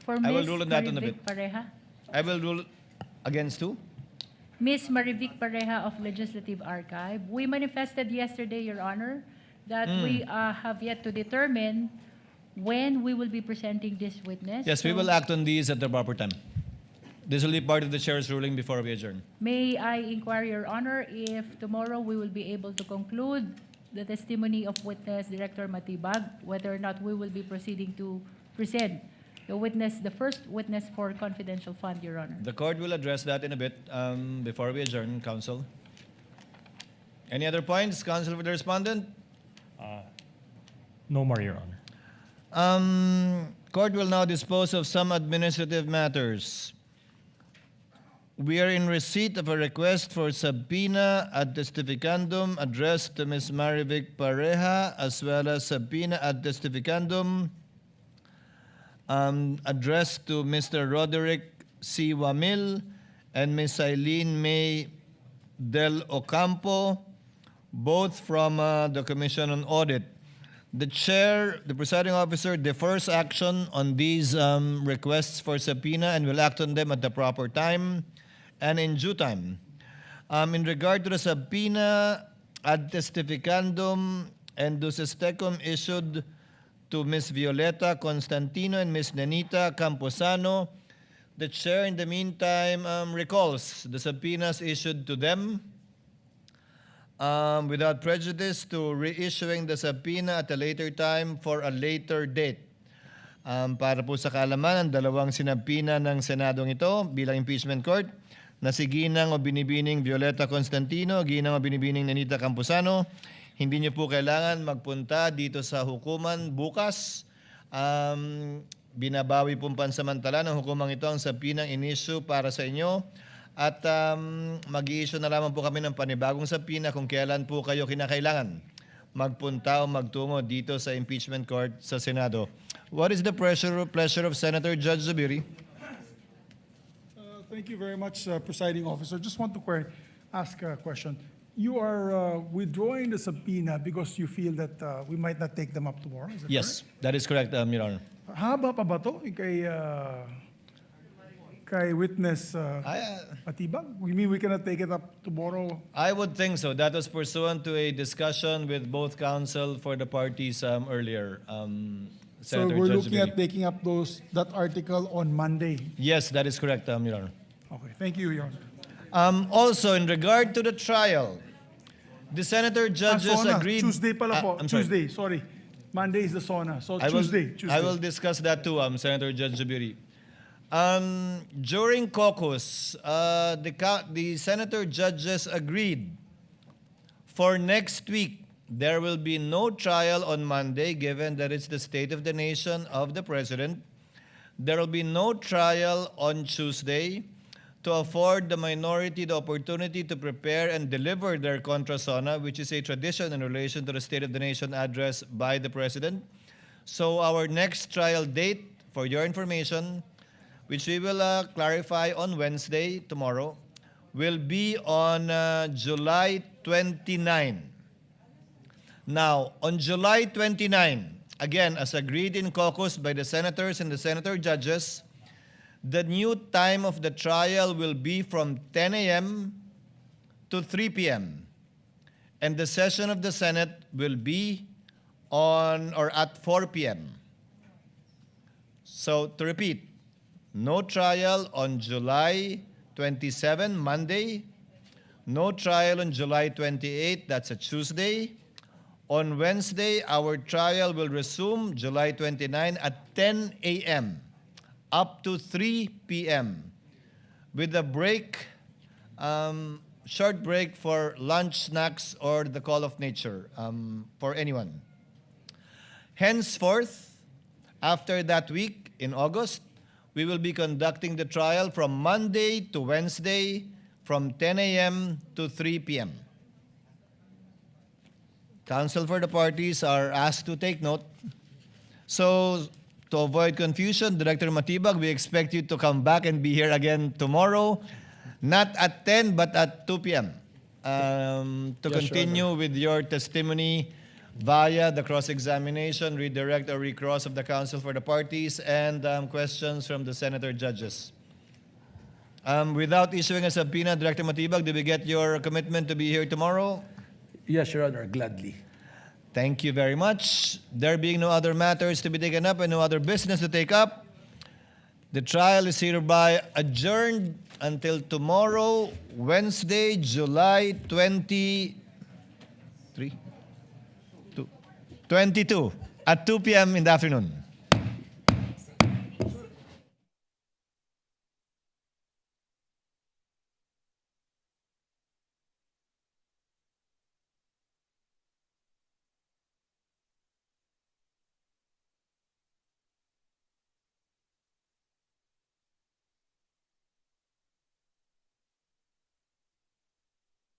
For I will Ms. rule on that in a Marivic bit. Pareja. I will rule against who? Ms. Marivic Pareja of Legislative Archive. We manifested yesterday, Your Honor, that we have yet to determine when we will be presenting this witness. Yes, we So will act on these at the proper time. This will be part of the chair's ruling before we adjourn. May I inquire, Your Honor, if tomorrow we will be able to conclude the testimony of witness Director Matibag, whether or not we will be proceeding to present the first witness for confidential fund, Your Honor. The court will address that in a bit before we adjourn, counsel. Any other points, counsel for the respondent? No more, Your Honor. Court will now dispose of some administrative matters. We are in receipt of a request for subpoena ad testificandum addressed to Ms. Marivic Pareja, as well as subpoena ad testificandum addressed to Mr. Roderick C. Wamil and Ms. Eileen May Del Ocampo, both from the Commission on Audit. The chair, the presiding officer, defers action on these requests for subpoena and will act on them at the proper time and in due time. In regard to the subpoena ad testificandum and ducestecum issued to Ms. Violeta Constantino and Ms. Nenita Camposano, the chair in the meantime recalls the subpoenas issued to them without prejudice to reissuing the subpoena at a later time for a later date. Para po sa kaalaman, ang dalawang sinabpina ng Senadong ito bilang impeachment court na si Ginang o Binibining Violeta Constantino, Ginang o Binibining Nenita Camposano, hindi niyo po kailangan magpunta dito sa hukuman bukas. Binabawi pong pansamantala ng hukumang ito ang subpoena in-issue para sa inyo. At mag-i-issue na lamang po kami ng panibagong subpoena kung kailan po kayo kinakailangan magpunta o magtungo dito sa impeachment court sa Senado. What is the pleasure of Senator Judge Zubiri? Thank you very much, Presiding Officer. Just want to ask a question. You are withdrawing the subpoena because you feel that we might not take them up tomorrow, is that Yes, that is correct, Your Honor. correct? Haba pa ba to kay witness Matibag? We mean we cannot take it up tomorrow? I would think so. That was pursuant to a discussion with both counsel for the parties earlier. So Senator we're Judge looking at Zubiri. taking up that article on Monday. Yes, that is correct, Your Honor. Okay, thank you, Your Honor. Also, in regard to the trial, the senator judges SONA, agreed. Tuesday pala po. I'm sorry. Tuesday, sorry. Monday is the SONA. So I Tuesday. will discuss that too, Senator Judge Zubiri. During caucus, the senator judges agreed for next week there will be no trial on Monday, given that it's the State of the Nation of the President. There will be no trial on Tuesday to afford the minority the opportunity to prepare and deliver their contra sona, which is a tradition in relation to the State of the Nation address by the President. So our next trial date, for your information, which we will clarify on Wednesday, tomorrow, will be on July 29. Now, on July 29, again, as agreed in caucus by the senators and the senator judges, The new time of the trial will be from 10 a.m. to 3 p.m. And the session of the Senate will be on or at 4 p.m. So to repeat, no trial on July 27, Monday. No trial on July 28, that's a Tuesday. On Wednesday, our trial will resume July 29 at 10 a.m. up to 3 p.m. with a break, short break for lunch, snacks, or the call of nature for anyone. Henceforth, after that week in August, we will be conducting the trial from Monday to Wednesday from 10 a.m. to 3 p.m. Counsel for the parties are asked to take note. So, to avoid confusion, Director Matibag, we expect you to come back and be here again tomorrow, not at 10 but at 2 p.m. To continue with your testimony via the cross-examination, redirect or recross of the counsel for the parties, and questions from the senator judges. Without issuing a subpoena, Director Matibag, did we get your commitment to be here tomorrow? Yes, Your Honor, gladly. Thank you very much. There being no other matters to be taken up and no other business to take up, the trial is hereby adjourned until tomorrow, Wednesday, July 22 at 2 p.m. in the afternoon.